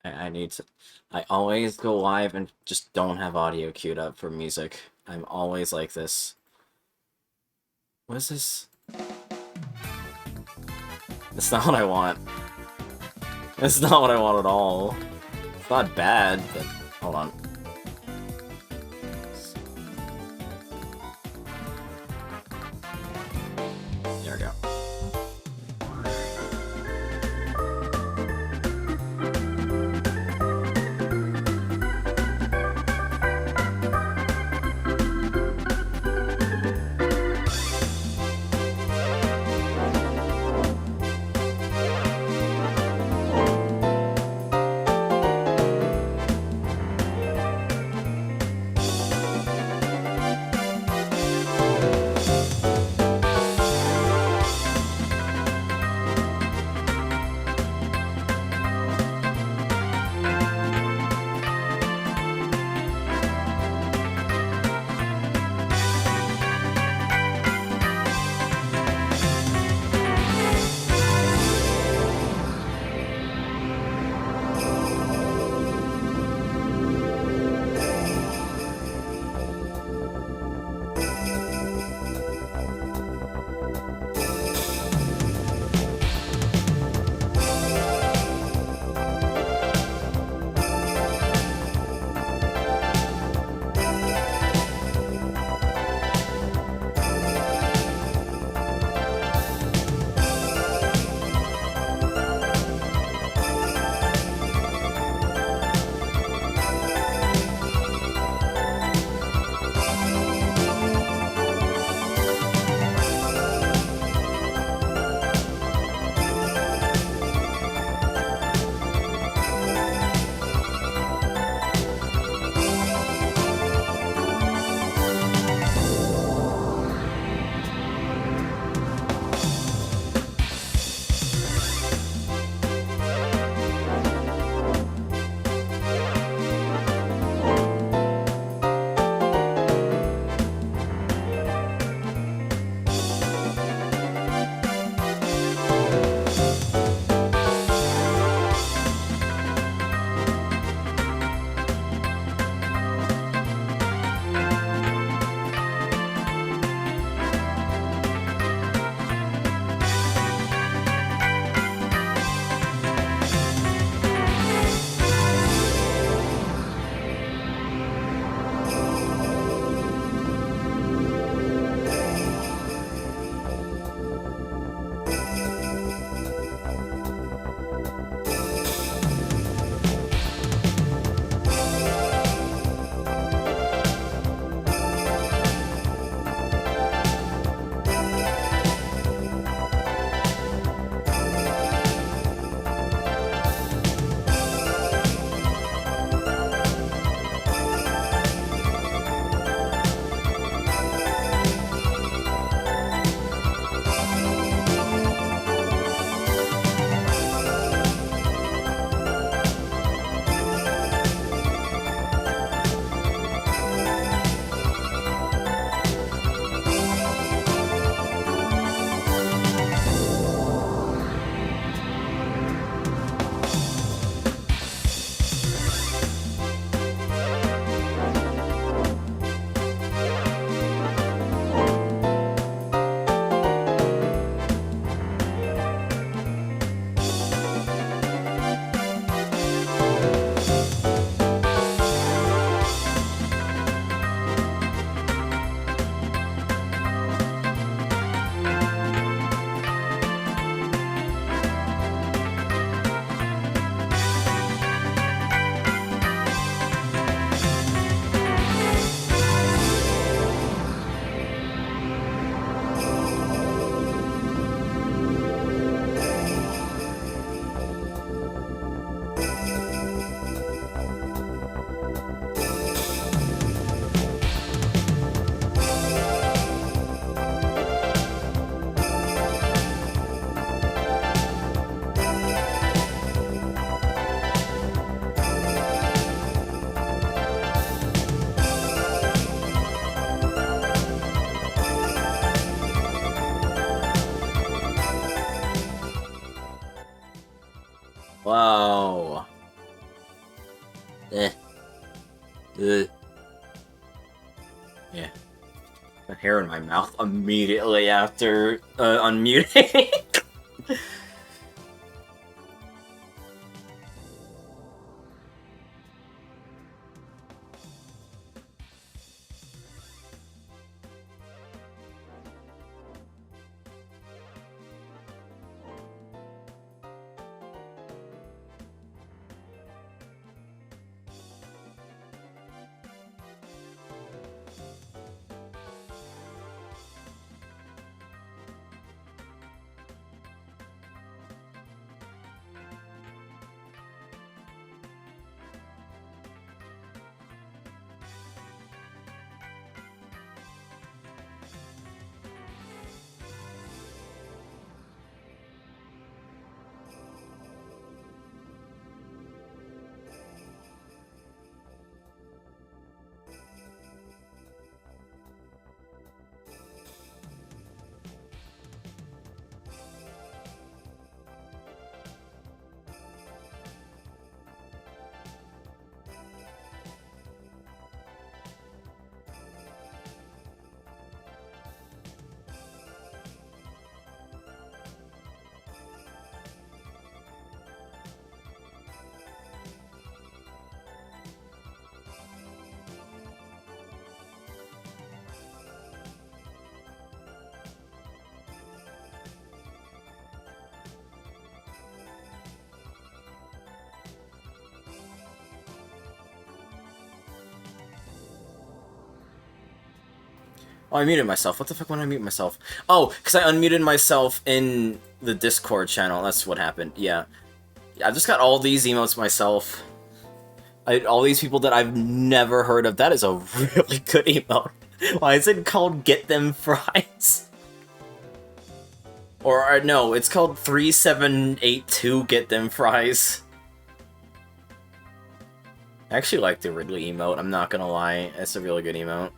I need to. I always go live and just don't have audio queued up for music. I'm always like this. What is this? That's not what I want. That's not what I want at all. It's not bad, but hold on. There we go. A hair in my mouth immediately after unmuting. Oh, I muted myself. What the fuck when I mute myself? Oh, because I unmuted myself in the Discord channel. That's what happened. Yeah. I just got all these emotes myself. All these people that I've never heard of. That is a really good emote. Why is it called Get Them Fries? Or no, it's called 3782 Get Them Fries. I actually like the Ridley emote, I'm not gonna lie. It's a really good emote.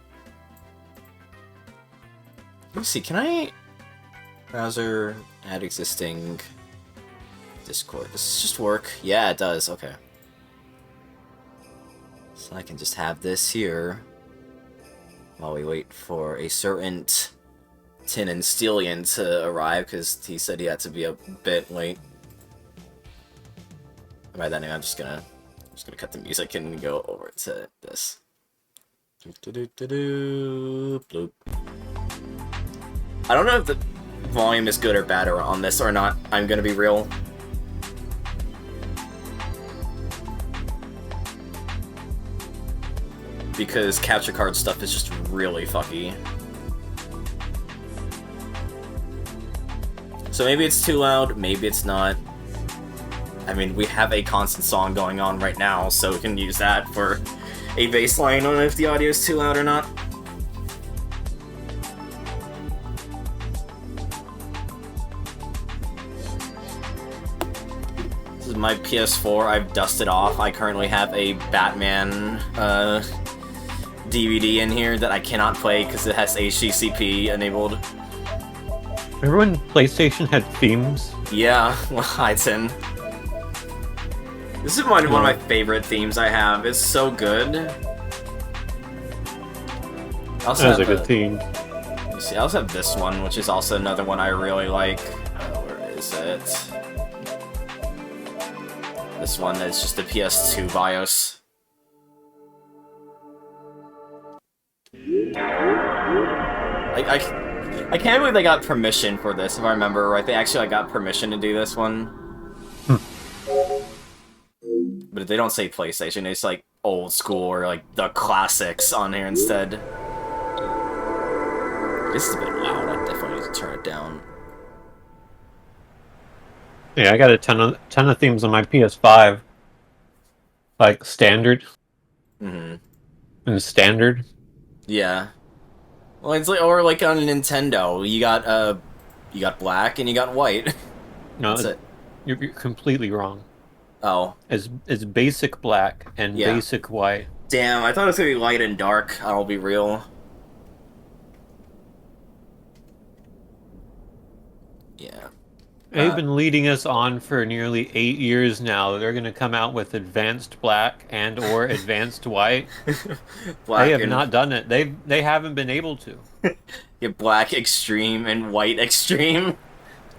Let me see, can I... Browser, add existing... Discord. Does this just work? Yeah, it does, okay. So I can just have this here while we wait for a certain Tin and Steelian to arrive, because he said he had to be a bit late. By that name, I'm just gonna cut the music and go over to this. Bloop. I don't know if the volume is good or bad on this or not. I'm gonna be real. Because capture card stuff is just really fucky. So maybe it's too loud, maybe it's not. I mean, we have a constant song going on right now, so we can use that for a baseline. I don't know if the audio is too loud or not. This is my PS4, I've dusted off. I currently have a Batman DVD in here that I cannot play because it has HDCP enabled. Remember when PlayStation had themes? Yeah, Hyton. This is one of my favorite themes I have. It's so good. That was a good theme. Let me see. I also have this one, which is also another one I really like. Where is it? This one is just the PS2 BIOS. I can't believe they got permission for this, if I remember right. They actually got permission to do this one. But if they don't say PlayStation, it's like old school or like the classics on here instead. This is a bit loud, I definitely need to turn it down. Yeah, I got a ton of themes on my PS5. Like standard. And standard. Yeah. Well, it's like, or like on Nintendo, you got black and you got white. No, that's it. You're completely wrong. Oh. It's basic black and basic white. Damn, I thought it was gonna be light and dark, I'll be real. Yeah. They've been leading us on for nearly 8 years now. They're gonna come out with advanced black and or advanced white. They have not done it. They haven't been able to. Get black extreme and white extreme.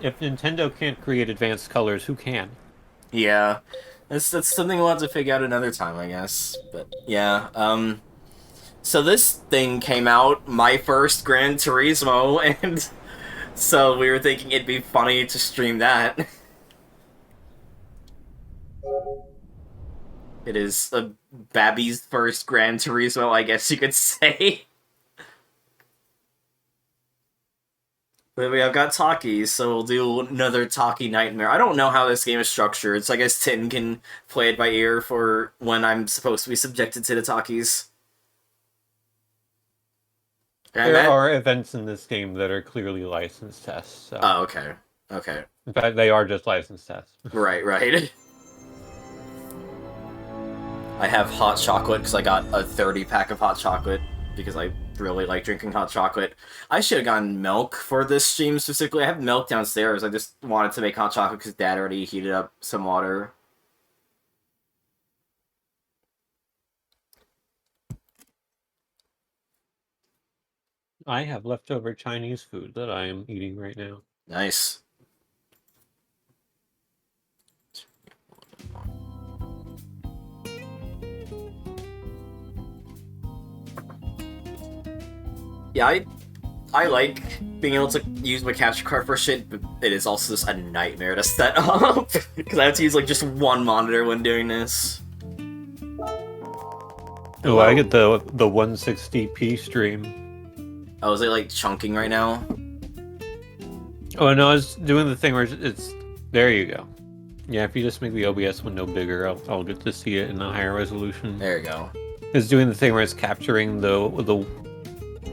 If Nintendo can't create advanced colors, who can? Yeah. That's something we'll have to figure out another time, I guess. But yeah, so this thing came out, my first Gran Turismo, and so we were thinking it'd be funny to stream that. It is a Babby's first Gran Turismo, I guess you could say. But I've got Taki, so we'll do another Taki Nightmare. I don't know how this game is structured, so I guess Tin can play it by ear for when I'm supposed to be subjected to the Takis. There are events in this game that are clearly licensed tests. So. Oh, okay. Okay. In fact, they are just licensed tests. Right, right. I have hot chocolate because I got a 30-pack of hot chocolate because I really like drinking hot chocolate. I should have gotten milk for this stream specifically. I have milk downstairs. I just wanted to make hot chocolate because Dad already heated up some water. I have leftover Chinese food that I am eating right now. Nice. Yeah, I like being able to use my capture card for shit, but it is also just a nightmare to set up because I have to use like just one monitor when doing this. Oh, I get the 160p stream. Oh, is it like chunking right now? Oh no, I was doing the thing where it's there. You go. Yeah, if you just make the OBS window bigger, I'll get to see it in a higher resolution. There you go. It's doing the thing where it's capturing the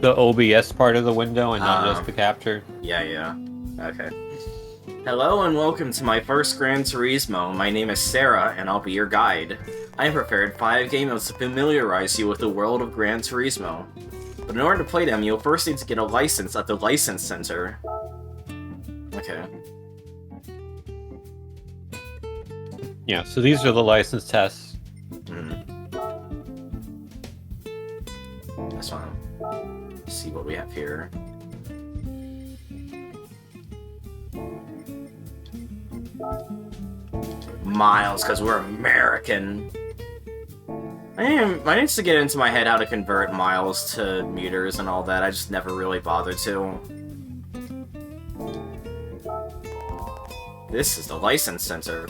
OBS part of the window and not just the capture. Yeah, yeah. Okay. Hello and welcome to my first Gran Turismo. My name is Sarah, and I'll be your guide. I have prepared 5 game modes to familiarize you with the world of Gran Turismo. But in order to play them, you'll first need to get a license at the License Center. Okay. Yeah, so these are the license tests. That's fine. Let's see what we have here. Miles, because we're American. I need to get into my head how to convert miles to meters and all that. I just never really bothered to. This is the License Center.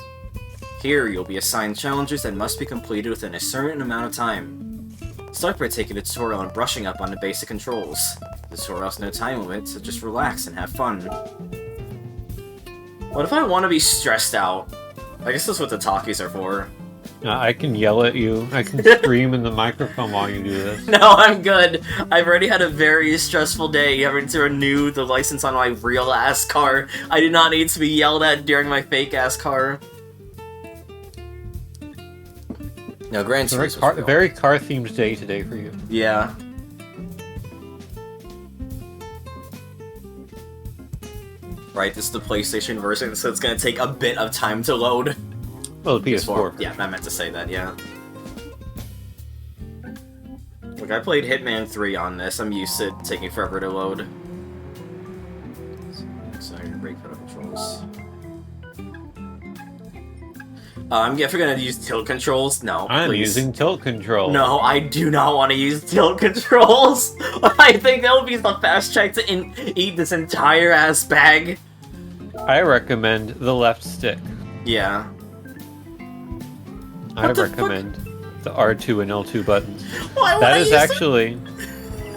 Here, you'll be assigned challenges that must be completed within a certain amount of time. Start by taking a tutorial and brushing up on the basic controls. The tutorial has no time limit, so just relax and have fun. What if I want to be stressed out? I guess that's what the talkies are for. I can yell at you. I can scream in the microphone while you do this. No, I'm good. I've already had a very stressful day having to renew the license on my real-ass car. I did not need to be yelled at during my fake-ass car. No, Gran Turismo. Very car-themed day today for you. Yeah. Right, this is the PlayStation version, so it's gonna take a bit of time to load. Well, the PS4. Yeah, I meant to say that, yeah. Look, I played Hitman 3 on this. I'm used to taking forever to load. So I'm gonna break pedal controls. I'm gonna use tilt controls. No, I'm please. using tilt controls. No, I do not want to use tilt controls. I think that would be the fast track to eat this entire ass bag. I recommend the left stick. Yeah. I recommend the R2 and L2 buttons. Why would that I is use actually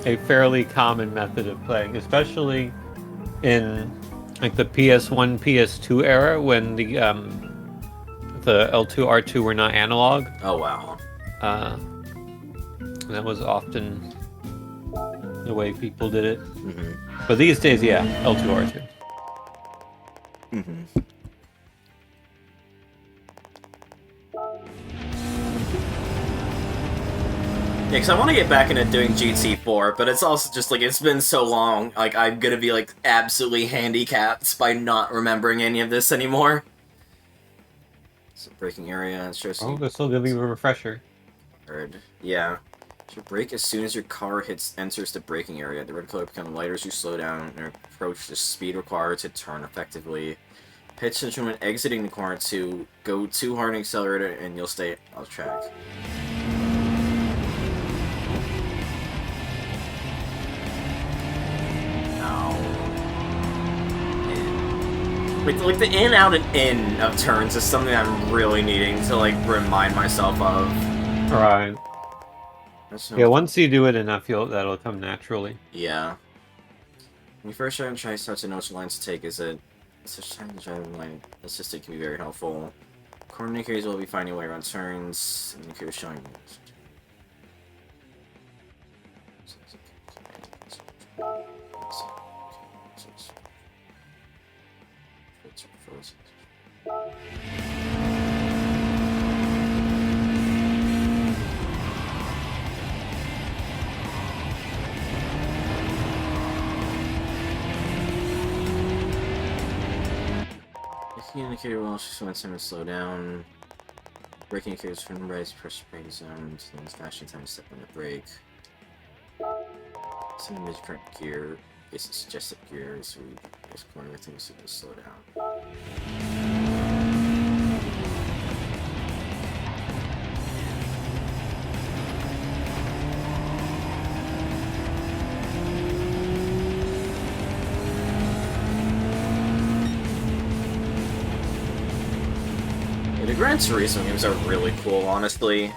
a fairly common method of playing, especially in like the PS1, PS2 era when the L2, R2 were not analog. Oh wow. That was often the way people did it. Mm-hmm. But these days, yeah, L2, R2. Mm-hmm. Yeah, because I want to get back into doing GT4, but it's also just, like, it's been so long, like, I'm gonna be, like, absolutely handicapped by not remembering any of this anymore. So, breaking area, sure. Oh, this will give you a refresher. Heard. Yeah. You brake as soon as your car enters the braking area. The red color becomes lighter as you slow down and approach the speed required to turn effectively. Pay attention when exiting the corner to go too hard and accelerator and you'll stay off track. Like the in, out, and in of turns is something I'm really needing to like remind myself of. Right. Yeah, once you do it enough, that'll come naturally. Yeah. When you first start to know which lines to take, is it such time the driving line assistant can be very helpful. Corner indicators will be finding a way around turns. Indicators showing. The indicator will also when someone slow down. Braking indicators from right to press brake zone to the flashing time to step on the brake. Send the correct gear. It's a suggested gear, so we just corner everything so we slow down. The Gran Turismo games are really cool, honestly.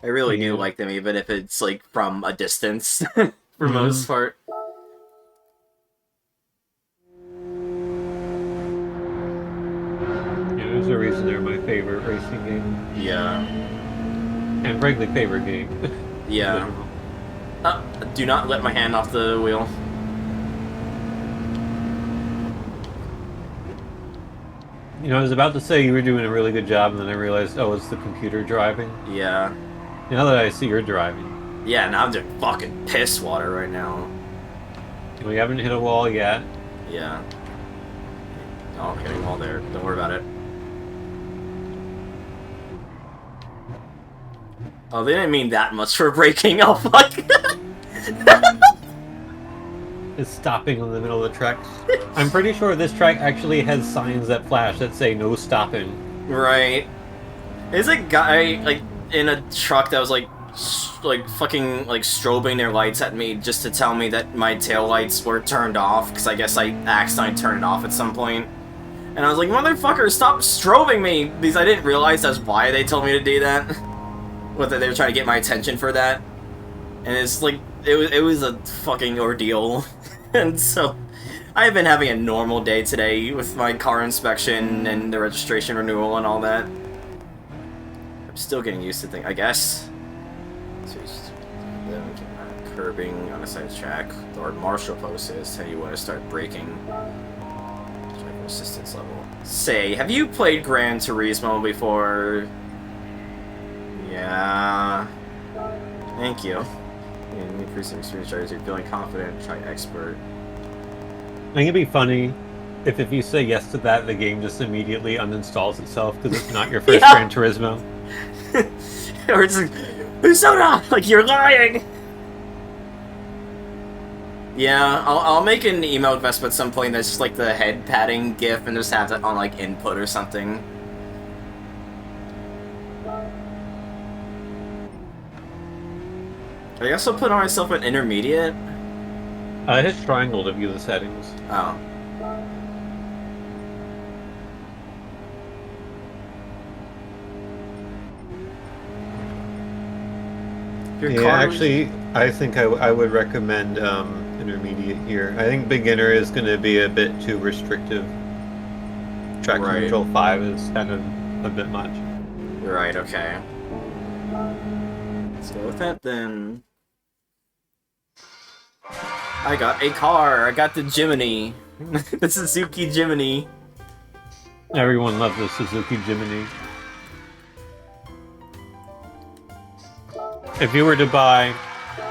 I really do like them, even if it's like from a distance, for most part. Yeah, there's a reason they're my favorite racing game. Yeah. And frankly, favorite game. Yeah. Do not let my hand off the wheel. You know, I was about to say you were doing a really good job, and then I realized, oh, it's the computer driving. Yeah. Now that I see you're driving. Yeah, now I'm doing fucking piss water right now. We haven't hit a wall yet. Yeah. Oh, I'm hitting a wall there. Don't worry about it. Oh, they didn't mean that much for braking. Oh, fuck. Is stopping in the middle of the track. I'm pretty sure this track actually has signs that flash that say no stopping. Right. There's a guy, like, in a truck that was, like fucking, like, strobing their lights at me just to tell me that my taillights were turned off, because I guess I accidentally turned it off at some point. And I was like, motherfucker, stop strobing me! Because I didn't realize that's why they told me to do that. Whether they were trying to get my attention for that. And it's like, it was a fucking ordeal. And so, I've been having a normal day today with my car inspection and the registration renewal and all that. I'm still getting used to things, I guess. So curbing on a side track. Lord Marshall post is how you want to start braking. Driver assistance level. Say, have you played Gran Turismo before? Yeah. Thank you. And increasing experience drivers, you're feeling confident, try expert. I think it'd be funny if you say yes to that, the game just immediately uninstalls itself because it's not your first Gran Turismo. Or it's like, Usona, like you're lying! Yeah, I'll make an email investment at some point that's just like the head patting gif and just have that on like input or something. I guess I'll put on myself an intermediate. Hit triangle to view the settings. Oh. Yeah, actually, I think I would recommend intermediate here. I think beginner is going to be a bit too restrictive. Traction Control 5 is kind of a bit much. Right, okay. Let's go with that then. I got a car! I got the Jimny. The Suzuki Jimny. Everyone loves the Suzuki Jimny. If you were to buy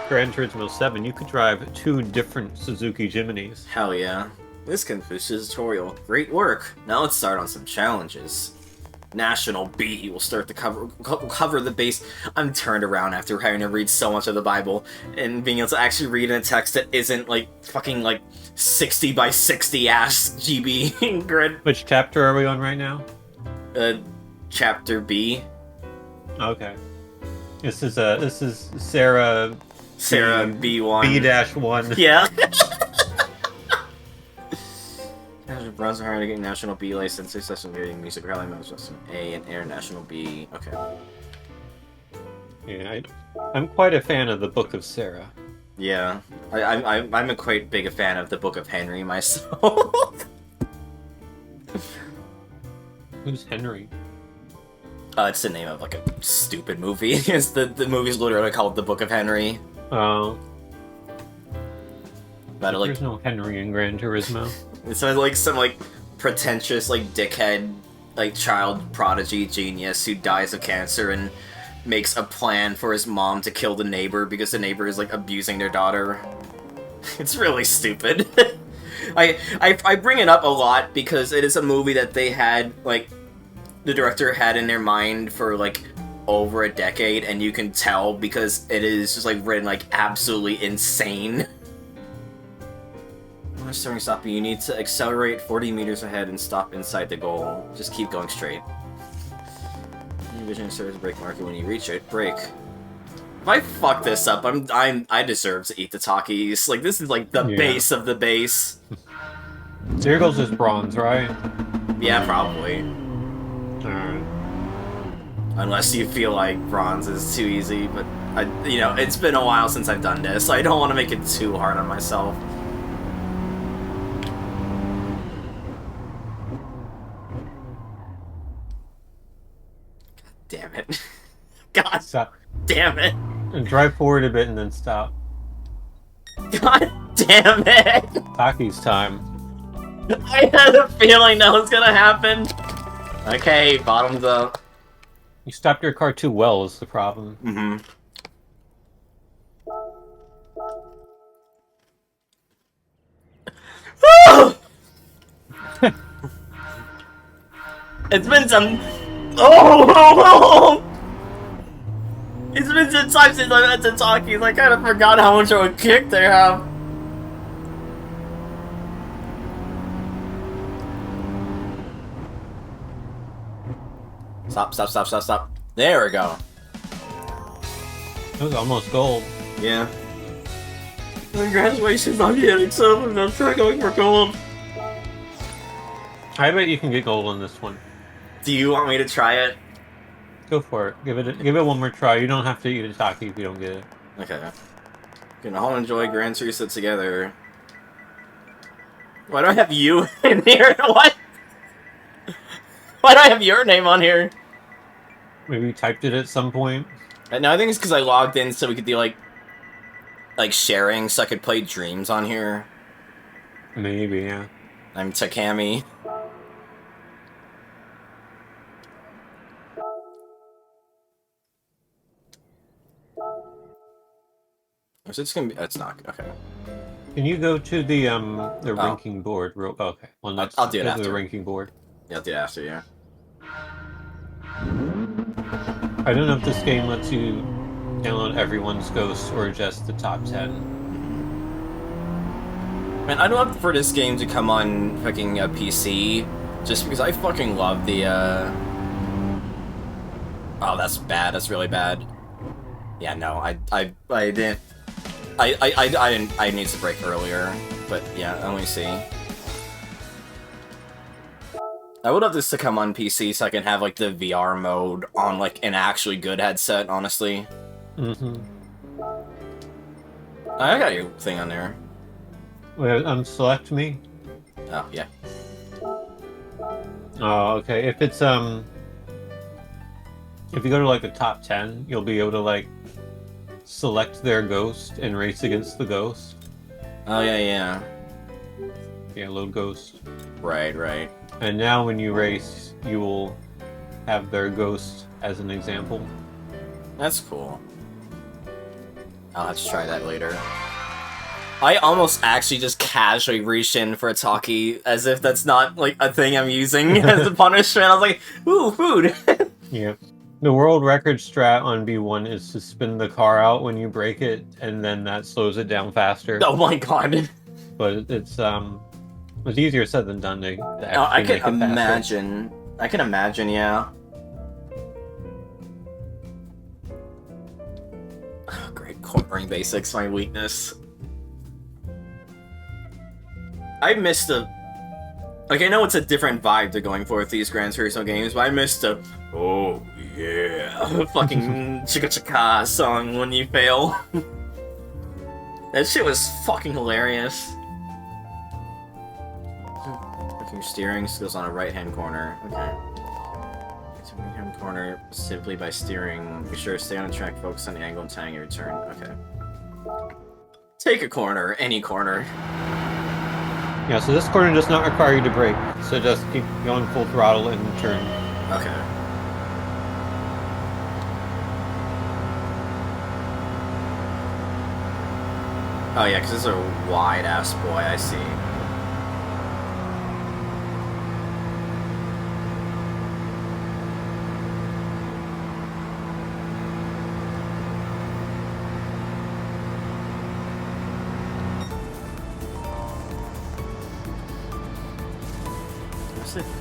Gran Turismo 7, you could drive 2 different Suzuki Jimnys. Hell yeah. This concludes the tutorial. Great work! Now let's start on some challenges. National B will start to cover the base. I'm turned around after having to read so much of the Bible and being able to actually read in a text that isn't like fucking like 60 by 60 ass GB grid. Which chapter are we on right now? Chapter B. Okay. This is Sarah. Sarah B1. B-1. Yeah. Browser hard to get National B license, successful getting music rally modes, system A and Air National B. Okay. Yeah, I'm quite a fan of the Book of Sarah. Yeah, I'm a quite big a fan of the Book of Henry myself. Who's Henry? It's the name of like a stupid movie. It's the movie's literally called The Book of Henry. Oh. But like, there's no Henry in Gran Turismo. It's like some like pretentious like dickhead like child prodigy genius who dies of cancer and makes a plan for his mom to kill the neighbor because the neighbor is like abusing their daughter. It's really stupid. I bring it up a lot because it is a movie that they had like the director had in their mind for like over a decade, and you can tell because it is just like written like absolutely insane. When starting stopping, you need to accelerate 40 meters ahead and stop inside the goal. Just keep going straight. Your vision serves brake marker when you reach it. Brake. If I fuck this up, I deserve to eat the Takis. Like this is like the base of the base. There goes this bronze, right? Yeah, probably. Alright. Unless you feel like bronze is too easy, but you know, it's been a while since I've done this, so I don't want to make it too hard on myself. Damn it. God Stop. Damn it. And drive forward a bit and then stop. God damn it. Taki's time. I had a feeling that was gonna happen. Okay, bottoms up. You stopped your car too well is the problem. Mm-hmm. It's been some... Oh! It's been some time since I've had to Takis. I kind of forgot how much of a kick they have. Stop, stop, stop, stop, stop. There we go. It was almost gold. Yeah. Congratulations on getting silver. I'm trying going for gold. I bet you can get gold on this one. Do you want me to try it? Go for it. Give it one more try. You don't have to eat a Taki if you don't get it. Okay. Can all enjoy Gran Turismo together. Why do I have you in here? What? Why do I have your name on here? Maybe you typed it at some point. No, I think it's because I logged in so we could do like sharing, so I could play Dreams on here. Maybe, yeah. I'm Takami. Is it just gonna be? It's not. Okay. Can you go to the ranking board? Okay. Well, I'll do it go after to the ranking board. Yeah, I'll do it after, yeah. I don't know if this game lets you download everyone's ghosts or just the top 10. Man, I'd love for this game to come on fucking PC, just because I fucking love the, Oh, that's bad. That's really bad. Yeah, no, I didn't... I need to break earlier, but yeah, let me see. I would love this to come on PC so I can have, like, the VR mode on, like, an actually good headset, honestly. Mm-hmm. I got your thing on there. Wait, select me? Oh, yeah. Oh, okay. If it's, if you go to, like, the top 10, you'll be able to, like, select their ghost and race against the ghost. Oh, yeah, yeah. Yeah, load ghost. Right, right. And now when you race, you will have their ghost as an example. That's cool. I'll have to try that later. I almost actually just casually reached in for a Taki, as if that's not, like, a thing I'm using as a punishment. I was like, ooh, food! Yeah. The world record strat on B1 is to spin the car out when you break it, and then that slows it down faster. Oh my god. But it's easier said than done to Oh, I actually can make it faster. imagine. I can imagine, yeah. Oh, great, cornering basics, my weakness. I missed the... Like, I know it's a different vibe they're going for with these Gran Turismo games, but I missed the... Oh, yeah. Fucking chicka chicka song when you fail. That shit was fucking hilarious. Your steering goes on a right-hand corner. Okay. It's a right-hand corner simply by steering. Be sure to stay on the track, focus on the angle and timing your turn. Okay. Take a corner, any corner. Yeah, so this corner does not require you to brake, so just keep going full throttle and turn. Okay. Oh yeah, because this is a wide-ass boy, I see.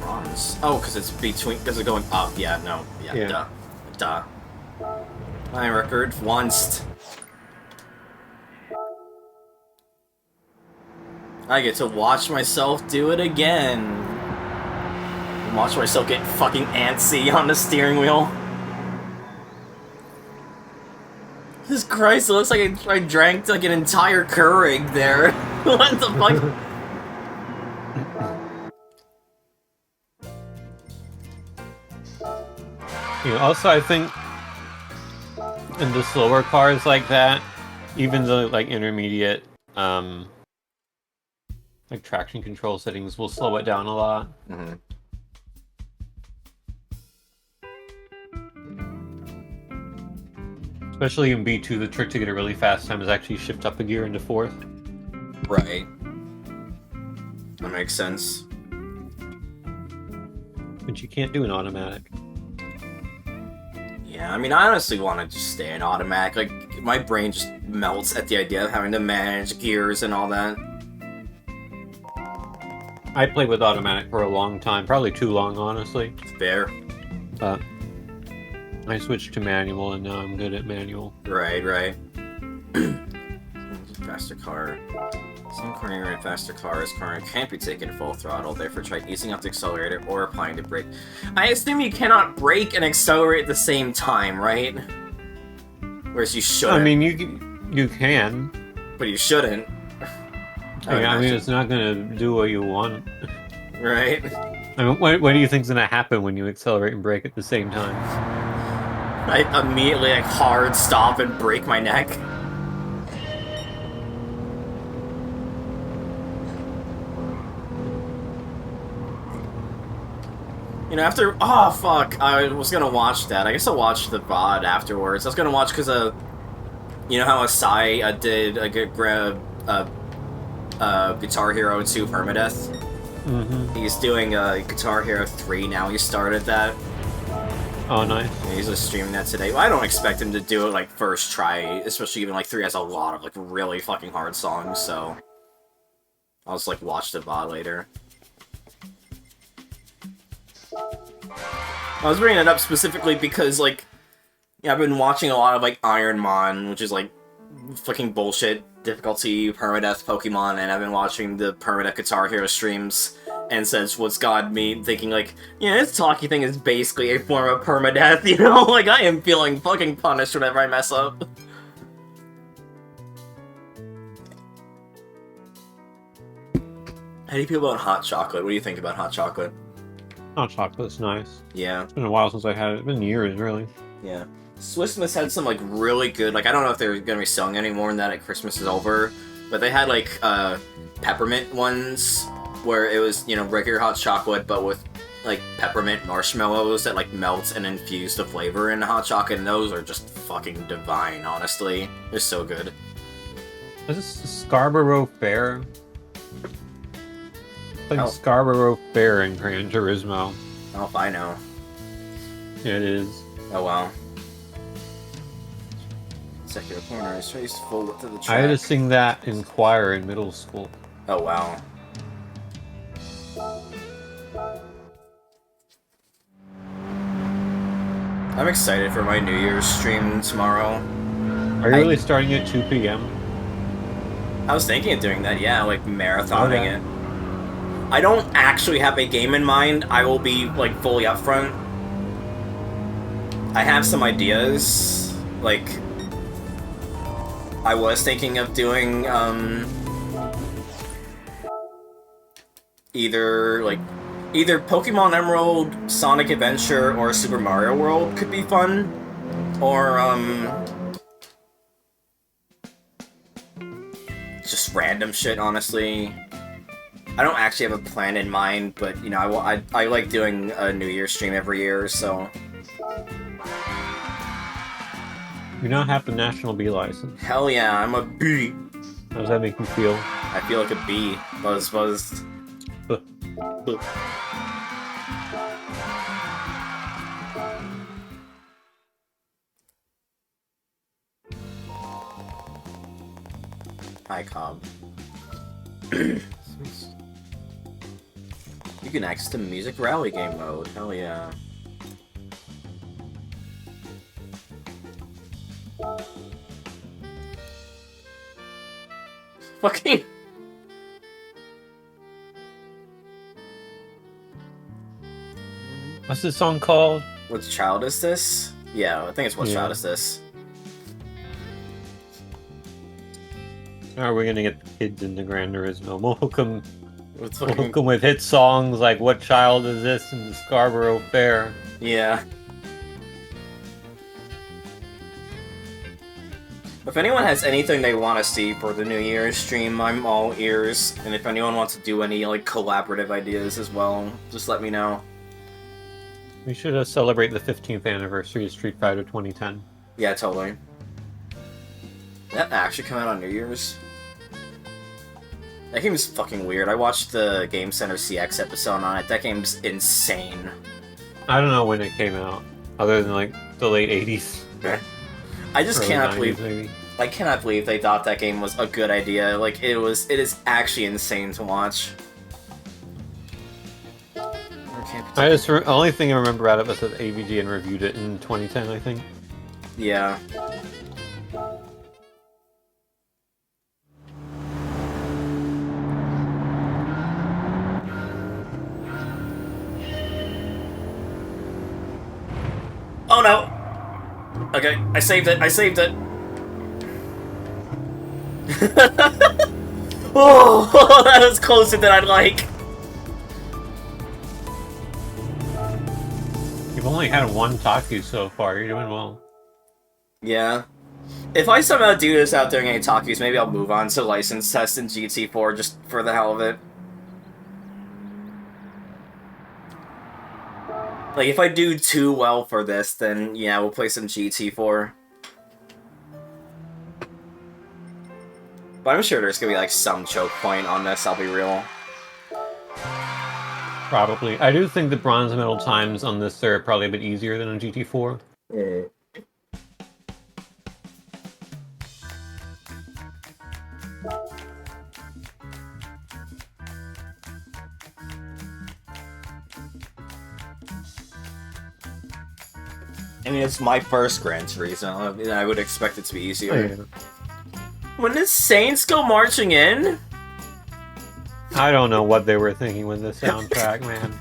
Bronze. Oh, because it's between. Because it's going up. Yeah, no. Yeah, duh. Duh. My record once. I get to watch myself do it again. Watch myself get fucking antsy on the steering wheel. Jesus Christ, it looks like I drank like an entire Keurig there. What the fuck? You know, also, I think in the slower cars like that, even the like intermediate, like traction control settings will slow it down a lot. Mm-hmm. Especially in B2, the trick to get a really fast time is actually shift up a gear into fourth. Right. That makes sense. But you can't do an automatic. Yeah, I mean, I honestly want to just stay in automatic. Like, my brain just melts at the idea of having to manage gears and all that. I played with automatic for a long time, probably too long, honestly. Fair. But I switched to manual, and now I'm good at manual. Right, right. Faster car. Same corner in a faster car as corner can't be taken full throttle, therefore try easing up the accelerator or applying the brake. I assume you cannot brake and accelerate at the same time, right? Whereas you shouldn't. I mean, you can. But you shouldn't. I mean, it's not gonna do what you want. Right? I mean, what do you think's gonna happen when you accelerate and brake at the same time? I immediately, like, hard stop and break my neck. You know, after... Oh, fuck. I was gonna watch that. I guess I'll watch the VOD afterwards. I was gonna watch because, you know how Asai did a good Guitar Hero 2 Permadeath? Mm-hmm. He's doing Guitar Hero 3 now. He started that. Oh, nice. Yeah, he's just streaming that today. Well, I don't expect him to do it, like, first try, especially even, like, 3 has a lot of, like, really fucking hard songs, so... I'll just, like, watch the VOD later. I was bringing it up specifically because, like, yeah, I've been watching a lot of, like, Ironmon, which is, like, fucking bullshit difficulty permadeath Pokemon, and I've been watching the permadeath Guitar Hero streams, and since what's got me thinking, like, yeah, this talkie thing is basically a form of permadeath, you know? Like, I am feeling fucking punished whenever I mess up. How do you feel about hot chocolate? What do you think about hot chocolate? Hot chocolate's nice. Yeah. It's been a while since I had it. It's been years, really. Yeah. Swiss Miss had some, like, really good, like, I don't know if they're gonna be selling any more than that at Christmas is over, but they had, like, peppermint ones, where it was, you know, regular hot chocolate, but with, like, peppermint marshmallows that, like, melt and infuse the flavor in hot chocolate, and those are just fucking divine, honestly. They're so good. Is this Scarborough Fair? I think Oh. Scarborough Fair in Gran Turismo. Oh, if I know. It is. Oh, wow. Secular corners, race full width of the I track. had to sing that in choir in middle school. Oh, wow. I'm excited for my New Year's stream tomorrow. Are you really starting at 2 p.m.? I was thinking of doing that, yeah, like marathoning Okay. it. I don't actually have a game in mind. I will be, like, fully upfront. I have some ideas. Like, I was thinking of doing, either Pokemon Emerald, Sonic Adventure, or Super Mario World could be fun. Or, just random shit, honestly. I don't actually have a plan in mind, but, you know, I like doing a New Year's stream every year, so... You now have the National Bee license. Hell yeah, I'm a bee! How does that make you feel? I feel like a bee. Buzz, buzz. Hi, Cobb. You can access the music rally game mode. Hell yeah. Fucking. What's this song called? What child is this? Yeah, I think it's What Child Is This? How are we gonna get the kids into Gran Turismo? Welcome It's fucking... with hit songs like What Child Is This and the Scarborough Fair. Yeah. If anyone has anything they want to see for the New Year's stream, I'm all ears. And if anyone wants to do any, like, collaborative ideas as well, just let me know. We should celebrate the 15th anniversary of Street Fighter 2010. Yeah, totally. Did that actually come out on New Year's? That game's fucking weird. I watched the Game Center CX episode on it. That game's insane. I don't know when it came out, other than like the late 80s. I just cannot 90s, believe... maybe. I cannot believe they thought that game was a good idea. Like, it is actually insane to watch. The only thing I remember out of it was that AVGN reviewed it in 2010, I think. Yeah. Oh no! Okay, I saved it, I saved it! Oh, that was closer than I'd like! You've only had one Taki so far, you're doing well. Yeah. If I somehow do this out during any talkies, maybe I'll move on to license test in GT4 just for the hell of it. Like, if I do too well for this, then yeah, we'll play some GT4. But I'm sure there's gonna be, like, some choke point on this, I'll be real. Probably. I do think the bronze medal times on this are probably a bit easier than on GT4. I mean, it's my first Gran Turismo. I would expect it to be easier. Oh, yeah. When did Saints go marching in? I don't know what they were thinking with the soundtrack, man.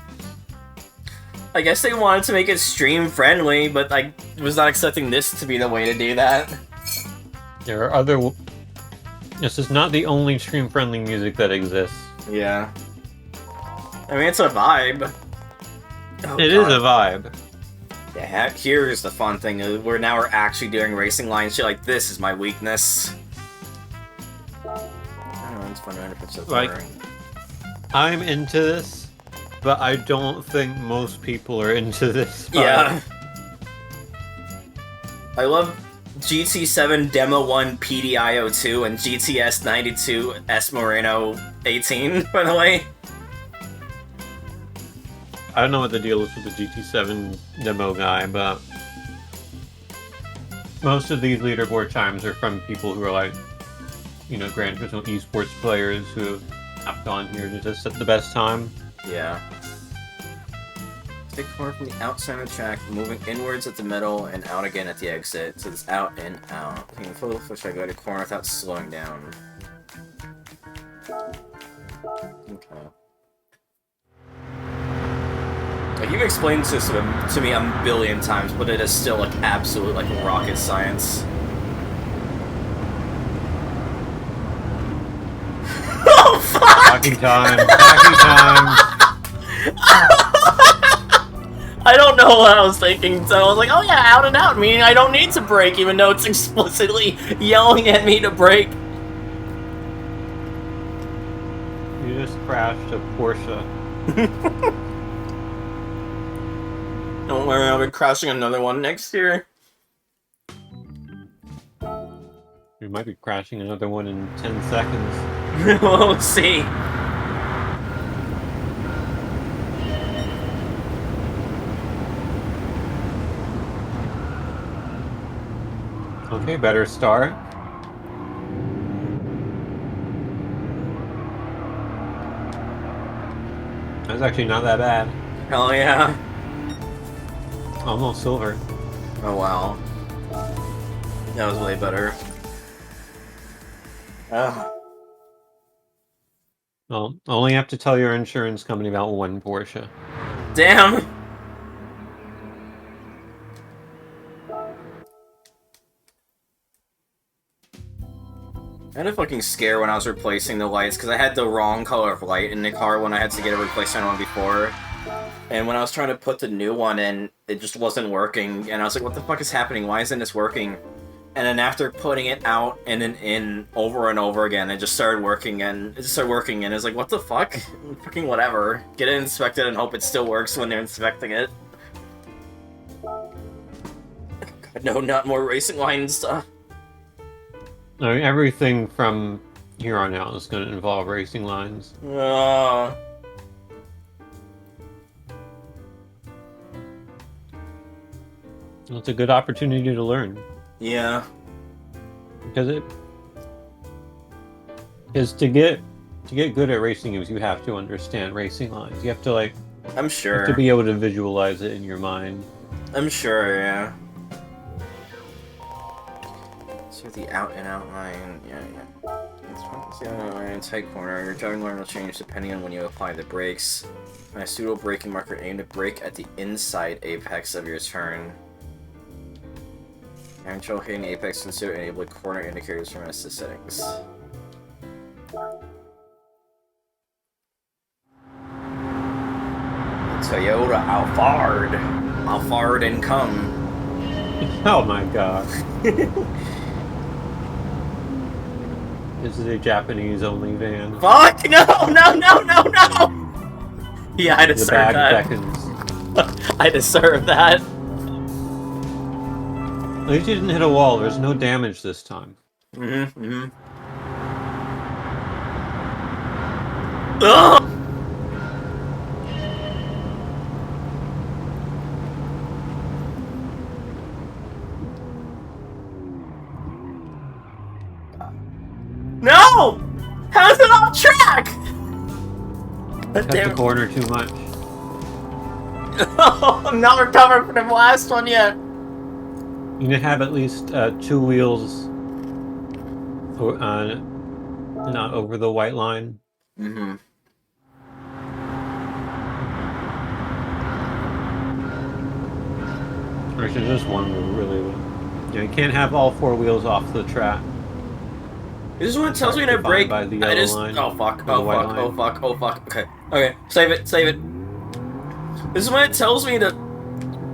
I guess they wanted to make it stream-friendly, but I was not expecting this to be the way to do that. There are other... This is not the only stream-friendly music that exists. Yeah. I mean, it's a vibe. Oh, It is a vibe. Yeah, here's the fun thing. We're actually doing racing lines. Shit like this is my weakness. I don't know, it's fun if it's so Like, I'm into this, but I don't think most people are into this. Yeah. I love GT7 Demo 1 PDIO2 and GTS 92 S Moreno 18, by the way. I don't know what the deal is with the GT7 demo guy, but most of these leaderboard times are from people who are like, you know, Gran Turismo esports players who have gone here to just set the best time. Yeah. Take corner from the outside of the track, moving inwards at the middle and out again at the exit. So it's out and out. Taking a full push, I go to corner without slowing down. Okay. Like, you've explained this to me a billion times, but it is still like absolute like rocket science. Oh fuck! Talking time. Talking time. I don't know what I was thinking, so I was like, oh yeah, out and out, meaning I don't need to brake, even though it's explicitly yelling at me to brake. You just crashed a Porsche. Don't worry, I'll be crashing another one next year. You might be crashing another one in 10 seconds. We'll see. Okay, better start. That's actually not that bad. Hell yeah. Almost silver. Oh wow. That was way better. Well, only have to tell your insurance company about one Porsche. Damn! I had a fucking scare when I was replacing the lights, because I had the wrong color of light in the car when I had to get a replacement one before. And when I was trying to put the new one in, it just wasn't working, and I was like, what the fuck is happening? Why isn't this working? And then after putting it out and then in over and over again, it just started working, and it was like, what the fuck? Fucking whatever. Get it inspected and hope it still works when they're inspecting it. God, no, not more racing line stuff. I mean, everything from here on out is going to involve racing lines. It's a good opportunity to learn. Yeah. Because to get good at racing games, you have to understand racing lines. You have to like. I'm sure. You have to be able to visualize it in your mind. I'm sure, yeah. So the out and out line, yeah. It's the out and out line in tight corner. Your driving line will change depending on when you apply the brakes. My pseudo braking marker aim to brake at the inside apex of your turn. Control hitting apex and so enable corner indicators from assist settings. Toyota Alphard and come. Oh my god. This is a Japanese-only van. Fuck! No! Yeah, I deserve that. I deserve that. At least you didn't hit a wall. There's no damage this time. Ugh! No! How's it off track? Cut the corner too much. I'm not recovering from the last one yet. You need to have at least 2 wheels not over the white line. Mm-hmm. Actually, just one wheel, really. Yeah, you can't have all 4 wheels off the track. This is when it tells me to brake. By the yellow line, oh fuck! Oh fuck! Okay. Save it. This is when it tells me to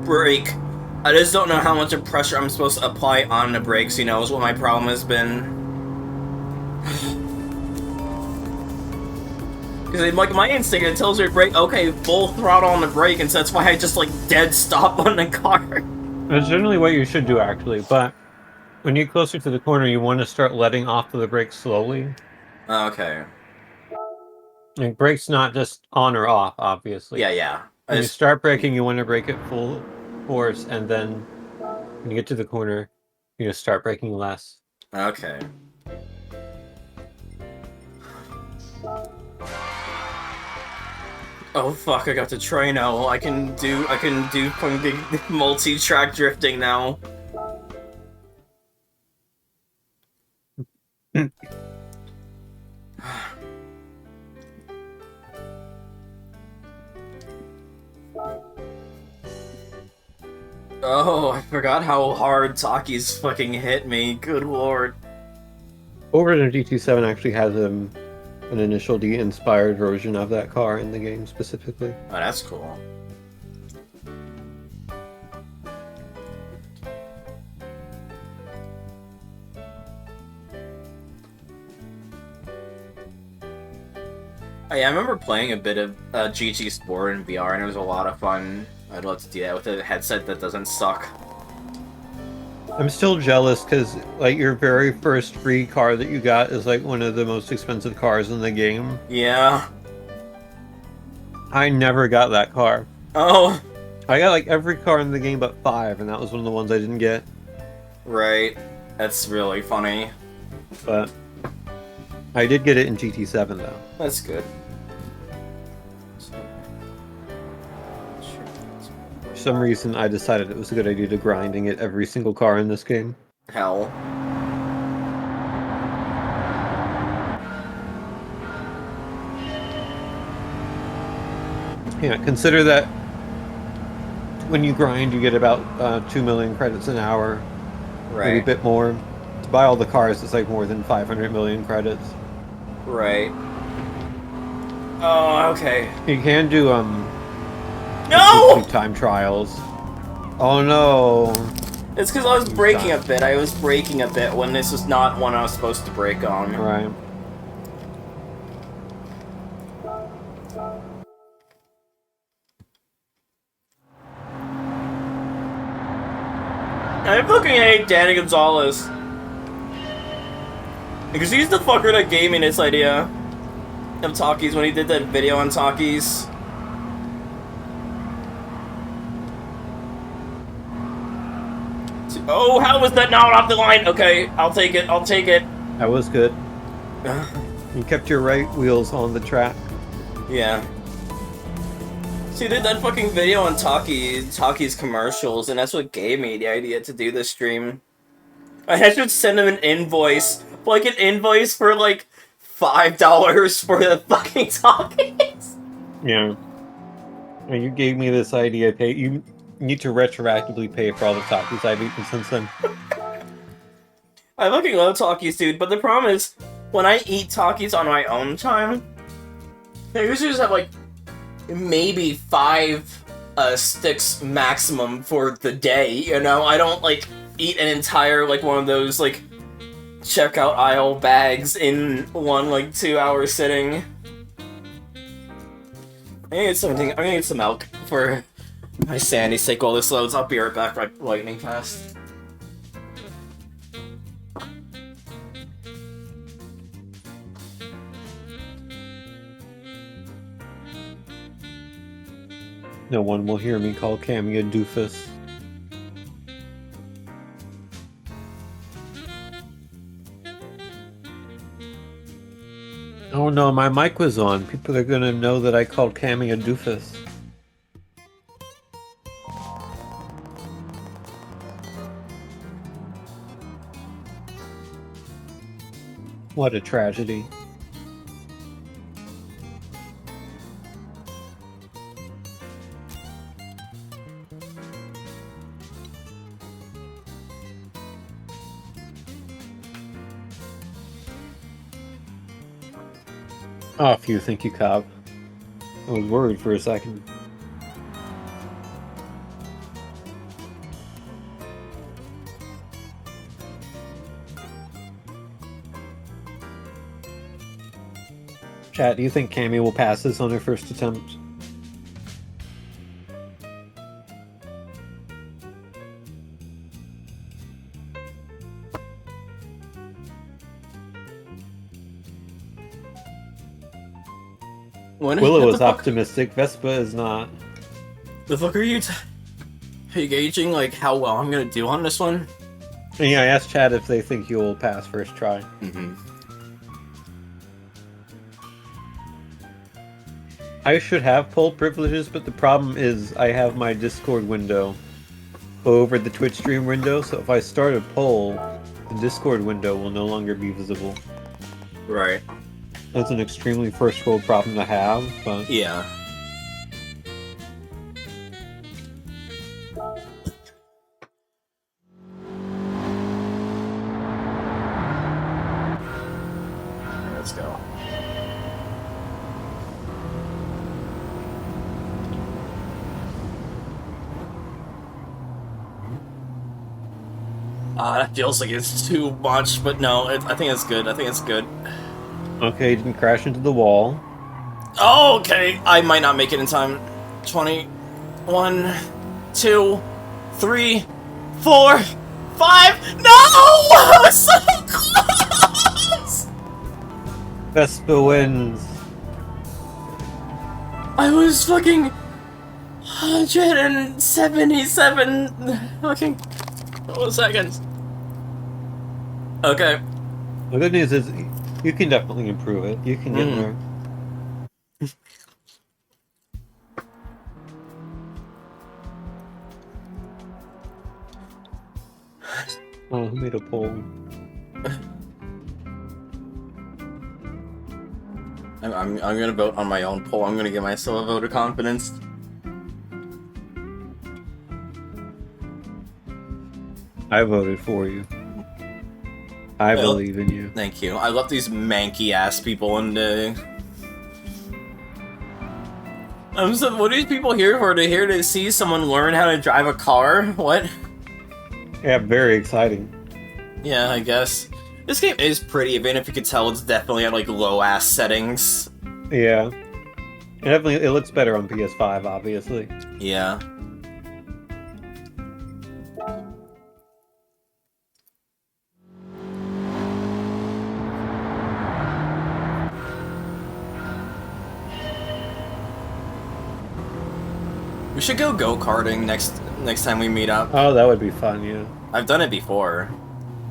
brake. I just don't know how much of pressure I'm supposed to apply on the brakes, you know, is what my problem has been. Because, like, my instinct, it tells me to brake, okay, full throttle on the brake, and so that's why I just, like, dead stop on the car. That's generally what you should do, actually, but when you get closer to the corner, you want to start letting off of the brake slowly. Okay. Like, brake's not just on or off, obviously. Yeah, yeah. When you start braking, you want to brake at full force, and then when you get to the corner, you just start braking less. Okay. Oh fuck, I got the Trino. I can do multi-track drifting now. Oh, I forgot how hard Taki's fucking hit me. Good lord. Over GT7 actually has an Initial D inspired version of that car in the game specifically. Oh, that's cool. Oh, yeah, I remember playing a bit of GT Sport in VR, and it was a lot of fun. I'd love to do that with a headset that doesn't suck. I'm still jealous because, like, your very first free car that you got is, like, one of the most expensive cars in the game. Yeah. I never got that car. Oh. I got, like, every car in the game but 5, and that was one of the ones I didn't get. Right. That's really funny. But I did get it in GT7, though. That's good. For some reason, I decided it was a good idea to grinding at every single car in this game. Hell. Yeah, consider that when you grind, you get about 2 million credits an hour. Right. Maybe a bit more. To buy all the cars, it's like more than 500 million credits. Right. Oh, okay. You can do, No! time trials. Oh no! It's because I was braking a bit. I was braking a bit when this was not one I was supposed to brake on. Right. I fucking hate Danny Gonzalez. Because he's the fucker that gave me this idea of Takis when he did that video on Takis. Oh, how was that not off the line? Okay, I'll take it, I'll take it. That was good. You kept your right wheels on the track. Yeah. So he did that fucking video on Taki's commercials, and that's what gave me the idea to do this stream. I should send him an invoice. Like an invoice for like $5 for the fucking Takis. Yeah. And you gave me this idea. You need to retroactively pay for all the Takis I've eaten since then. I fucking love Takis, dude, but the problem is, when I eat Takis on my own time, I usually just have like maybe 5 sticks maximum for the day, you know? I don't like eat an entire like one of those like checkout aisle bags in one like 2-hour sitting. I'm gonna need some milk for my sanity's sake while this loads. I'll be right back right lightning fast. No one will hear me call Cammy a doofus. Oh no, my mic was on. People are gonna know that I called Cammy a doofus. What a tragedy. Off you, think you, Cobb. I was worried for a second. Chat, do you think Cammy will pass this on her first attempt? What? Willow What is the fuck? optimistic. Vespa is not. The fuck are you? Are you gauging like how well I'm gonna do on this one? And yeah, I asked Chad if they think you'll pass first try. Mm-hmm. I should have poll privileges, but the problem is I have my Discord window over the Twitch stream window, so if I start a poll, the Discord window will no longer be visible. Right. That's an extremely first world problem to have, but... Yeah. Let's go. That feels like it's too much, but no, I think it's good. I think it's good. Okay, didn't crash into the wall. Oh, okay. I might not make it in time. 20, 1, 2, 3, 4, 5. No! I was so close! Vespa wins. I was fucking 177 fucking seconds. Okay. The good news is you can definitely improve it. You can get there. Oh, who made a poll? I'm gonna vote on my own poll. I'm gonna give myself a vote of confidence. I voted for you. I believe in you. Thank you. I love these manky ass people and so what are these people here for? They're here to see someone learn how to drive a car? What? Yeah, very exciting. Yeah, I guess. This game is pretty, even if you could tell it's definitely at like low ass settings. Yeah. It looks better on PS5, obviously. Yeah. We should go go-karting next time we meet up. Oh, that would be fun, yeah. I've done it before.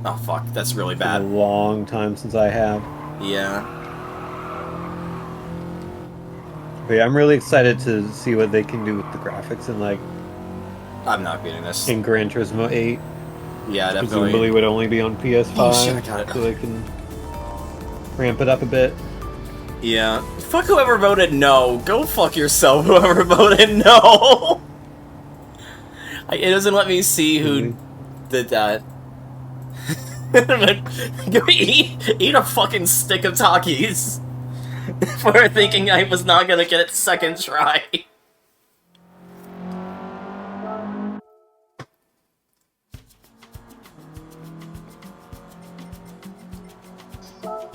Oh fuck, that's really It's been bad. a long time since I have. Yeah. But yeah, I'm really excited to see what they can do with the graphics in like I'm not beating this. in Gran Turismo 8. Yeah, definitely. Presumably would only be on PS5. Oh shit, I got it. So they can ramp it up a bit. Yeah. Fuck whoever voted no. Go fuck yourself, whoever voted no. It doesn't let me see who did that. Go eat a fucking stick of Takis. For thinking I was not gonna get it second try.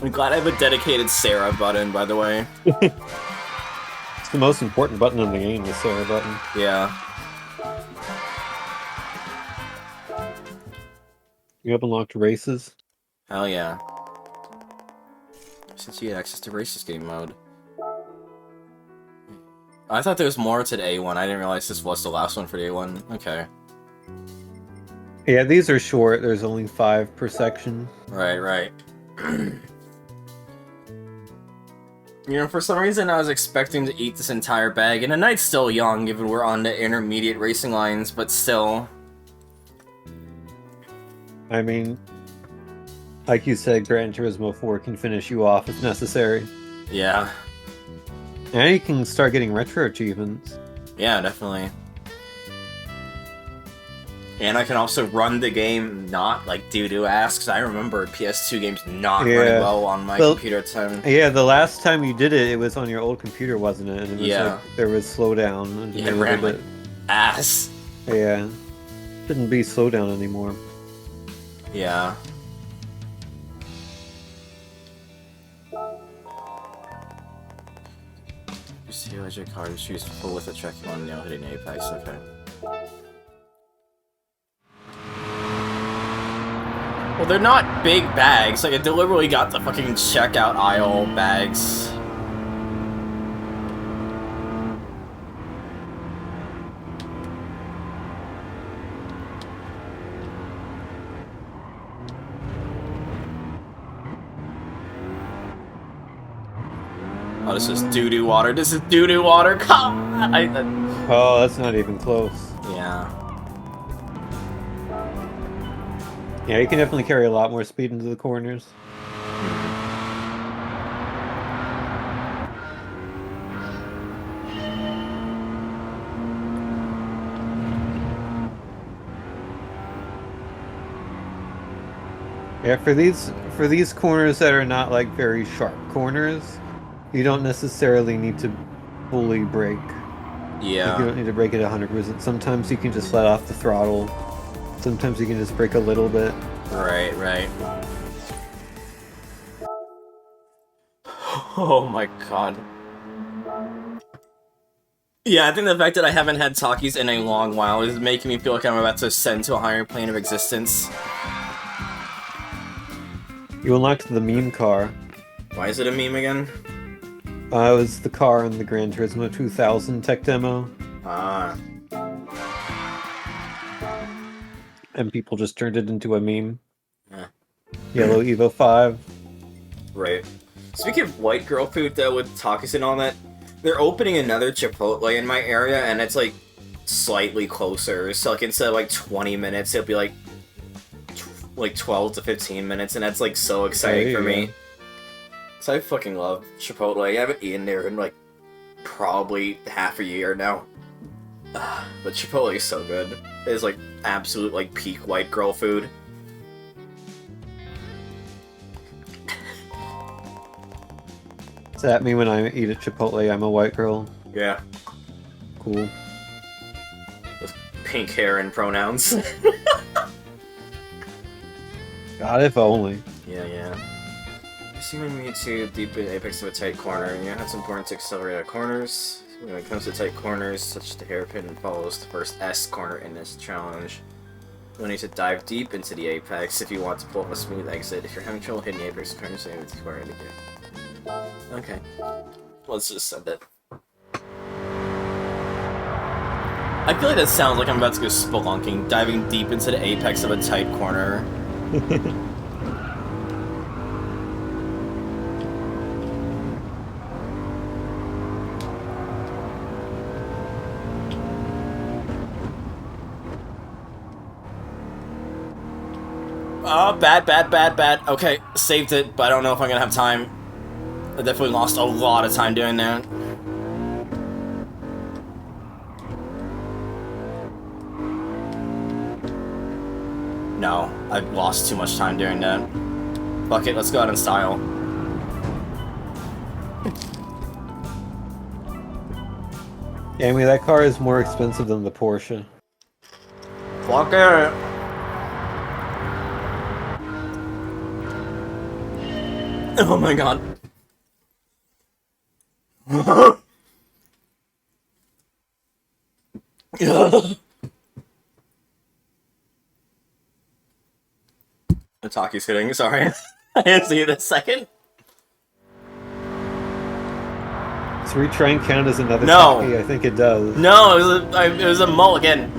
I'm glad I have a dedicated Sarah button, by the way. It's the most important button in the game, the Sarah button. Yeah. You have unlocked races. Hell yeah. Since you had access to races game mode. I thought there was more to the A1. I didn't realize this was the last one for the A1. Okay. Yeah, these are short. There's only 5 per section. Right, right. You know, for some reason I was expecting to eat this entire bag, and the night's still young given we're on the intermediate racing lines, but still. I mean, like you said, Gran Turismo 4 can finish you off if necessary. Yeah. And you can start getting retro achievements. Yeah, definitely. And I can also run the game not like doo-doo ass, because I remember PS2 games not running well on my computer at the time. Yeah, the last time you did it, it was on your old computer, wasn't it? And it was Yeah. like, there was slowdown. Yeah, it ran like ass. Yeah. Shouldn't be slowdown anymore. Yeah. Just see your card, choose full with a check on nail hitting apex, okay. Well, they're not big bags, like I deliberately got the fucking checkout aisle bags. Oh, this is doo-doo water. This is doo-doo water. God, Oh, that's not even close. Yeah. Yeah, you can definitely carry a lot more speed into the corners. Yeah, for these corners that are not like very sharp corners, you don't necessarily need to fully brake. Yeah. Like, you don't need to brake it 100%. Sometimes you can just let off the throttle. Sometimes you can just brake a little bit. Right, right. Oh my god. Yeah, I think the fact that I haven't had Takis in a long while is making me feel like I'm about to ascend to a higher plane of existence. You unlocked the meme car. Why is it a meme again? It was the car in the Gran Turismo 2000 tech demo. Ah. And people just turned it into a meme. Yeah. Yellow Evo 5. Right. Speaking of white girl food, though, with Takis and all that, they're opening another Chipotle in my area, and it's, like, slightly closer. So, like, instead of, like, 20 minutes, it'll be, like 12 to 15 minutes, and that's, like, so exciting for me. So I fucking love Chipotle. I haven't eaten there in, like, probably half a year now. But Chipotle is so good. It's, like, absolute, like, peak white girl food. Does that mean when I eat at Chipotle, I'm a white girl? Yeah. Cool. With pink hair and pronouns. God, if only. Yeah, yeah. Assuming we need to deep in apex of a tight corner, yeah, it's important to accelerate at corners. When it comes to tight corners, such as the hairpin follows the first S corner in this challenge. You'll need to dive deep into the apex if you want to pull off a smooth exit. If you're having trouble hitting the apex corners, then it's required again. Okay. Let's just send it. I feel like that sounds like I'm about to go spelunking, diving deep into the apex of a tight corner. Oh, bad. Okay, saved it, but I don't know if I'm gonna have time. I definitely lost a lot of time doing that. No, I've lost too much time doing that. Fuck it, let's go out in style. Yeah, I mean, that car is more expensive than the Porsche. Fuck it! Oh my god. Taki's hitting, sorry. I didn't see it a second. Does retrying count as another No. Taki? I think it does. No, it was a mulligan.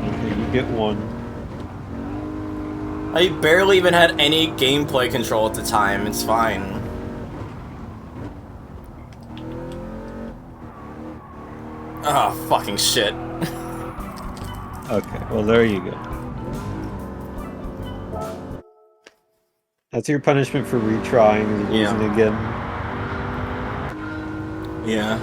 Okay, you get one. I barely even had any gameplay control at the time, it's fine. Oh, fucking shit. Okay, well there you go. That's your punishment for retrying, is losing again. Yeah.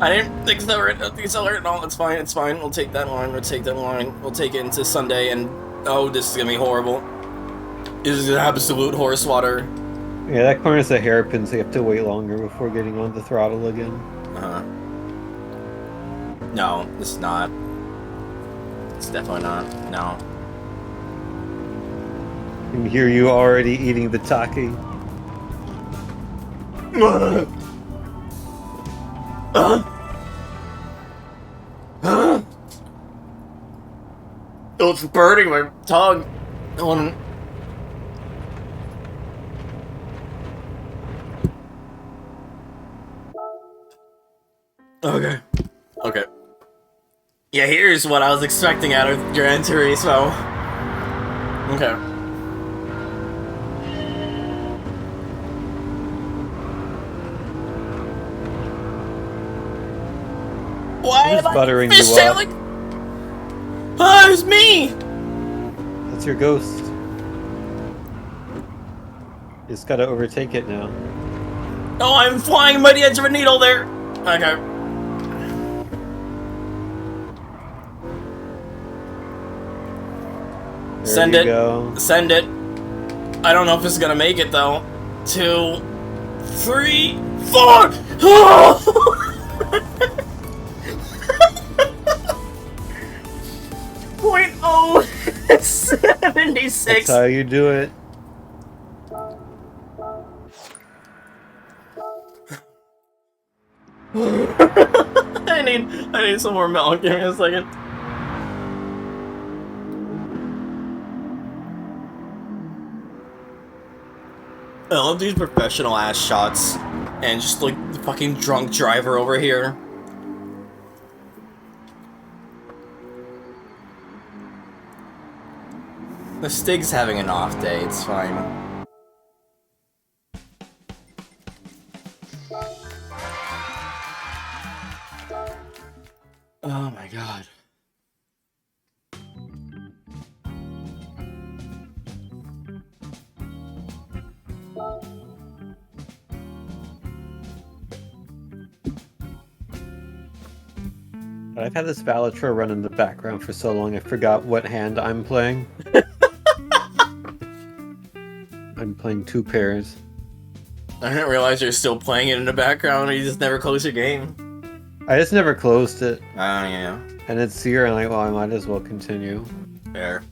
I didn't accelerate. No, it's fine, it's fine. We'll take that line, we'll take it into Sunday, and oh, this is gonna be horrible. This is absolute horse water. Yeah, that corner's a hairpin, so you have to wait longer before getting on the throttle again. Uh-huh. No, it's not. It's definitely not. No. I can hear you already eating the Taki. It's burning my tongue. Okay. Okay. Yeah, here's what I was expecting out of Gran Turismo. Okay. Why Who's am I buttering you up? fishtailing? Ah, it was me! That's your ghost. You just gotta overtake it now. Oh, I'm flying by the edge of a needle there! Okay. Send it. Go. Send it. I don't know if it's gonna make it though. 2, 3, 4! Point oh 76. That's how you do it. I need some more milk. Give me a second. I love these professional ass shots, and just like the fucking drunk driver over here. The Stig's having an off day. It's fine. Oh my god. I've had this Valitra run in the background for so long I forgot what hand I'm playing. I'm playing 2 pairs. I didn't realize you're still playing it in the background, or you just never close your game. I just never closed it. Oh, yeah. And it's here, and I'm like, well, I might as well continue. Fair.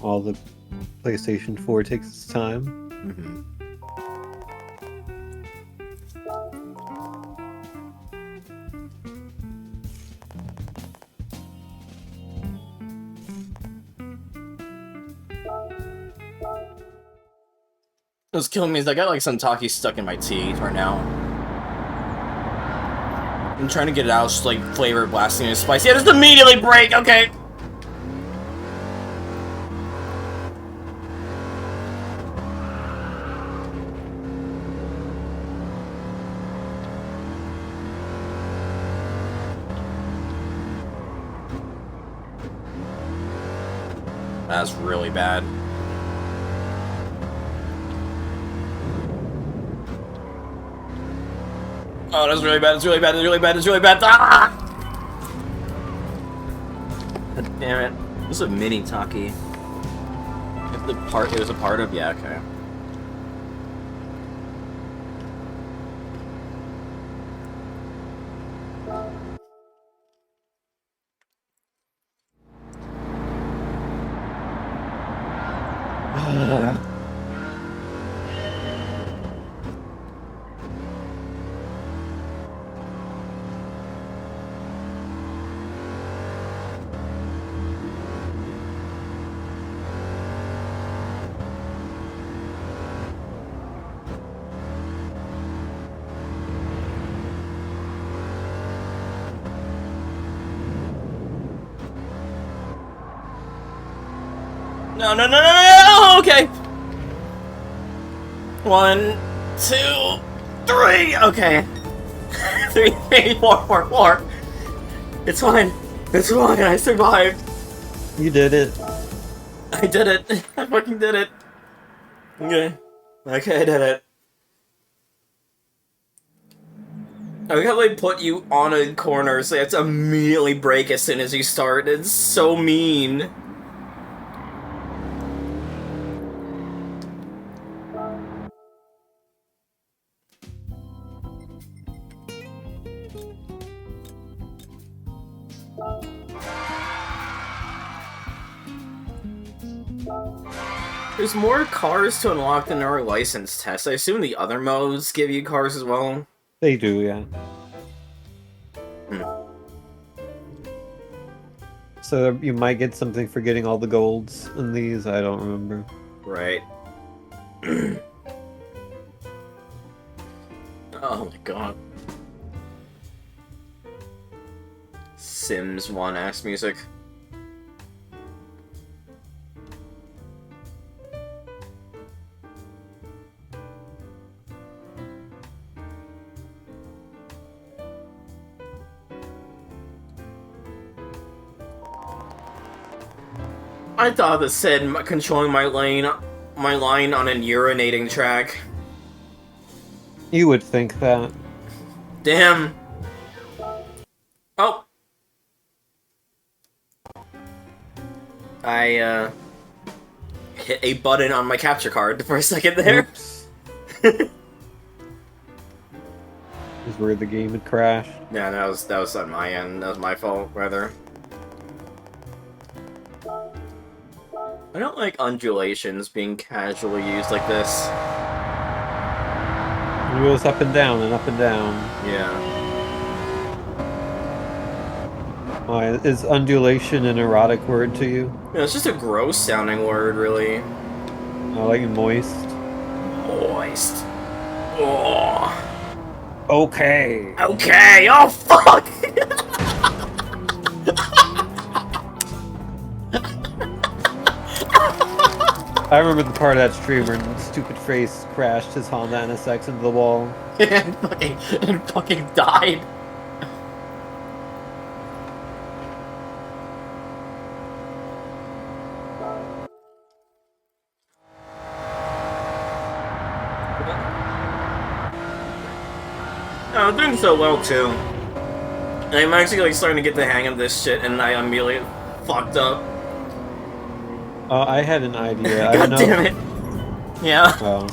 All the PlayStation 4 takes its time. Mm-hmm. What's killing me is I got like some Taki stuck in my teeth right now. I'm trying to get it out, just like flavor blasting and spicy. Yeah, just immediately break, okay. That's really bad. Oh, that's really bad, it's really bad, it's really bad, it's really bad. Ah! God damn it. This is a mini Taki. If the part it was a part of, yeah, okay. No, no, no, no, no, no, okay. 1, 2, 3, okay. 3, 4, 4, 4. It's fine. It's fine, I survived. You did it. I did it. I fucking did it. Okay. Okay, I did it. I like how they put you on a corner so you have to immediately break as soon as you start. It's so mean. There's more cars to unlock than there are license tests. I assume the other modes give you cars as well? They do, yeah. So you might get something for getting all the golds in these, I don't remember. Right. Oh my god. Sims 1 ass music. I thought that said controlling my line on an urinating track. You would think that. Damn. Oh. I hit a button on my capture card for a second there. Oops. Is where the game had crashed. Yeah, that was on my end. That was my fault, rather. I don't like undulations being casually used like this. It goes up and down and up and down. Yeah. Why, is undulation an erotic word to you? Yeah, it's just a gross sounding word, really. I like moist. Moist. Oh. Okay. Okay. Oh fuck. I remember the part of that stream where stupid face crashed his Honda NSX into the wall. and fucking died. I'm doing so well too. And I'm actually like starting to get the hang of this shit, and I immediately fucked up. I had an idea. God damn it. Yeah. Oh.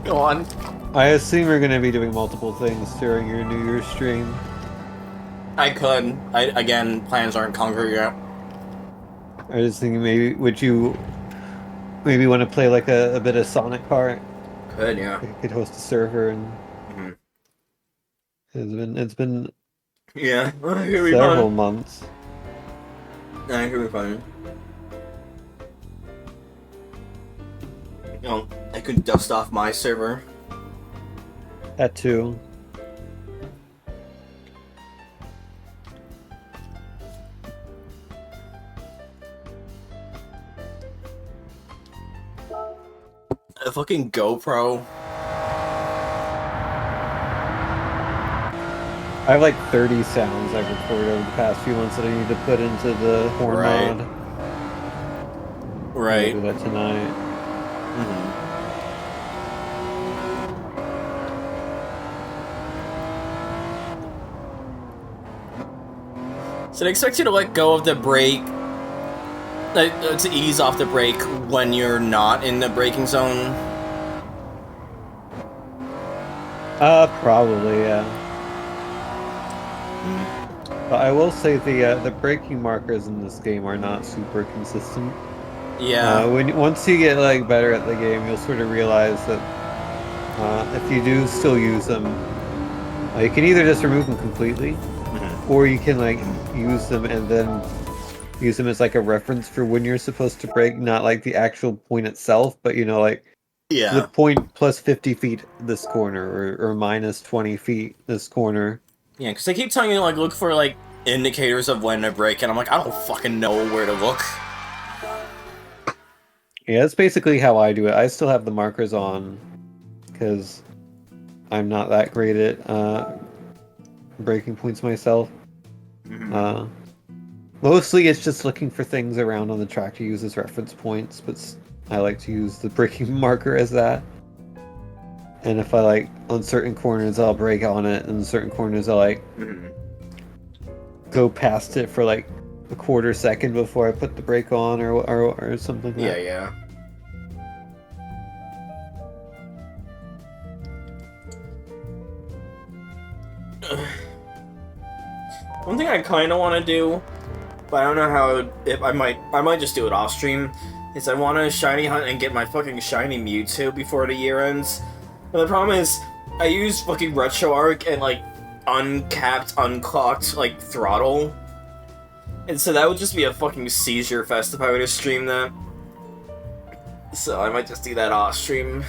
Go on. I assume you're gonna be doing multiple things during your New Year's stream. I could. Again, plans aren't concrete yet. I was thinking maybe, would you maybe want to play like a bit of Sonic Kart? Could, yeah. You could host a server and it's been Yeah. several months. Yeah, it could be fun. You know, I could dust off my server. That too. A fucking GoPro. I have like 30 sounds I've recorded over the past few months that I need to put into the horn Right. mod. Right. I'll do that tonight. So they expect you to let go of the brake, to ease off the brake when you're not in the braking zone? Probably, yeah. But I will say the braking markers in this game are not super consistent. Yeah. Once you get like better at the game, you'll sort of realize that if you do still use them, you can either just remove them completely, or you can like use them and then use them as like a reference for when you're supposed to brake, not like the actual point itself, but you know, like the point plus 50 feet this corner or minus 20 feet this corner. Yeah, because they keep telling you, like, look for, like, indicators of when to brake, and I'm like, I don't fucking know where to look. Yeah, that's basically how I do it. I still have the markers on, because I'm not that great at braking points myself. Mostly it's just looking for things around on the track to use as reference points, but I like to use the braking marker as that. And if I like, on certain corners I'll brake on it, and certain corners I'll like go past it for like a quarter second before I put the brake on or something like that. Yeah. One thing I kind of want to do, but I don't know how. If I might just do it off stream. Is I want to shiny hunt and get my fucking shiny Mewtwo before the year ends. But the problem is, I use fucking RetroArch and like uncapped, unclocked like throttle, and so that would just be a fucking seizure fest if I were to stream that. So I might just do that off stream.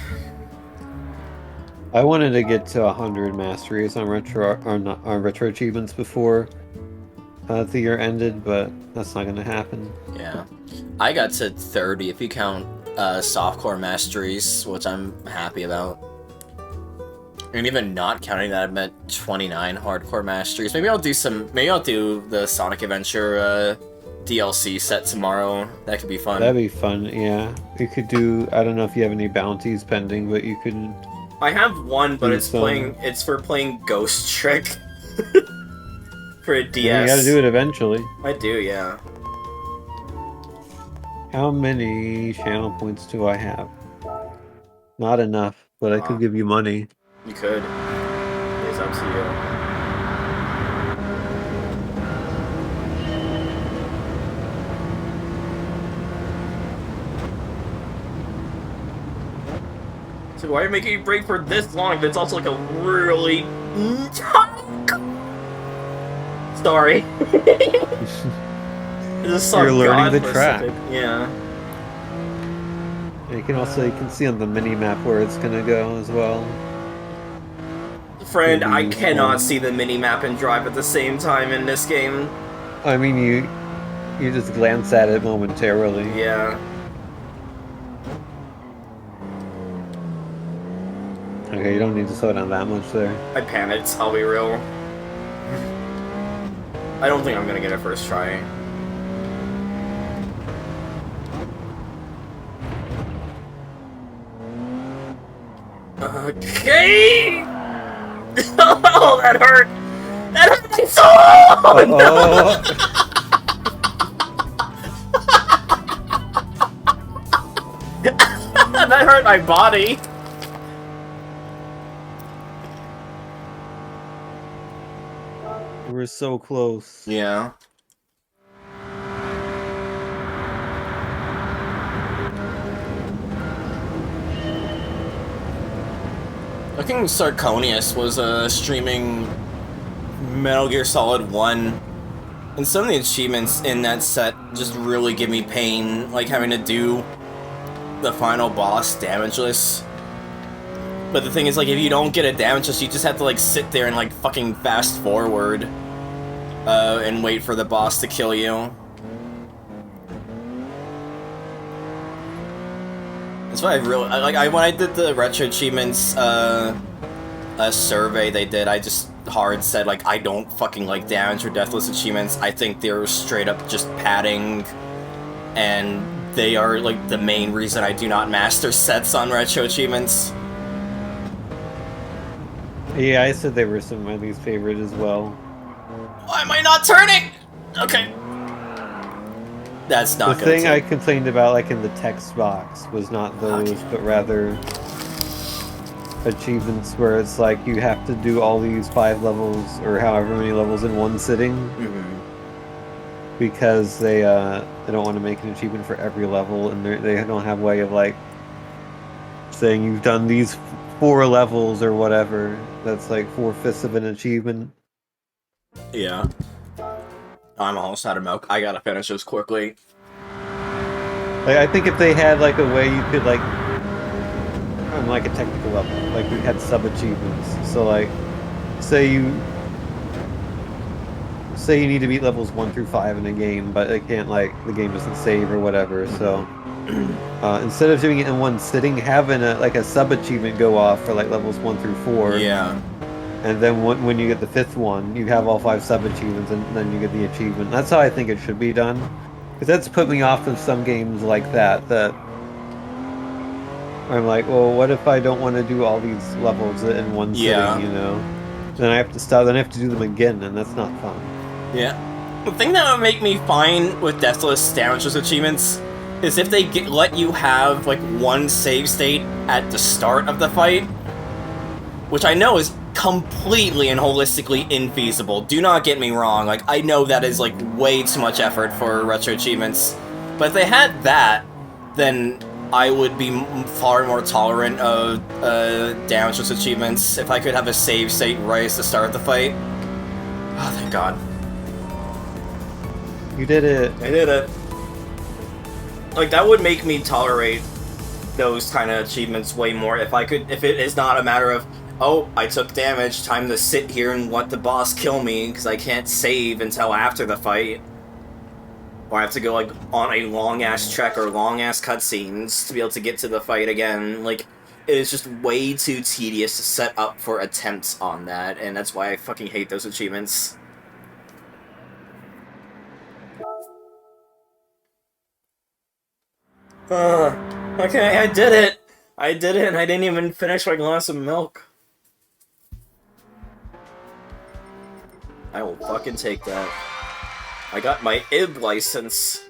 I wanted to get to 100 masteries on retro achievements before the year ended, but that's not going to happen. Yeah. I got to 30 if you count softcore masteries, which I'm happy about. And even not counting that, I'm at 29 hardcore masteries. Maybe I'll do the Sonic Adventure DLC set tomorrow. That could be fun. That'd be fun, yeah. You could do, I don't know if you have any bounties pending, but you could... I have one, but it's for playing Ghost Trick. For a DS. Yeah, you gotta do it eventually. I do, yeah. How many channel points do I have? Not enough, but I could give you money. You could. It's up to you. So why are you making me break for this long if it's also like a really... Sorry. You're learning the track. Yeah. You can see on the mini-map where it's gonna go as well. Friend, I cannot see the mini-map and drive at the same time in this game. I mean, you just glance at it momentarily. Yeah. Okay, you don't need to slow down that much there. I panicked, I'll be real. I don't think I'm gonna get it first try. Okay! Oh, that hurt! That hurt my soul! No! That hurt my body! We're so close. Yeah. I think Sarconius was streaming Metal Gear Solid 1, and some of the achievements in that set just really give me pain, like having to do the final boss damageless. But the thing is, like, if you don't get a damageless, you just have to, like, sit there and, like, fucking fast forward and wait for the boss to kill you. That's why when I did the retro achievements survey they did, I just hard said, like, I don't fucking like damage or deathless achievements. I think they're straight up just padding, and they are, like, the main reason I do not master sets on retro achievements. Yeah, I said they were some of my least favorite as well. Why am I not turning? Okay. That's not the thing I complained about, like, in the text box was not those, but rather achievements where it's like you have to do all these 5 levels or however many levels in one sitting. Mm-hmm. Because they don't want to make an achievement for every level, and they don't have a way of, like, saying you've done these 4 levels or whatever. That's like 4/5 of an achievement. Yeah. I'm almost out of milk. I gotta finish this quickly. Like, I think if they had, like, a way you could, like, on, like, a technical level, like, you had sub-achievements. So, like, say you need to beat levels 1 through 5 in a game, but it can't, like, the game doesn't save or whatever, so... instead of doing it in one sitting, having a sub-achievement go off for, like, levels 1 through 4. Yeah. And then when you get the 5th one, you have all 5 sub-achievements, and then you get the achievement. That's how I think it should be done. Because that's put me off of some games like that I'm like, well, what if I don't want to do all these levels in one sitting, you know? Then I have to stop, then I have to do them again, and that's not fun. Yeah. The thing that would make me fine with Deathless Damageless achievements is if they let you have, like, one save state at the start of the fight, which I know is completely and holistically infeasible. Do not get me wrong, like, I know that is, like, way too much effort for retro achievements, but if they had that, then I would be far more tolerant of damageless achievements if I could have a save state right at the start of the fight. Oh, thank God. You did it. I did it. Like, that would make me tolerate those kind of achievements way more if it is not a matter of, Oh, I took damage. Time to sit here and let the boss kill me, because I can't save until after the fight. Or I have to go, like, on a long-ass trek or long-ass cutscenes to be able to get to the fight again. Like, it is just way too tedious to set up for attempts on that, and that's why I fucking hate those achievements. Okay, I did it! I did it, and I didn't even finish my glass of milk. I will fucking take that. I got my IB license.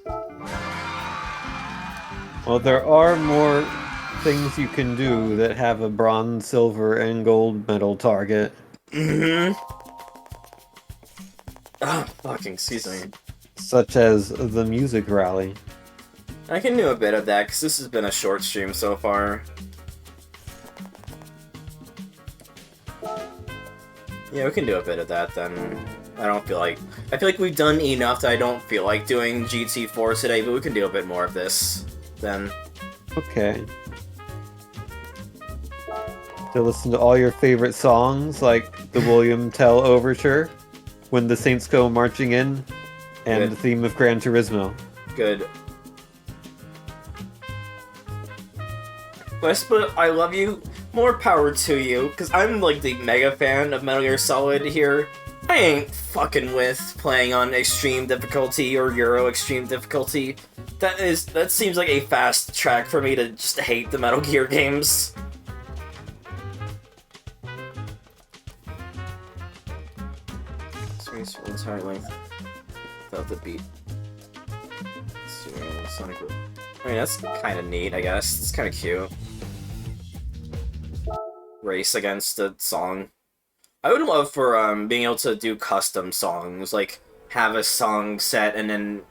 Well, there are more things you can do that have a bronze, silver, and gold medal target. Mm-hmm. Ah, fucking excuse me. Such as the music rally. I can do a bit of that, because this has been a short stream so far. Yeah, we can do a bit of that then. I feel like we've done enough that I don't feel like doing GT4 today, but we can do a bit more of this then. Okay. To listen to all your favorite songs, like the William Tell Overture, When the Saints Go Marching In, and Good. the theme of Gran Turismo. Good. Vespa, I love you. More power to you, because I'm like the mega fan of Metal Gear Solid here. I ain't fucking with playing on extreme difficulty or Euro extreme difficulty. That seems like a fast track for me to just hate the Metal Gear games. Space for the entire length without the beat. Sonic. I mean, that's kind of neat, I guess. It's kind of cute. Race against a song. I would love for being able to do custom songs, like have a song set and then,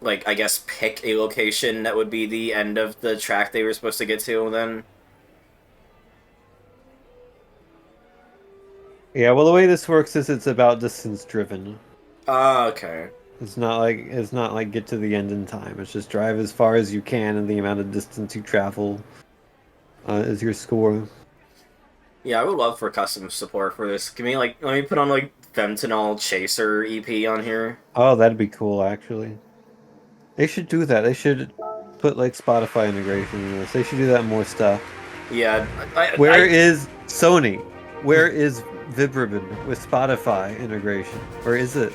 like, I guess pick a location that would be the end of the track they were supposed to get to. Then. Yeah, well, the way this works is it's about distance driven. Okay. It's not like get to the end in time. It's just drive as far as you can, and the amount of distance you travel is your score. Yeah, I would love for custom support for this. Let me put on, like, Fentanyl Chaser EP on here. Oh, that'd be cool, actually. They should do that. They should put, like, Spotify integration in this. They should do that more stuff. Yeah, Where is Sony? Where is Vibrabin with Spotify integration? Or is it?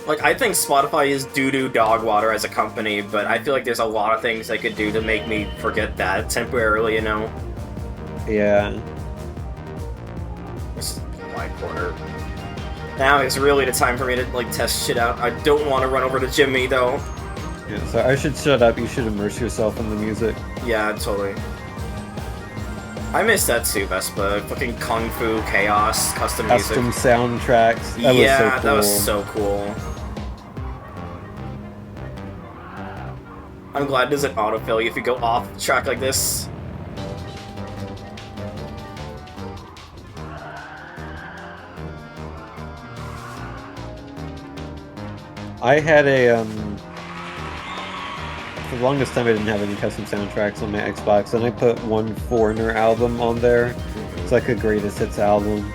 Like, I think Spotify is doo-doo dog water as a company, but I feel like there's a lot of things they could do to make me forget that temporarily, you know? Yeah. This is my corner. Now is really the time for me to, like, test shit out. I don't want to run over to Jimmy, though. Yeah, so I should shut up. You should immerse yourself in the music. Yeah, totally. I miss that too, Vespa. Fucking Kung Fu Chaos, custom music. Custom soundtracks. That was so cool. That was so cool. I'm glad it doesn't autofill you if you go off track like this. I had a for the longest time I didn't have any custom soundtracks on my Xbox, and I put one Foreigner album on there. It's like a greatest hits album,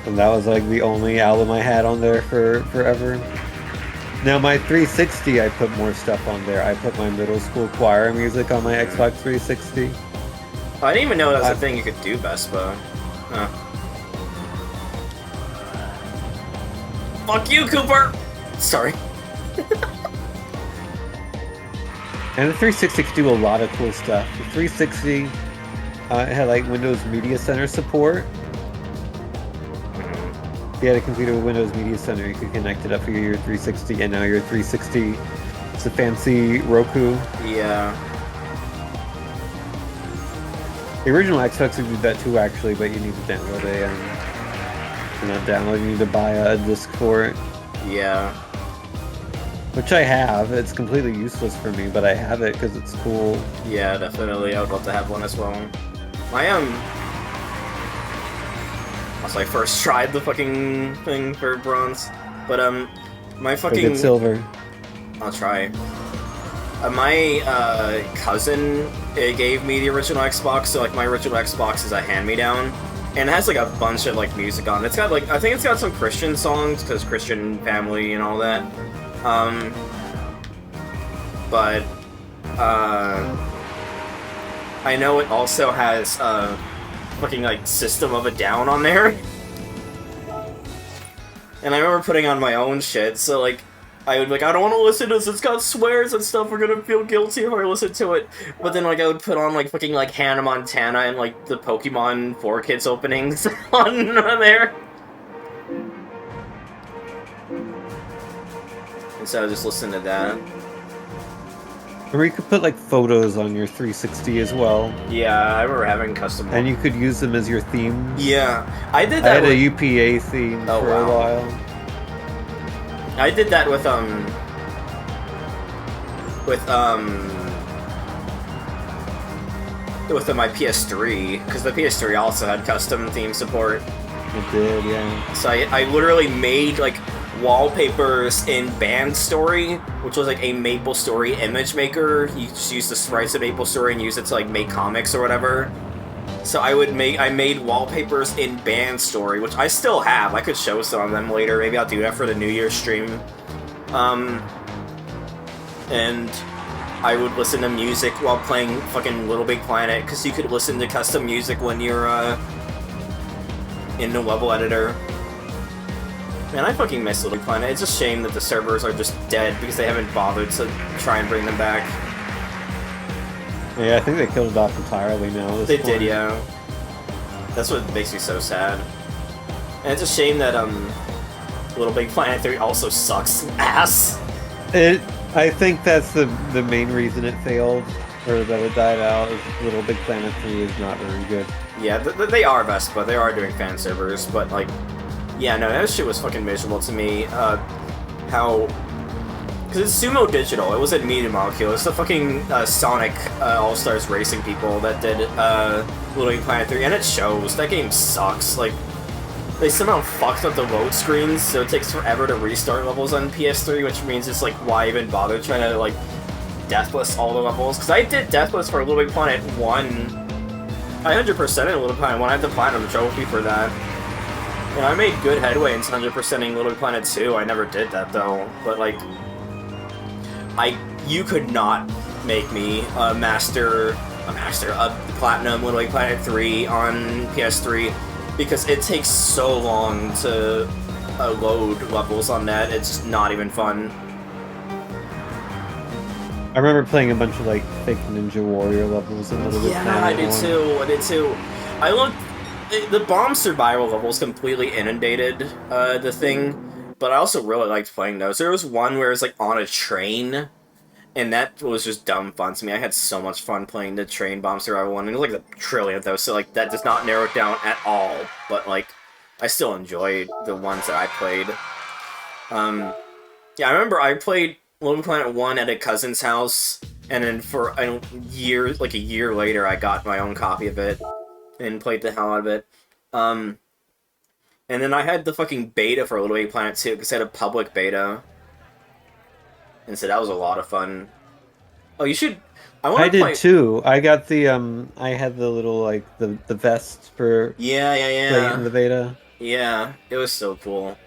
and that was like the only album I had on there for forever. Now my 360, I put more stuff on there. I put my middle school choir music on my Xbox 360. I didn't even know that was a thing you could do, Vespa. Huh. Fuck you, Cooper! Sorry. And the 360 could do a lot of cool stuff. The 360 it had like Windows Media Center support. If you had a computer with Windows Media Center, you could connect it up for your 360, and now your 360 is a fancy Roku. Yeah. The original Xbox would do that too, actually, but you need to download not download, you need to buy a disc for it. Yeah. Which I have. It's completely useless for me, but I have it because it's cool. Yeah, definitely. I would love to have one as well. Also, I first tried the fucking thing for bronze, but my fucking Get silver. I'll try. My cousin gave me the original Xbox, so like my original Xbox is a hand-me-down. And it has like a bunch of like music on it. It's got like, I think it's got some Christian songs because Christian family and all that. But I know it also has fucking like System of a Down on there. And I remember putting on my own shit, so like I would be like, I don't want to listen to this, it's got swears and stuff, we're gonna feel guilty if I listen to it. But then like I would put on like fucking like Hannah Montana and like the Pokemon 4Kids openings on there. And so I was just listening to that. Or you could put like photos on your 360 as well. Yeah, I remember having custom. And you could use them as your themes. Yeah, I did that. I had a UPA theme for a while. I did that with my PS3, because the PS3 also had custom theme support. It did, yeah. So I literally made like wallpapers in Band Story, which was like a Maple Story image maker. You just use the sprites of Maple Story and use it to like make comics or whatever. So I made wallpapers in Band Story, which I still have. I could show some of them later. Maybe I'll do that for the New Year's stream. And I would listen to music while playing fucking Little Big Planet, because you could listen to custom music when you're in the level editor. Man, I fucking miss Little Big Planet. It's a shame that the servers are just dead because they haven't bothered to try and bring them back. Yeah, I think they killed it off entirely now. They did, yeah. That's what makes me so sad. And it's a shame that Little Big Planet 3 also sucks ass. I think that's the main reason it failed, or that it died out, is Little Big Planet 3 is not very good. Yeah, they are best, but they are doing fan servers, but like, yeah, no, that shit was fucking miserable to me. How... Because it's Sumo Digital, it wasn't Media Molecule, it's the fucking Sonic All-Stars Racing people that did Little Big Planet 3, and it shows. That game sucks. Like, they somehow fucked up the load screens, so it takes forever to restart levels on PS3, which means it's like, why even bother trying to, like, deathless all the levels? Because I did deathless for Little Big Planet 1. I 100%ed Little Big Planet 1, I had the Platinum Trophy for that. And I made good headway into 100%ing Little Big Planet 2, I never did that though, but like... You could not make me a Platinum Little Big Planet 3 on PS3, because it takes so long to load levels on that, it's just not even fun. I remember playing a bunch of like fake Ninja Warrior levels in Little Big Planet. Yeah, I did too. I looked... The bomb survival levels completely inundated the thing. But I also really liked playing those. There was one where it was like on a train, and that was just dumb fun to me. I had so much fun playing the train bomb survival one, and it was like a trillion of those, so like that does not narrow it down at all. But like, I still enjoyed the ones that I played. Yeah, I remember I played Little Big Planet 1 at a cousin's house, and then for a year later, I got my own copy of it and played the hell out of it. And then I had the fucking beta for Little Big Planet 2, because I had a public beta. And so that was a lot of fun. Oh, you should... I did too. I got the, I had the little, like, the vest for... Yeah. playing in the beta. Yeah, it was so cool.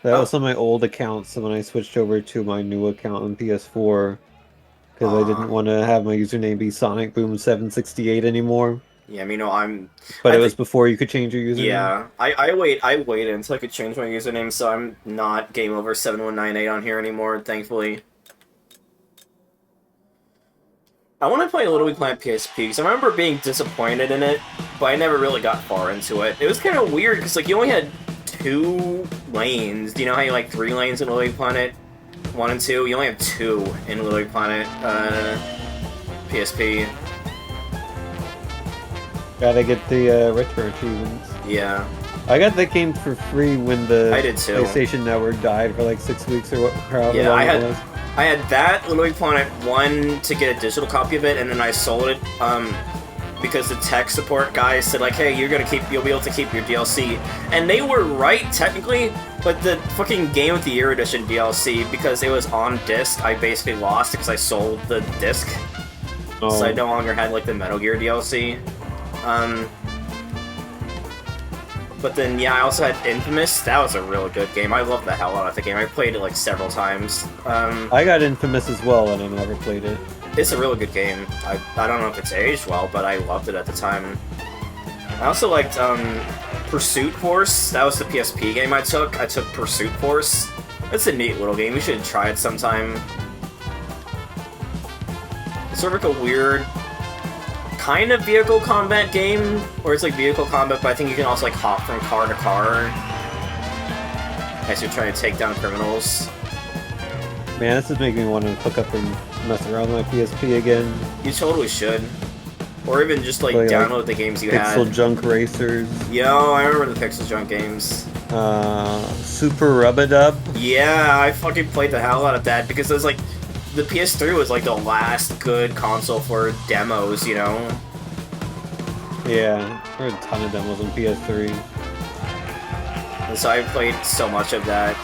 That was on my old account, so when I switched over to my new account on PS4, because I didn't want to have my username be Sonic Boom 768 anymore. Yeah, I mean, But it was before you could change your username. Yeah, I waited until I could change my username, so I'm not Game Over 7198 on here anymore, thankfully. I want to play Little Big Planet PSP, because I remember being disappointed in it, but I never really got far into it. It was kind of weird, because like, you only had 2 lanes. Do you know how you like 3 lanes in Little Big Planet 1 and 2? You only have 2 in Little Big Planet PSP. Gotta get the retro achievements. Yeah. I got that game for free when the I did too. PlayStation Network died for like 6 weeks or however long it was. I had that Little Big Planet 1 to get a digital copy of it, and then I sold it because the tech support guy said like, hey, you'll be able to keep your DLC. And they were right, technically, but the fucking Game of the Year Edition DLC, because it was on disc, I basically lost it because I sold the disc. So I no longer had like the Metal Gear DLC. But then, yeah, I also had Infamous. That was a really good game. I love the hell out of the game. I played it like several times. I got Infamous as well, and I never played it. It's a really good game. I don't know if it's aged well, but I loved it at the time. I also liked Pursuit Force. That was the PSP game I took. I took Pursuit Force. It's a neat little game. You should try it sometime. It's sort of like a weird kind of vehicle combat game, where it's like vehicle combat, but I think you can also like hop from car to car as you're trying to take down criminals. Man, this is making me want to hook up and mess around with my PSP again. You totally should. Or even just like download the games you had. Pixel Junk Racers. Yo, I remember the Pixel Junk games. Super Rub-a-Dub. Yeah, I fucking played the hell out of that because it was like the PS3 was like the last good console for demos, you know? Yeah, there were a ton of demos on PS3. And so I played so much of that.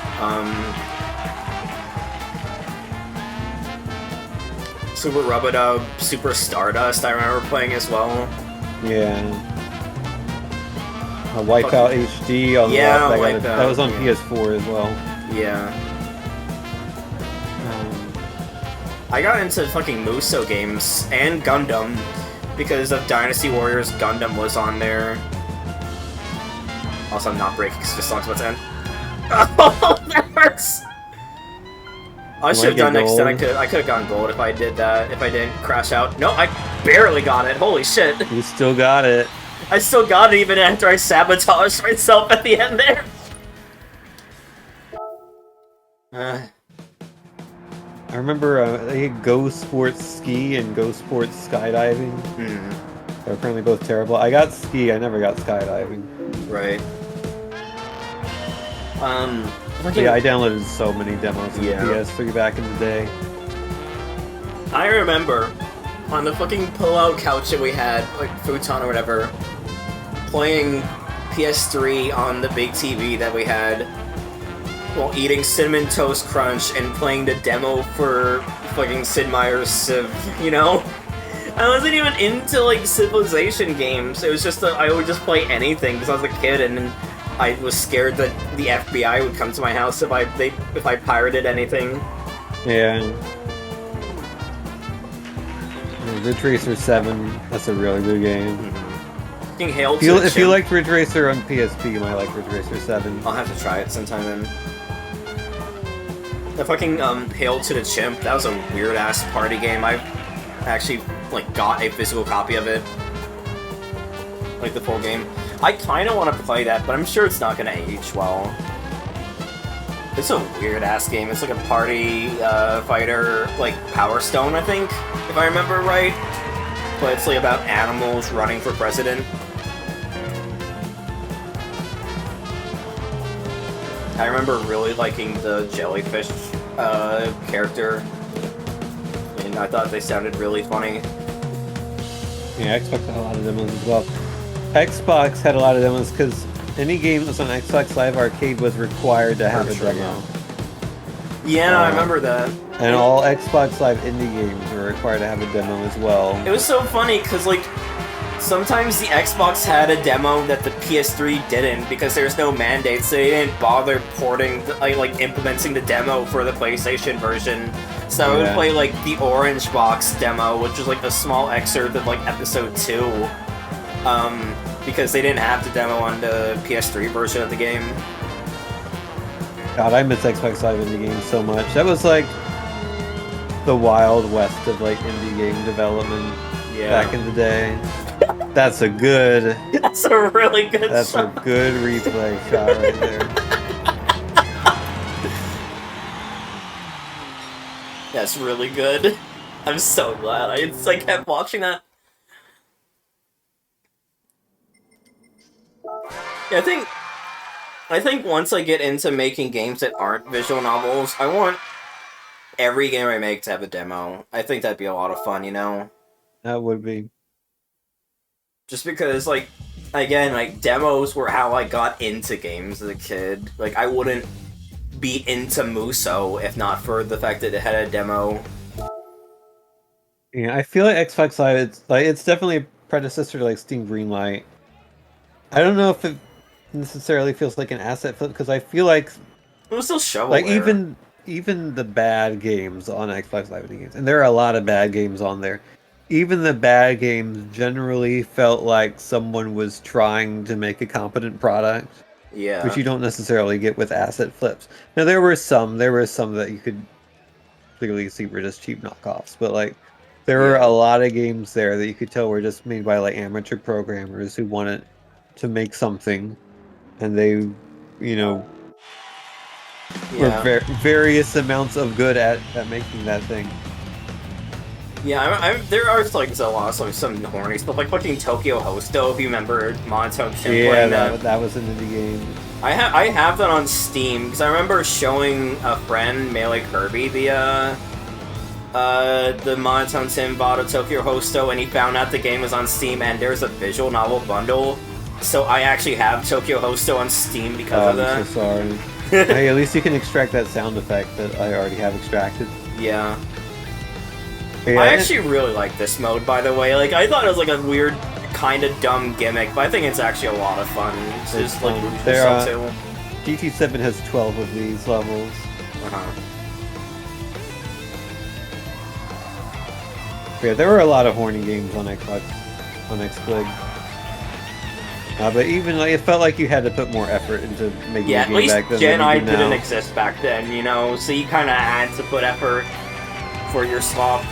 Super Rub-a-Dub, Super Stardust, I remember playing as well. Yeah. Wipeout HD on that was on PS4 as well. Yeah. I got into fucking Muso games and Gundam because of Dynasty Warriors. Gundam was on there. Also, I'm not breaking because this song's about to end. Oh, that hurts! I should have done next time. I could have gotten gold if I did that. If I didn't crash out. No, I barely got it. Holy shit! You still got it. I still got it even after I sabotaged myself at the end there. I remember they had Go Sports Ski and Go Sports Skydiving. They're apparently both terrible. I got ski, I never got skydiving. Right. Yeah, I downloaded so many demos on the PS3 back in the day. I remember on the fucking pull-out couch that we had, like futon or whatever, playing PS3 on the big TV that we had while eating Cinnamon Toast Crunch and playing the demo for fucking Sid Meier's Civ, you know? I wasn't even into, like, Civilization games. It was just that I would just play anything because I was a kid and I was scared that the FBI would come to my house if I pirated anything. Yeah. Ridge Racer 7, that's a really good game. If you liked Ridge Racer on PSP, you might like Ridge Racer 7. I'll have to try it sometime then. The fucking Hail to the Chimp, that was a weird-ass party game. I actually, like, got a physical copy of it. Like, the full game. I kinda want to play that, but I'm sure it's not gonna age well. It's a weird-ass game. It's like a party fighter, like, Power Stone, I think, if I remember right. But it's like about animals running for president. I remember really liking the jellyfish character, and I thought they sounded really funny. Yeah, Xbox had a lot of demos as well. Xbox had a lot of demos because any game that was on Xbox Live Arcade was required to have a demo. Yeah, I remember that. And all Xbox Live indie games were required to have a demo as well. It was so funny because, like, sometimes the Xbox had a demo that the PS3 didn't because there's no mandate, so they didn't bother porting, like implementing the demo for the PlayStation version. So I would play, like, the Orange Box demo, which was, like, a small excerpt of, like, Episode 2. Because they didn't have the demo on the PS3 version of the game. God, I miss Xbox Live indie games so much. That was, like, the Wild West of, like, indie game development back in the day. That's a good... That's a really good That's shot. a good replay shot right there. That's really good. I'm so glad. I kept watching that. Yeah, I think once I get into making games that aren't visual novels, I want every game I make to have a demo. I think that'd be a lot of fun, you know? That would be. Just because, like, again, like, demos were how I got into games as a kid. Like, I wouldn't be into Muso if not for the fact that it had a demo. Yeah, I feel like Xbox Live, it's definitely a predecessor to, like, Steam Greenlight. I don't know if necessarily feels like an asset flip because I feel like It was still shovelware. like even the bad games on Xbox Live Indie Games, and there are a lot of bad games on there. Even the bad games generally felt like someone was trying to make a competent product, which Yeah. you don't necessarily get with asset flips. Now there were some that you could clearly see were just cheap knockoffs, but like there were a Yeah. lot of games there that you could tell were just made by like amateur programmers who wanted to make something, and they, you know, were Yeah. various amounts of good at making that thing. Yeah, there are like a lot of some horny stuff, like fucking Tokyo Hosto. If you remember Monotone Tim Yeah, playing that was an indie game. I have that on Steam because I remember showing a friend Melee Kirby the Monotone Tim bought a Tokyo Hosto, and he found out the game was on Steam and there's a visual novel bundle. So I actually have Tokyo Hosto on Steam because of that. I'm so sorry. Hey, at least you can extract that sound effect that I already have extracted. Yeah. Yeah, I actually really like this mode, by the way. Like, I thought it was like a weird, kind of dumb gimmick, but I think it's actually a lot of fun. It's just like too. GT7 has 12 of these levels. Yeah, there were a lot of horny games on Xbox, on XSplit. But even like, it felt like you had to put more effort into making a game back then. Yeah, at least Gen I didn't exist back then, you know, so you kind of had to put effort for your slop.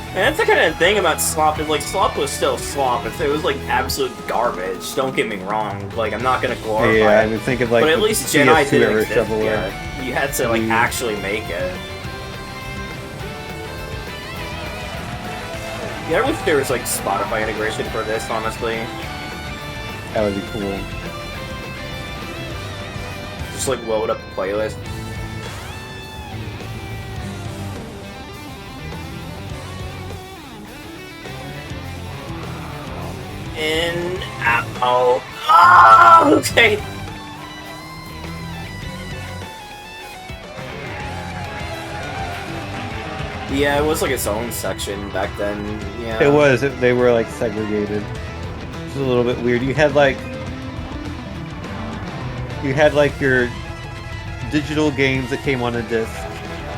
And that's the kind of thing about slop, is like, slop was still slop. It was like absolute garbage, don't get me wrong. Like, I'm not gonna glorify it. Yeah, I mean, think of like, but at least Gen I didn't exist. Yeah, you had to like actually make it. Yeah, I wish there was like Spotify integration for this, honestly. That would be cool. Just like load up a playlist. In Apple. Oh, okay. Yeah, it was like its own section back then. Yeah. It was. They were like segregated. It was a little bit weird. You had like your digital games that came on a disc.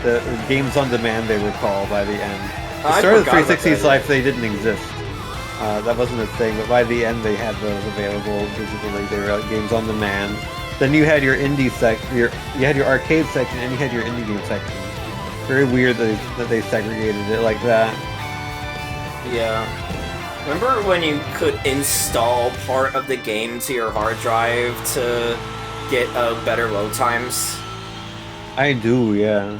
The games on demand they were called by the end. The start of the 360's life, they didn't exist. That wasn't a thing, but by the end they had those available digitally. They were like games on demand. Then you had your indie section, you had your arcade section, and you had your indie game section. Very weird that they segregated it like that. Yeah. Remember when you could install part of the game to your hard drive to get better load times? I do, yeah.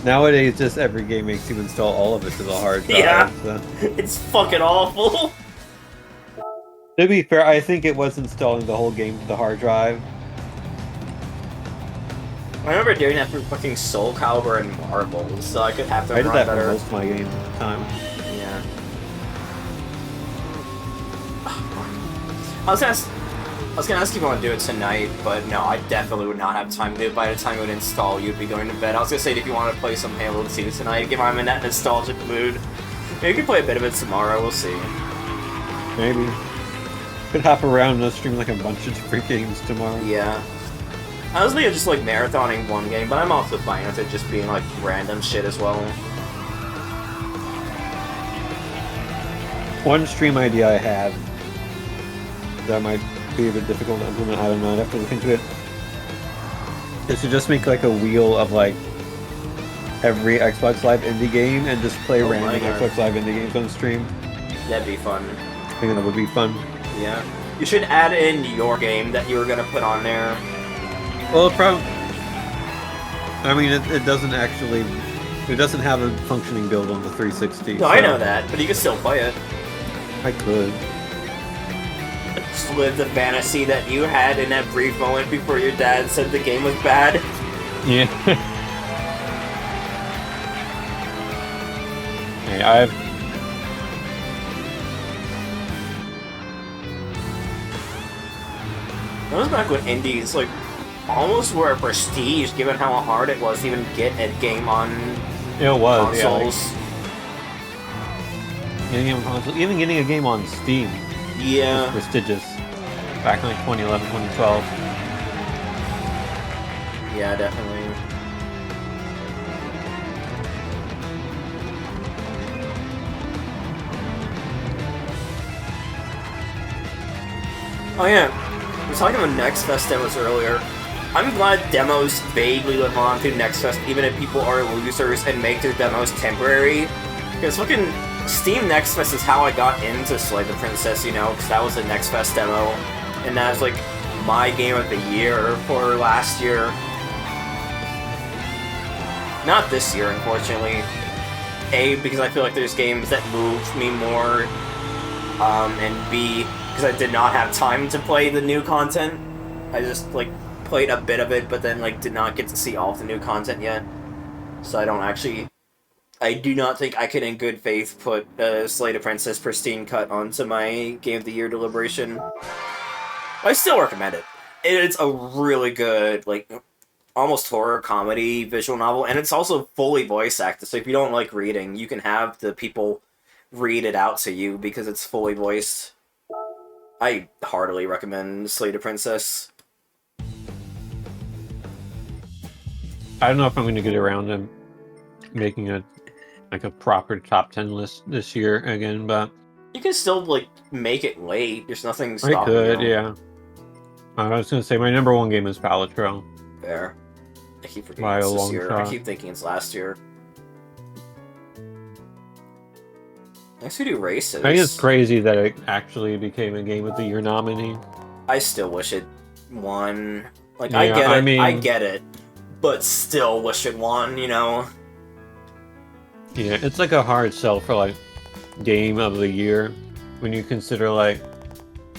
Nowadays, just every game makes you install all of it to the hard drive. Yeah, so. It's fucking awful. To be fair, I think it was installing the whole game to the hard drive. I remember doing that for fucking Soul Calibur and Marvel, so I could have them run better. I did that for most of my games at the time. Yeah. I was gonna ask if you want to do it tonight, but no, I definitely would not have time to do it. By the time it would install, you'd be going to bed. I was gonna say if you want to play some Halo 2 tonight, give I'm in that nostalgic mood. Maybe you can play a bit of it tomorrow, we'll see. Maybe. Could hop around and stream like a bunch of different games tomorrow. Yeah. I was thinking of just like marathoning one game, but I'm also fine with it just being like random shit as well. One stream idea I had that might be a bit difficult to implement, I don't know, I'd have to look into it, is to just make like a wheel of like every Xbox Live indie game and just play random Xbox Live indie games on stream. That'd be fun. I think that would be fun. Yeah. You should add in your game that you were gonna put on there. Well, I mean, it doesn't actually... It doesn't have a functioning build on the 360. No, so I know that, but you can still play it. I could. Just live the fantasy that you had in that brief moment before your dad said the game was bad. Yeah. Hey, That was back when indies, like, almost were a prestige, given how hard it was to even get a game on consoles. Yeah, even getting a game on Steam was prestigious. back in like 2011, 2012. Yeah, definitely. Oh yeah, we were talking about Next Fest demos earlier. I'm glad demos vaguely live on through Next Fest, even if people are losers and make their demos temporary. Because fucking Steam Next Fest is how I got into Slay the Princess, you know, because that was a Next Fest demo, and that was like my game of the year for last year. Not this year, unfortunately. A, because I feel like there's games that moved me more, and B, because I did not have time to play the new content. I just, like, played a bit of it, but then, like, did not get to see all of the new content yet. So I do not think I can in good faith put Slay the Princess Pristine Cut onto my Game of the Year deliberation. I still recommend it. It's a really good, like, almost horror comedy visual novel, and it's also fully voice acted, so if you don't like reading, you can have the people read it out to you because it's fully voiced. I heartily recommend Slay the Princess. I don't know if I'm going to get around to making a proper top 10 list this year again, but You can still, like, make it late. There's nothing stopping I could, you. yeah. I was going to say my number one game is Palatro. Fair. I keep forgetting By it's a this long year. shot. I keep thinking it's last year. Next we do races. I think it's crazy that it actually became a Game of the Year nominee. I still wish it won. Like, Yeah, I get it, I mean- I get it. But still wish it won, you know? Yeah, it's like a hard sell for like Game of the Year when you consider like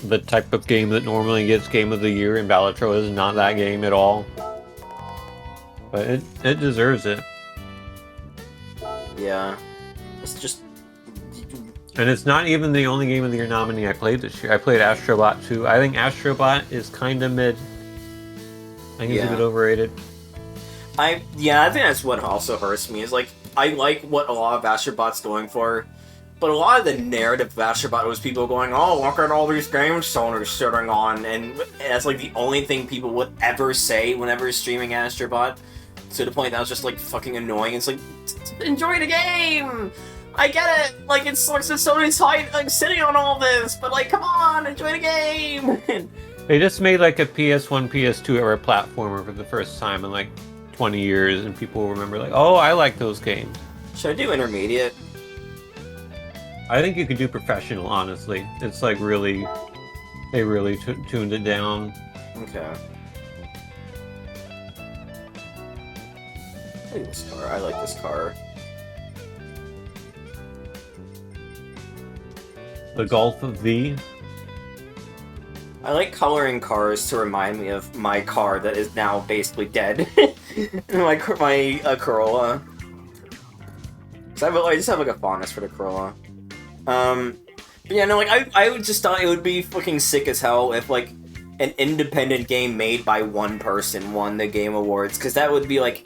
the type of game that normally gets Game of the Year, and Balatro is not that game at all. But it deserves it. Yeah. It's just... And it's not even the only Game of the Year nominee I played this year. I played Astrobot too. I think Astrobot is kind of mid. I think it's a bit overrated. I think that's what also hurts me, is like, I like what a lot of Astrobot's going for, but a lot of the narrative of Astrobot was people going, oh, look at all these games Sony's sitting on, and that's like the only thing people would ever say whenever streaming Astrobot, to the point that was just like fucking annoying. It's like, enjoy the game! I get it! Like, it's like Sony's like, sitting on all this, but like, come on, enjoy the game! They just made like a PS1, PS2 era platformer for the first time in like 20 years, and people will remember like, oh, I like those games. Should I do intermediate? I think you could do professional, honestly. It's like really, they really tuned it down. Okay. I like this car. I like this car. The Golf of V. I like coloring cars to remind me of my car that is now basically dead. my Corolla. I just have like a fondness for the Corolla. But yeah, no, like I would just thought it would be fucking sick as hell if like an independent game made by one person won the Game Awards, because that would be like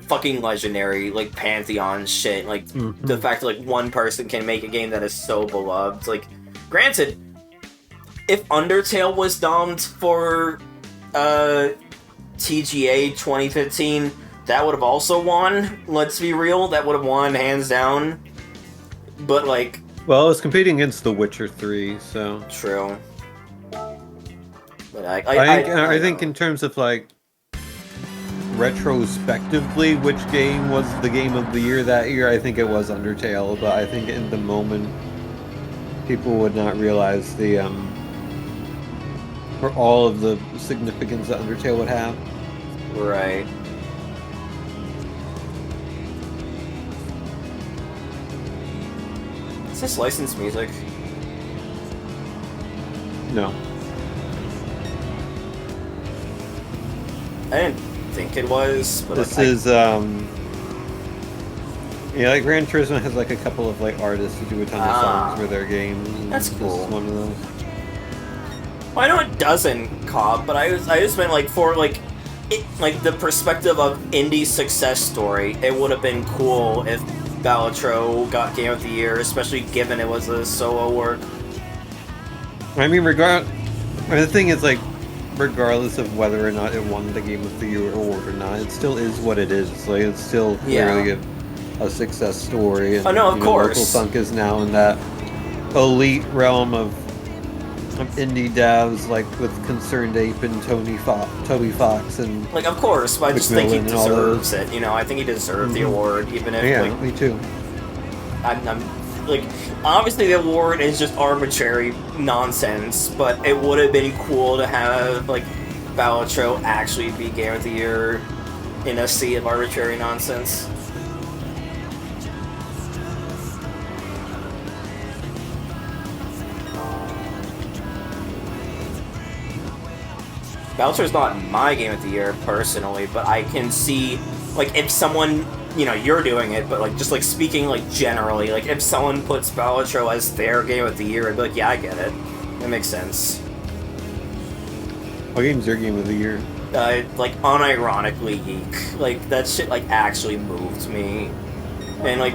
fucking legendary, like Pantheon shit. Like the fact that like one person can make a game that is so beloved. Like, granted, if Undertale was nommed for TGA 2015, that would have also won. Let's be real, that would have won hands down. But like, well, it's competing against The Witcher 3, so true. But I think in terms of like retrospectively, which game was the Game of the Year that year, I think it was Undertale. But I think in the moment, people would not realize the for all of the significance that Undertale would have. Right. Is this licensed music? No. I didn't think it was, but This like, is yeah, like Gran Turismo has like a couple of like artists who do a ton of songs for their games. That's This cool. is one of those. Well, I know it doesn't, Cobb, but I just meant like for like the perspective of indie success story, it would have been cool if Balatro got Game of the Year, especially given it was a solo work. I mean, I mean, the thing is, like, regardless of whether or not it won the Game of the Year award or not, it still is what it is. Like, it's still clearly a success story, and Oh no, of course. Local Thunk is now in that elite realm of indie devs, like with Concerned Ape and Toby Fox, and like, of course, but I just think he McMillan and all deserves those. it. You know, I think he deserved the award, even if Yeah, like, me too. I'm like, obviously the award is just arbitrary nonsense, but it would have been cool to have like Balatro actually be Game of the Year in a sea of arbitrary nonsense. Balatro is not my Game of the Year personally, but I can see like if someone, you know, you're doing it, but like just like speaking like generally, like if someone puts Balatro as their Game of the Year, I'd be like, yeah, I get it. It makes sense. What game's your Game of the Year? Like unironically Yeek. Like that shit like actually moved me. And like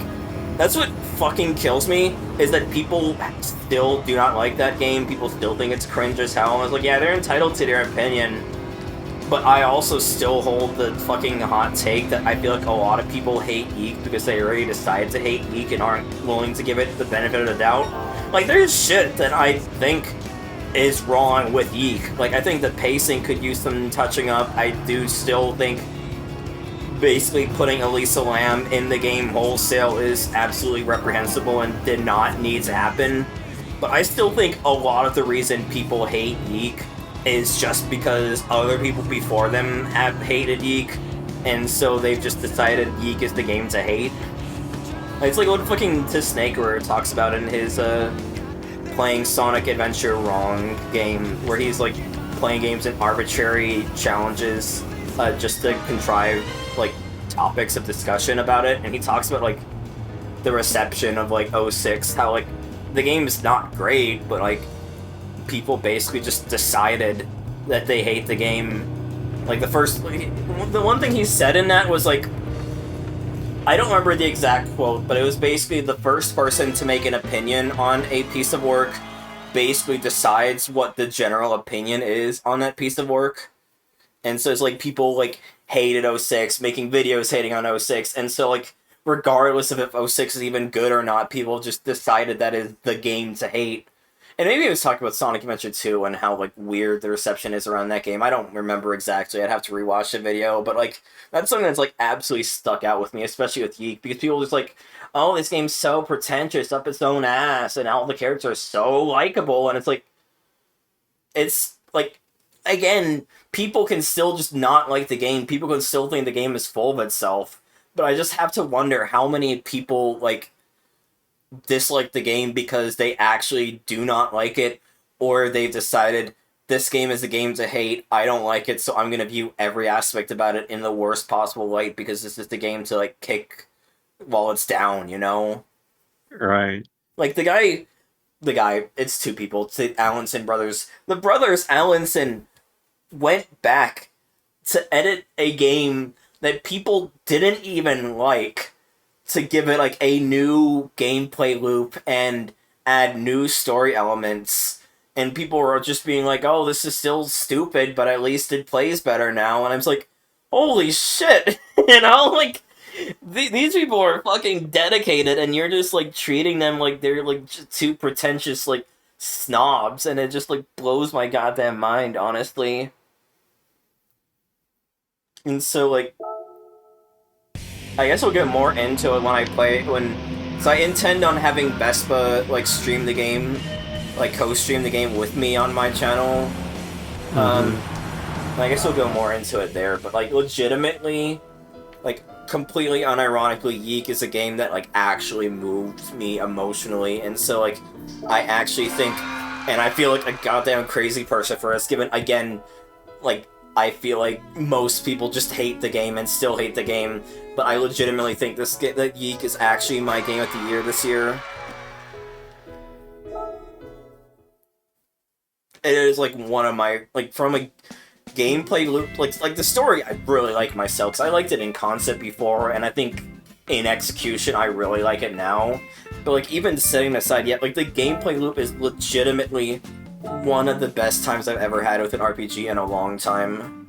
that's what fucking kills me, is that people still do not like that game. People still think it's cringe as hell. And I was like, yeah, they're entitled to their opinion. But I also still hold the fucking hot take that I feel like a lot of people hate Yeek because they already decided to hate Yeek and aren't willing to give it the benefit of the doubt. Like, there's shit that I think is wrong with Yeek. Like, I think the pacing could use some touching up. I do still think basically putting Elisa Lam in the game wholesale is absolutely reprehensible and did not need to happen. But I still think a lot of the reason people hate Yeek is just because other people before them have hated Yeek, and so they've just decided Yeek is the game to hate. It's like what fucking Snake talks about in his playing Sonic Adventure Wrong game, where he's like playing games in arbitrary challenges just to contrive like topics of discussion about it, and he talks about like the reception of like 06, how like the game is not great, but like people basically just decided that they hate the game. Like the one thing he said in that was like, I don't remember the exact quote, but it was basically the first person to make an opinion on a piece of work basically decides what the general opinion is on that piece of work. And so it's like people like hated 06, making videos hating on 06, and so like regardless of if 06 is even good or not, people just decided that is the game to hate. And maybe he was talking about Sonic Adventure 2 and how like weird the reception is around that game. I don't remember exactly. I'd have to rewatch the video, but like that's something that's like absolutely stuck out with me, especially with Yeek, because people just like, oh, this game's so pretentious up its own ass, and all the characters are so likable, and it's like again, people can still just not like the game. People can still think the game is full of itself, but I just have to wonder how many people like dislike the game because they actually do not like it, or they've decided this game is a game to hate, I don't like it, so I'm gonna view every aspect about it in the worst possible light because this is the game to like kick while it's down, you know? Right. Like the guy, it's two people, it's the Allenson brothers. The brothers Allenson went back to edit a game that people didn't even like, to give it like a new gameplay loop and add new story elements, and people were just being like, oh, this is still stupid, but at least it plays better now. And I was like, holy shit. You know, like these people are fucking dedicated, and you're just like treating them like they're like just two pretentious like snobs, and it just like blows my goddamn mind, honestly. And so like I guess we'll get more into it when I play so I intend on having Vespa like stream the game, like co-stream the game with me on my channel. I guess we'll go more into it there, but like legitimately, like completely unironically, Yeek is a game that like actually moved me emotionally, and so like I actually think, and I feel like a goddamn crazy person for us, given again, like I feel like most people just hate the game and still hate the game, but I legitimately think that Yeek is actually my game of the year this year. It is like one of my, like from a gameplay loop, like the story I really like myself, because I liked it in concept before, and I think in execution I really like it now. But like even setting aside yet, like the gameplay loop is legitimately one of the best times I've ever had with an RPG in a long time.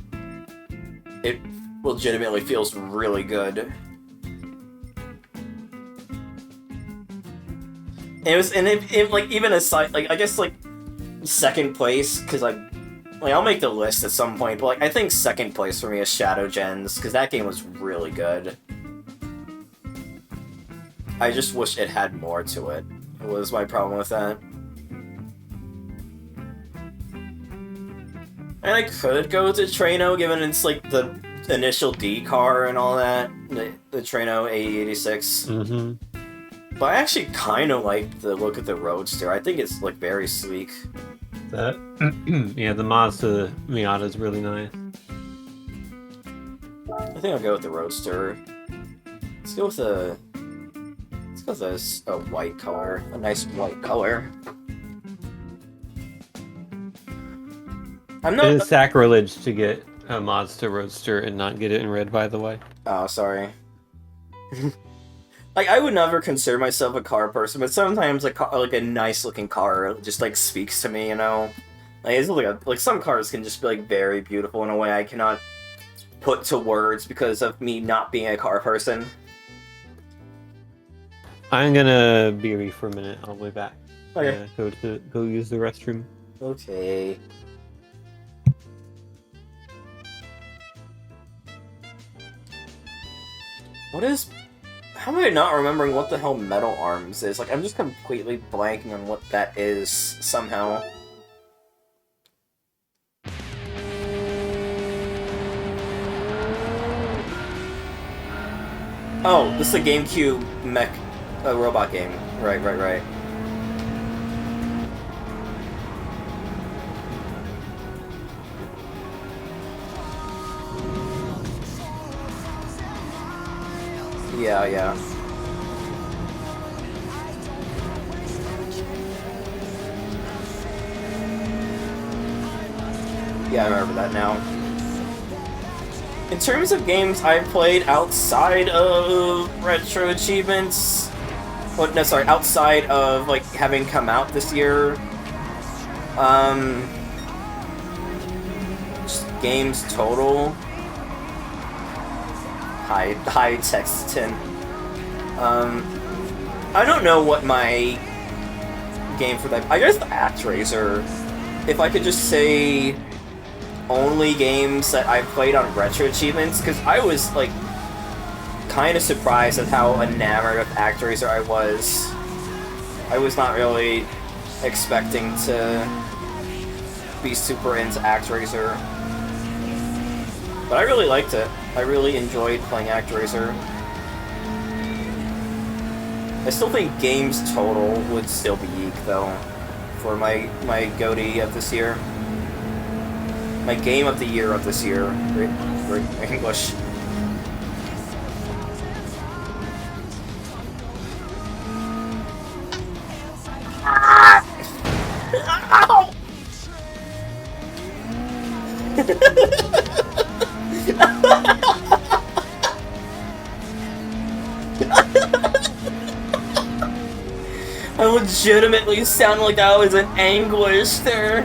It legitimately feels really good. It was, and it like, even aside, like, I guess, like, second place, because, like, I'll make the list at some point, but, like, I think second place for me is Shadow Gens, because that game was really good. I just wish it had more to it. It was my problem with that. And I could go to Trano, given it's, like, the initial D car and all that. The Trano AE86. Mm-hmm. But I actually kind of like the look of the Roadster. I think it's, like, very sleek. Yeah, the Mazda Miata is really nice. I think I'll go with the Roadster. Let's go with a... Let's go with a white color. A nice white color. I'm not... It is sacrilege to get a Mazda Roadster and not get it in red, by the way. Oh, sorry. Like, I would never consider myself a car person, but sometimes like a nice-looking car just, like, speaks to me, you know? Like, it's like some cars can just be, like, very beautiful in a way I cannot put to words because of me not being a car person. I'm gonna be away for a minute. I'll be back. Okay. Go use the restroom. Okay. What is... How am I not remembering what the hell Metal Arms is? Like, I'm just completely blanking on what that is, somehow. Oh, this is a GameCube mech... a robot game. Right. Yeah. Yeah, I remember that now. In terms of games I've played outside of Retro Achievements... Well, no, sorry, outside of, like, having come out this year... Just games total... Hi, Texton. I don't know what my game for that... I guess the ActRaiser. If I could just say only games that I've played on Retro Achievements, because I was, like, kind of surprised at how enamored of ActRaiser I was. I was not really expecting to be super into ActRaiser. But I really liked it. I really enjoyed playing ActRaiser. I still think Games Total would still be Yeek, though, for my GOTY of this year. My Game of the Year of this year. Great English. Ow! I legitimately sounded like I was in anguish there.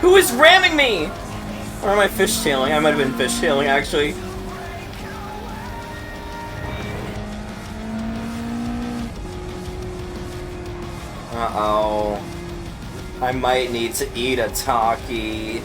Who is ramming me? Or am I fishtailing? I might have been fishtailing, actually. Uh-oh. I might need to eat a Taki.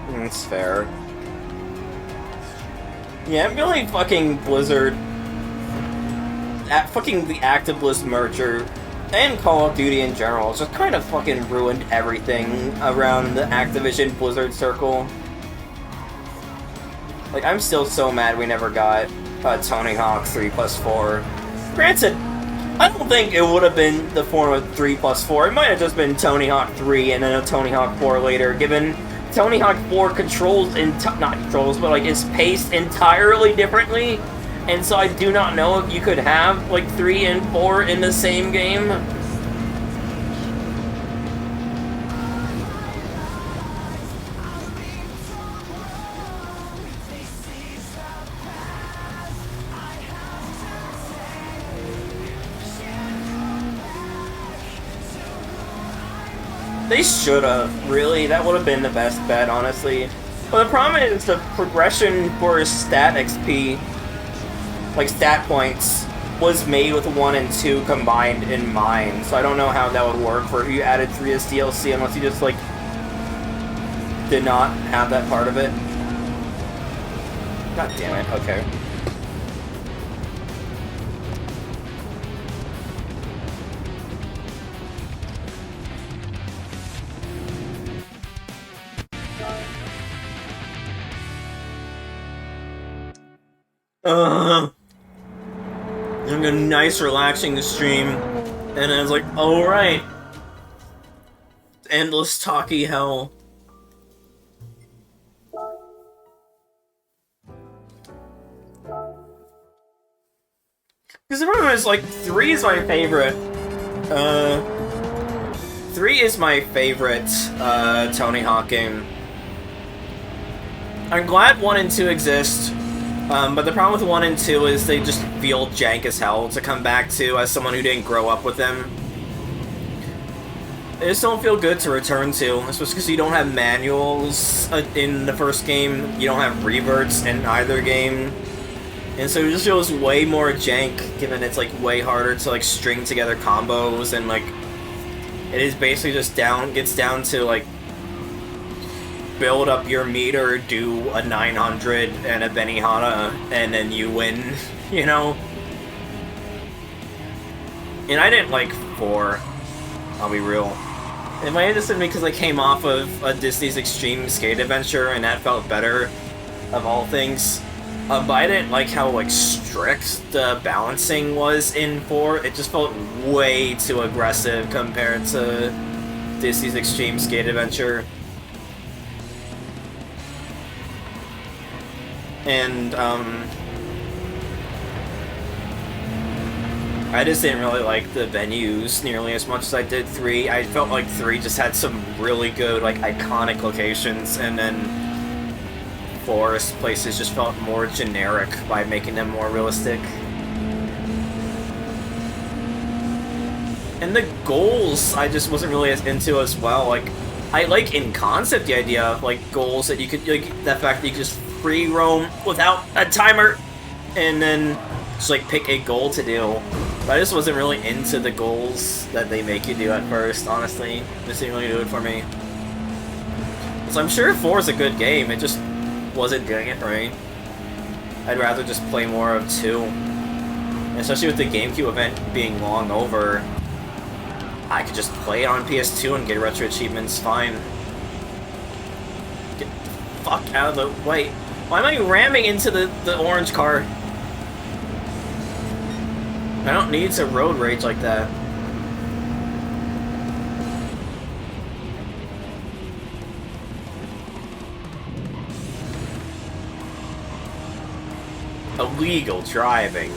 That's fair. Yeah, really fucking Blizzard... fucking the Activision merger and Call of Duty in general just kind of fucking ruined everything around the Activision Blizzard circle. Like, I'm still so mad we never got Tony Hawk 3+4. Granted, I don't think it would have been the form of 3+4. It might have just been Tony Hawk 3 and then a Tony Hawk 4 later, given Tony Hawk 4 controls, not controls, but like is paced entirely differently. And so I do not know if you could have like 3 and 4 in the same game. They should've, really. That would have been the best bet, honestly. But the problem is the progression for stat XP, like stat points, was made with 1 and 2 combined in mind. So I don't know how that would work for if you added 3 as DLC unless you just, like, did not have that part of it. God damn it, okay. Having a nice relaxing stream, and I was like, alright. Endless talky hell. Because the problem is, like, 3 is my favorite. 3 is my favorite, Tony Hawk game. I'm glad 1 and 2 exist. But the problem with 1 and 2 is they just feel jank as hell to come back to as someone who didn't grow up with them. They just don't feel good to return to, especially because you don't have manuals in the first game, you don't have reverts in either game, and so it just feels way more jank, given it's like way harder to like string together combos, and like it is basically just gets down to like build up your meter, do a 900 and a Benihana, and then you win, you know? And I didn't like 4, I'll be real. It might have just been because I came off of a Disney's Extreme Skate Adventure, and that felt better, of all things. But I didn't like how, like, strict the balancing was in 4. It just felt way too aggressive compared to Disney's Extreme Skate Adventure. And, I just didn't really like the venues nearly as much as I did 3. I felt like 3 just had some really good, like, iconic locations, and then 4's places just felt more generic by making them more realistic. And the goals, I just wasn't really as into as well. Like, I like in concept the idea of, like, goals that you could, like, the fact that you could just free roam without a timer, and then just, like, pick a goal to do. But I just wasn't really into the goals that they make you do at first, honestly. This didn't really do it for me. So I'm sure 4 is a good game, it just wasn't doing it for me. I'd rather just play more of 2. And especially with the GameCube event being long over, I could just play it on PS2 and get retro achievements fine. Get the fuck out of the way. Why am I ramming into the orange car? I don't need to road rage like that. Illegal driving.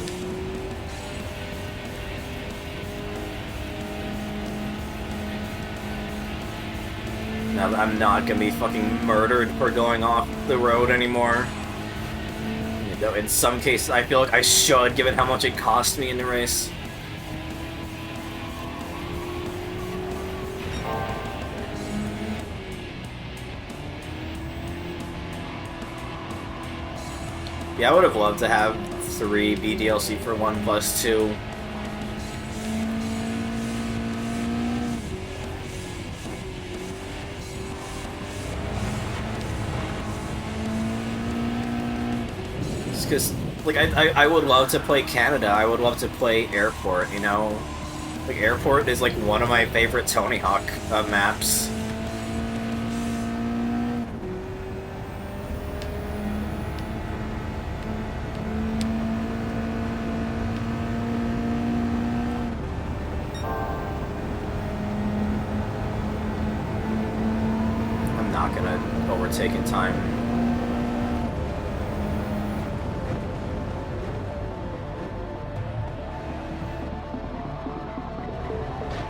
Now I'm not gonna be fucking murdered for going off the road anymore. Though in some cases I feel like I should, given how much it cost me in the race. Yeah, I would have loved to have 3 be DLC for 1+2. Because, like, I would love to play Canada, I would love to play Airport, you know? Like, Airport is, like, one of my favorite Tony Hawk maps. I'm not gonna overtake in time.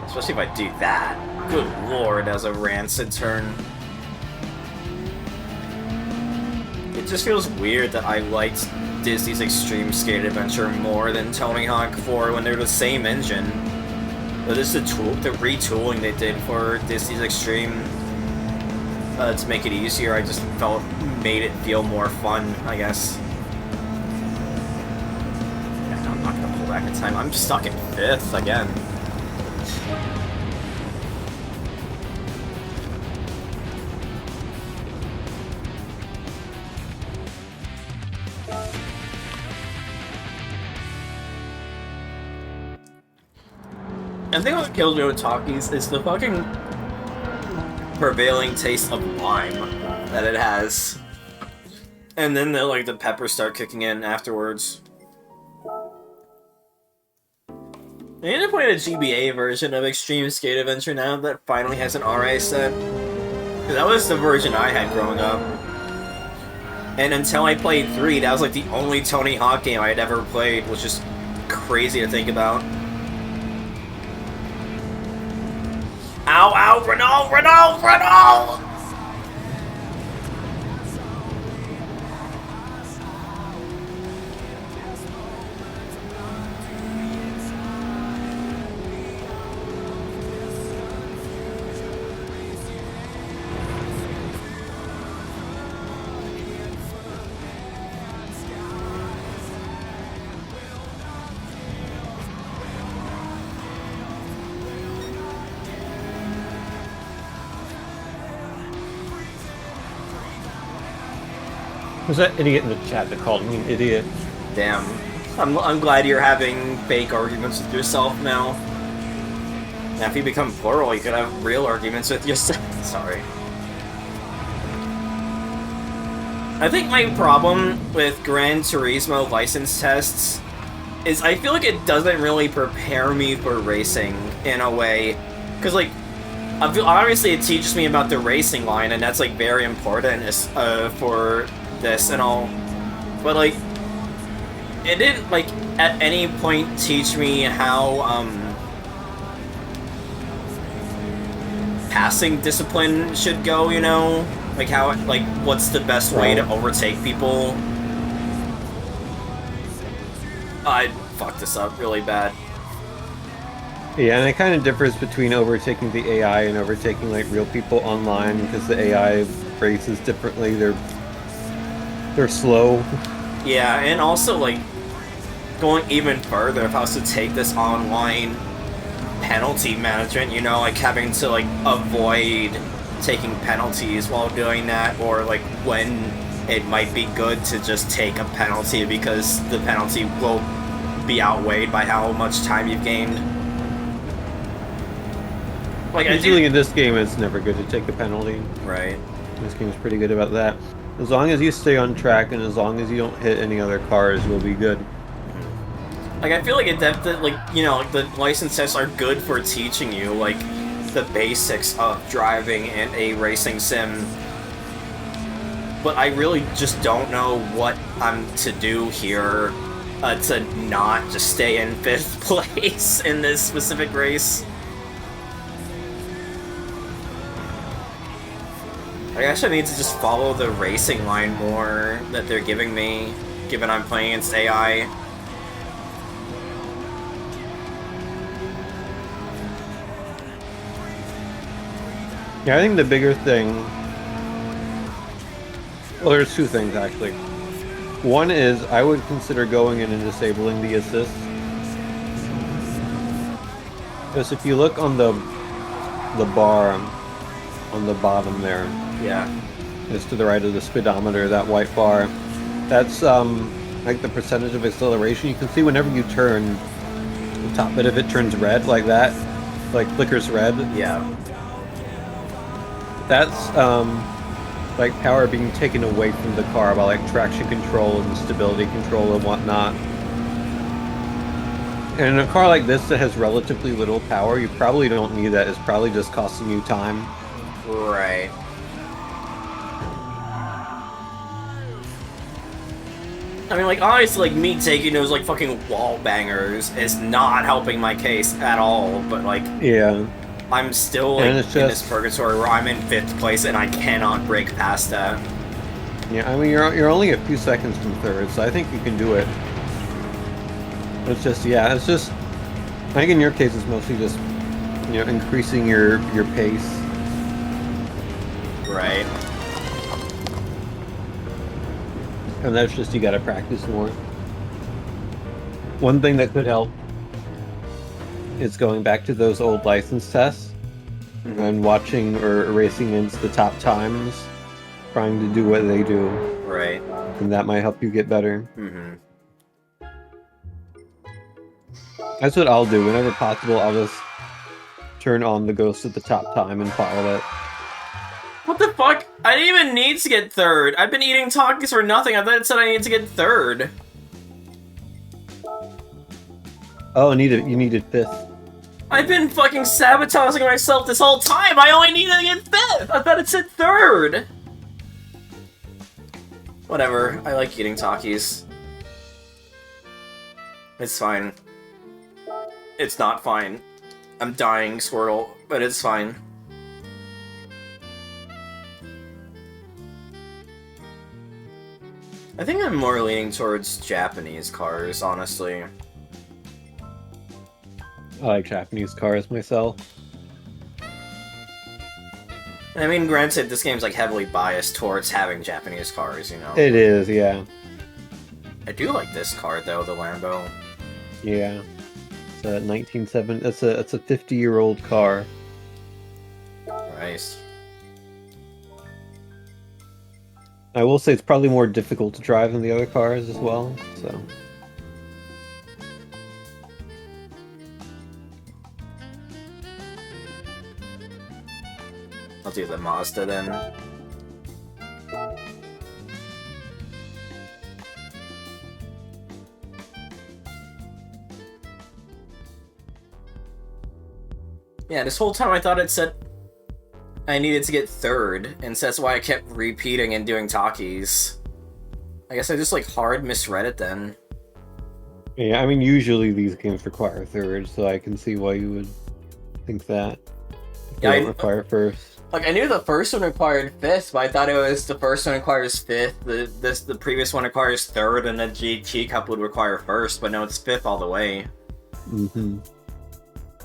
Especially if I do that. Good lord, as a rancid turn. It just feels weird that I liked Disney's Extreme Skate Adventure more than Tony Hawk 4 when they're the same engine. But this is the retooling they did for Disney's Extreme to make it easier. I just felt made it feel more fun, I guess. Yeah, no, I'm not gonna pull back in time. I'm stuck in 5th again. I think what kills me with Takis is the fucking prevailing taste of lime that it has. And then the peppers start kicking in afterwards. I need to play the GBA version of Extreme Skate Adventure now that finally has an RA set. Because that was the version I had growing up. And until I played 3, that was like the only Tony Hawk game I had ever played, which is crazy to think about. Ow, ow, Renault, Renault, Renault! Was that idiot in the chat that called me an idiot? Damn. I'm glad you're having fake arguments with yourself now. Now, if you become plural, you could have real arguments with yourself. Sorry. I think my problem with Gran Turismo license tests is I feel like it doesn't really prepare me for racing in a way. Because, like, obviously it teaches me about the racing line, and that's, like, very important for this and all. But, like, it didn't, like, at any point teach me how, passing discipline should go, you know? Like, how, like, what's the best way to overtake people? I fucked this up really bad. Yeah, and it kind of differs between overtaking the AI and overtaking, like, real people online, because the AI races differently. They're slow. Yeah, and also, like, going even further, if I was to take this online penalty management, you know, like, having to, like, avoid taking penalties while doing that, or, like, when it might be good to just take a penalty because the penalty will be outweighed by how much time you've gained. Like, usually in this game, it's never good to take a penalty. Right. This game's pretty good about that. As long as you stay on track and as long as you don't hit any other cars, you'll be good. Like, I feel like like, you know, like, the license tests are good for teaching you, like, the basics of driving in a racing sim. But I really just don't know what I'm to do here to not just stay in 5th place in this specific race. I guess I need to just follow the racing line more that they're giving me, given I'm playing against AI. Yeah, I think the bigger thing... Well, there's two things, actually. One is, I would consider going in and disabling the assist. Because if you look on the bar on the bottom there... Yeah. It's to the right of the speedometer, that white bar. That's, like, the percentage of acceleration. You can see whenever you turn, the top bit of it turns red like that, like flickers red. Yeah. That's like power being taken away from the car by like traction control and stability control and whatnot. And in a car like this that has relatively little power, you probably don't need that. It's probably just costing you time. Right. I mean, like, honestly, like, me taking those, like, fucking wall bangers is not helping my case at all, but, like... Yeah. I'm still, like, in this purgatory where I'm in 5th place and I cannot break past that. Yeah, I mean, you're only a few seconds from 3rd, so I think you can do it. It's just, yeah, it's just... I think in your case, it's mostly just, you know, increasing your pace. Right. And that's just, you gotta practice more. One thing that could help is going back to those old license tests and watching or racing against the top times, trying to do what they do. Right. And that might help you get better. Mm-hmm. That's what I'll do. Whenever possible, I'll just turn on the ghost at the top time and follow it. What the fuck? I didn't even need to get 3rd. I've been eating Takis for nothing. I thought it said I needed to get 3rd. Oh, you needed 5th. I've been fucking sabotaging myself this whole time. I only needed to get 5th. I thought it said 3rd. Whatever. I like eating Takis. It's fine. It's not fine. I'm dying, Squirtle, but it's fine. I think I'm more leaning towards Japanese cars, honestly. I like Japanese cars myself. I mean, granted, this game's like heavily biased towards having Japanese cars, you know? It is, yeah. I do like this car, though, the Lambo. Yeah. It's a 1970. It's a 50-year-old car. Nice. I will say it's probably more difficult to drive than the other cars as well, so... I'll do the Mazda then. Yeah, this whole time I thought it said I needed to get 3rd, and so that's why I kept repeating and doing Takis. I guess I just, like, hard misread it then. Yeah, I mean, usually these games require 3rd, so I can see why you would think that. They don't require 1st. Like, I knew the first one required 5th, but I thought it was the first one requires 5th, the previous one requires 3rd, and the GT Cup would require 1st, but no, it's 5th all the way. Mm-hmm.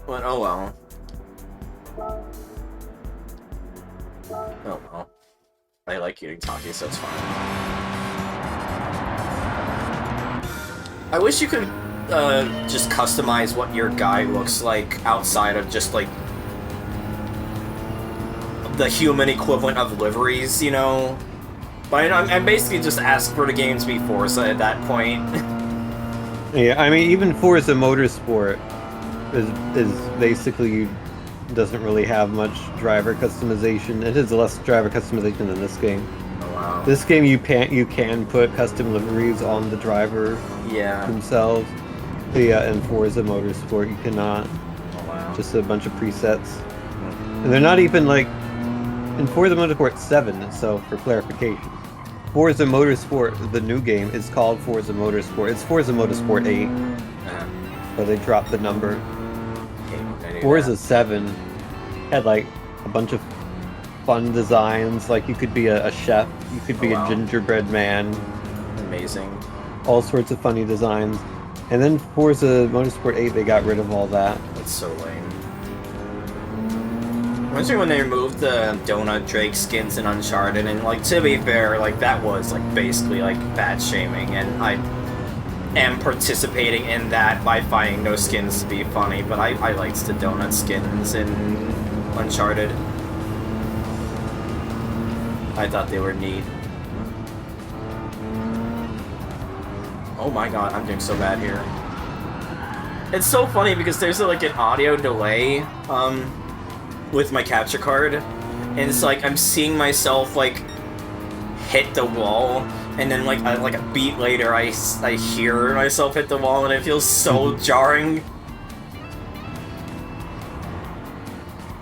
But, oh well. Oh well. I like eating Takis, so it's fine. I wish you could, just customize what your guy looks like outside of just, like, the human equivalent of liveries, you know? But I'm basically just asking for the game to be Forza at that point. Yeah, I mean, even Forza Motorsport is basically doesn't really have much driver customization. It is less driver customization than this game. Oh wow. This game you can put custom liveries on the driver themselves. But yeah, in Forza Motorsport you cannot. Oh wow. Just a bunch of presets. And they're not even like in Forza Motorsport 7, so for clarification. Forza Motorsport, the new game, is called Forza Motorsport. It's Forza Motorsport 8. But they dropped the number. Forza 7 had like a bunch of fun designs, like you could be a chef, you could be a gingerbread man. Amazing. All sorts of funny designs. And then Forza Motorsport 8, they got rid of all that. That's so lame. I'm wondering when they removed the Donut Drake skins in Uncharted, and like, to be fair, like, that was like basically like bad shaming, and I am participating in that by finding those skins to be funny, but I liked the donut skins in Uncharted. I thought they were neat. Oh my god, I'm doing so bad here. It's so funny because there's like an audio delay with my capture card, and it's like I'm seeing myself like hit the wall, and then like a beat later I hear myself hit the wall, and it feels so jarring.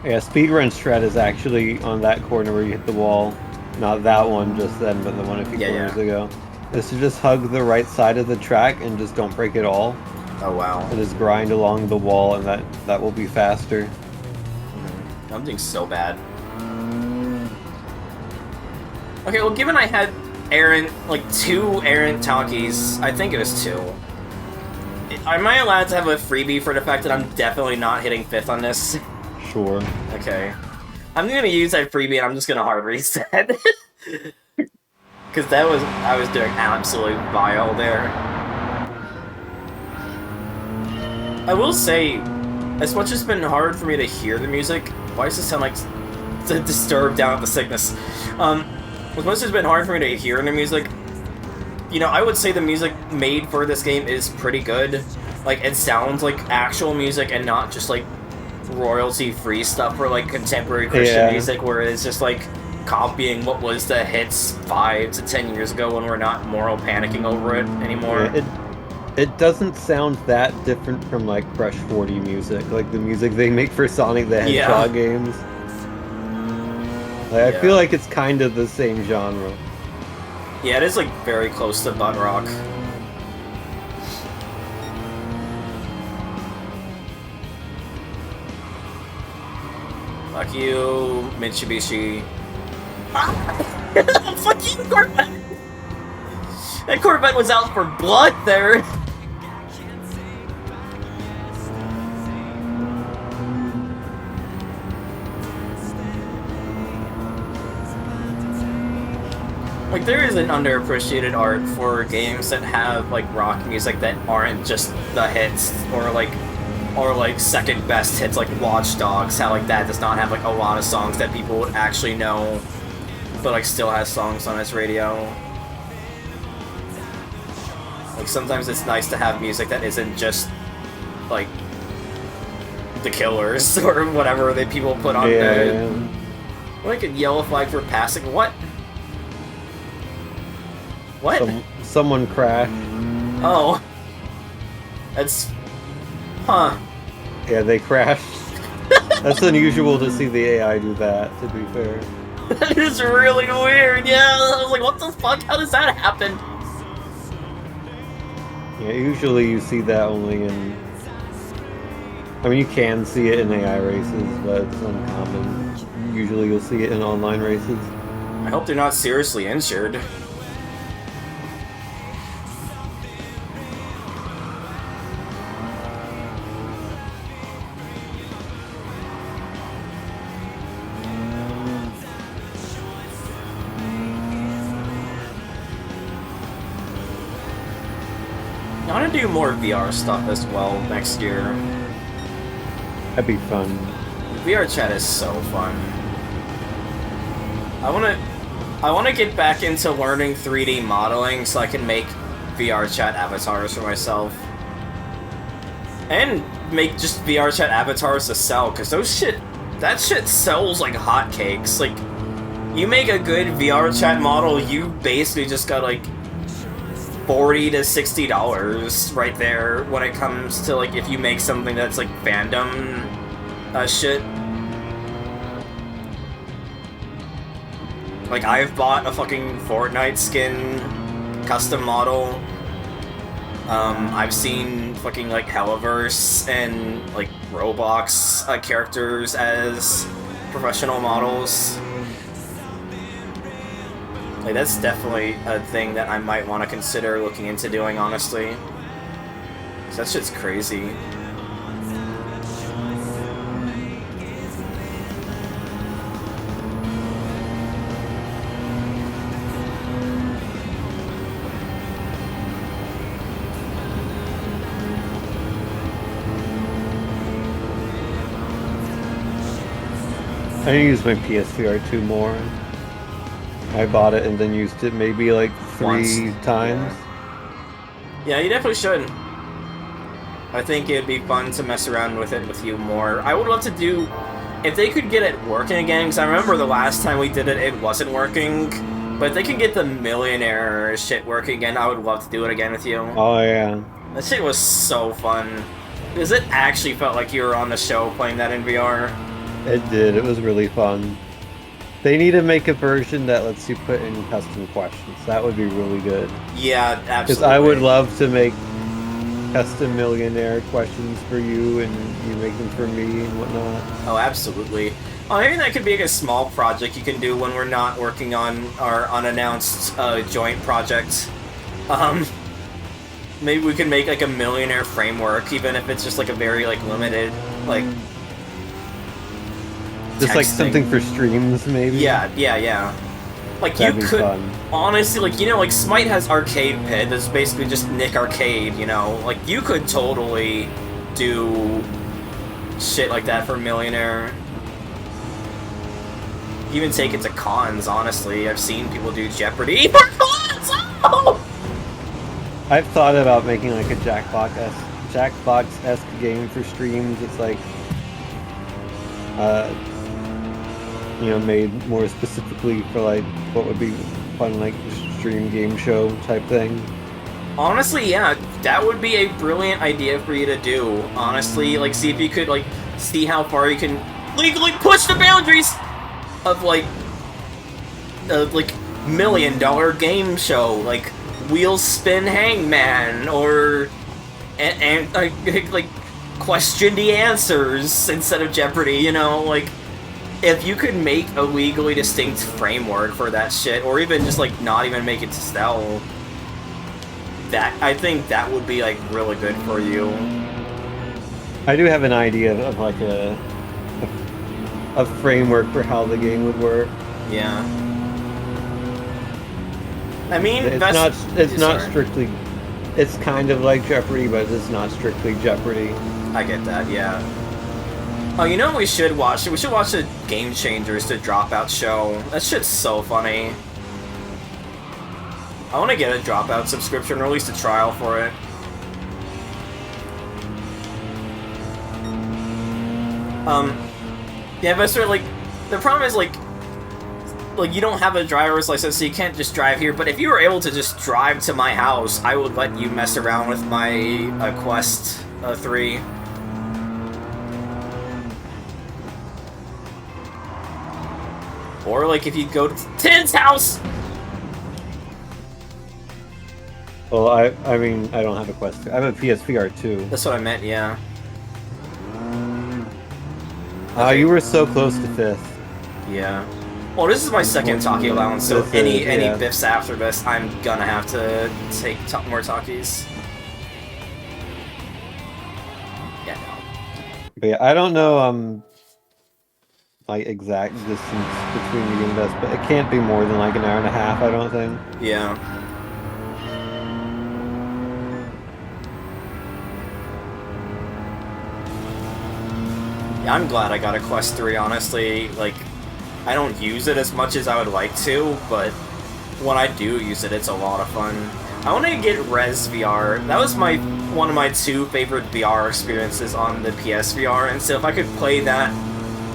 Yeah, speedrun shred is actually on that corner where you hit the wall. Not that one just then, but the one a few corners ago. Is to just hug the right side of the track and just don't break it all. Oh wow. And just grind along the wall, and that will be faster. I'm doing so bad. Okay, well, given I had two errant talkies, I think it was 2. Am I allowed to have a freebie for the fact that I'm definitely not hitting 5th on this? Sure. Okay. I'm gonna use that freebie and I'm just gonna hard reset. Because I was doing absolute vile there. I will say, as much as it's been hard for me to hear the music, why does it sound like Disturbed down at the sickness? As much as it's been hard for me to hear the music, you know, I would say the music made for this game is pretty good. Like, it sounds like actual music and not just like royalty-free stuff for like contemporary Christian music, where it's just like copying what was the hits 5 to 10 years ago when we're not moral panicking over it anymore. Yeah, it doesn't sound that different from like Crush 40 music, like the music they make for Sonic the Hedgehog games. Like, I feel like it's kind of the same genre. Yeah, it is like very close to butt rock. Fuck you, Mitsubishi. Fucking Corvette! That Corvette was out for blood there! Like, there is an underappreciated art for games that have, like, rock music that aren't just the hits, or like second best hits, like Watch Dogs, how like that does not have like a lot of songs that people would actually know, but like still has songs on its radio. Like sometimes it's nice to have music that isn't just like The Killers or whatever that people put on the like a yellow flag for passing. What? Someone crashed. Oh. That's... Huh. Yeah, they crashed. That's unusual to see the AI do that, to be fair. That is really weird, yeah! I was like, what the fuck? How does that happen? Yeah, usually you see that only in... I mean, you can see it in AI races, but it's uncommon. Usually you'll see it in online races. I hope they're not seriously injured. I want to do more VR stuff as well next year. That'd be fun. VR chat is so fun. I wanna get back into learning 3D modeling so I can make VR chat avatars for myself. And make just VR chat avatars to sell, because that shit sells like hotcakes. Like, you make a good VR chat model, you basically just got like $40 to $60 right there when it comes to like if you make something that's like fandom shit. Like, I've bought a fucking Fortnite skin custom model. I've seen fucking like Helliverse and like Roblox characters as professional models. Like, that's definitely a thing that I might want to consider looking into doing, honestly. 'Cause that shit's crazy. I need to use my PSVR 2 more. I bought it and then used it maybe like 3 times. Yeah, you definitely should. I think it'd be fun to mess around with it with you more. I would love to do... If they could get it working again, because I remember the last time we did it, it wasn't working. But if they can get the millionaire shit working again, I would love to do it again with you. Oh, yeah. That shit was so fun. Because it actually felt like you were on the show playing that in VR. It did. It was really fun. They need to make a version that lets you put in custom questions. That would be really good. Yeah, absolutely. Because I would love to make custom millionaire questions for you, and you make them for me and whatnot. Oh, absolutely. Oh, maybe that could be like a small project you can do when we're not working on our unannounced joint project. Maybe we could make like a millionaire framework, even if it's just like a very like limited like. Just like something for streams, maybe. Yeah. Like That'd you could fun. honestly, like like Smite has Arcade Pit. That's basically just Nick Arcade. Like you could totally do shit like that for millionaire. Even take it to cons, honestly. I've seen people do Jeopardy for cons! Oh! I've thought about making like a Jackbox-esque game for streams. It's like, made more specifically for like what would be fun, like stream game show type thing. Honestly, yeah, that would be a brilliant idea for you to do. Honestly, like see if you could like see how far you can legally push the boundaries of like $1 million game show, like Wheel Spin Hangman, or and like question the answers instead of Jeopardy. Like if you could make a legally distinct framework for that shit, or even just like not even make it to sell, that I think that would be like really good for you. I do have an idea of like a framework for how the game would work. Yeah. I mean, it's not strictly. It's kind of like Jeopardy, but it's not strictly Jeopardy. I get that. Yeah. Oh, you know what we should watch? We should watch the Game Changers to Dropout show. That shit's so funny. I want to get a Dropout subscription, or at least a trial for it. Yeah, but sort of like, the problem is like you don't have a driver's license, so you can't just drive here, but if you were able to just drive to my house, I would let you mess around with my Quest 3. Or like if you go to Tim's house! Well, I mean, I don't have a Quest 2. I have a PSVR 2. That's what I meant, yeah. Okay. You were so close to 5th. Yeah. Well, this is my second Taki allowance, so any biffs after this, I'm gonna have to take more Takis. Yeah, no. But yeah, I don't know, like, exact distance between me and this, but it can't be more than like an hour and a half, I don't think. Yeah. Yeah, I'm glad I got a Quest 3, honestly. Like, I don't use it as much as I would like to, but when I do use it, it's a lot of fun. I want to get Res VR. That was one of my 2 favorite VR experiences on the PSVR, and so if I could play that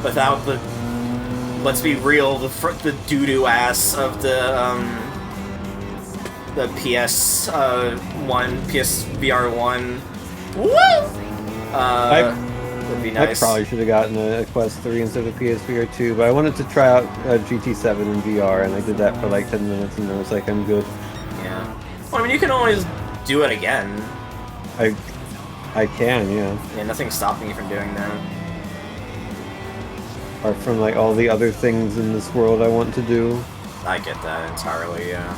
without the, let's be real, the doo-doo ass of the PSVR 1. Woo! Would be nice. I probably should have gotten a Quest 3 instead of a PSVR 2, but I wanted to try out GT7 in VR, and I did that for like 10 minutes, and I was like, I'm good. Yeah. Well, I mean, you can always do it again. I can, yeah. Yeah, nothing's stopping you from doing that. Apart from like all the other things in this world I want to do. I get that entirely, yeah.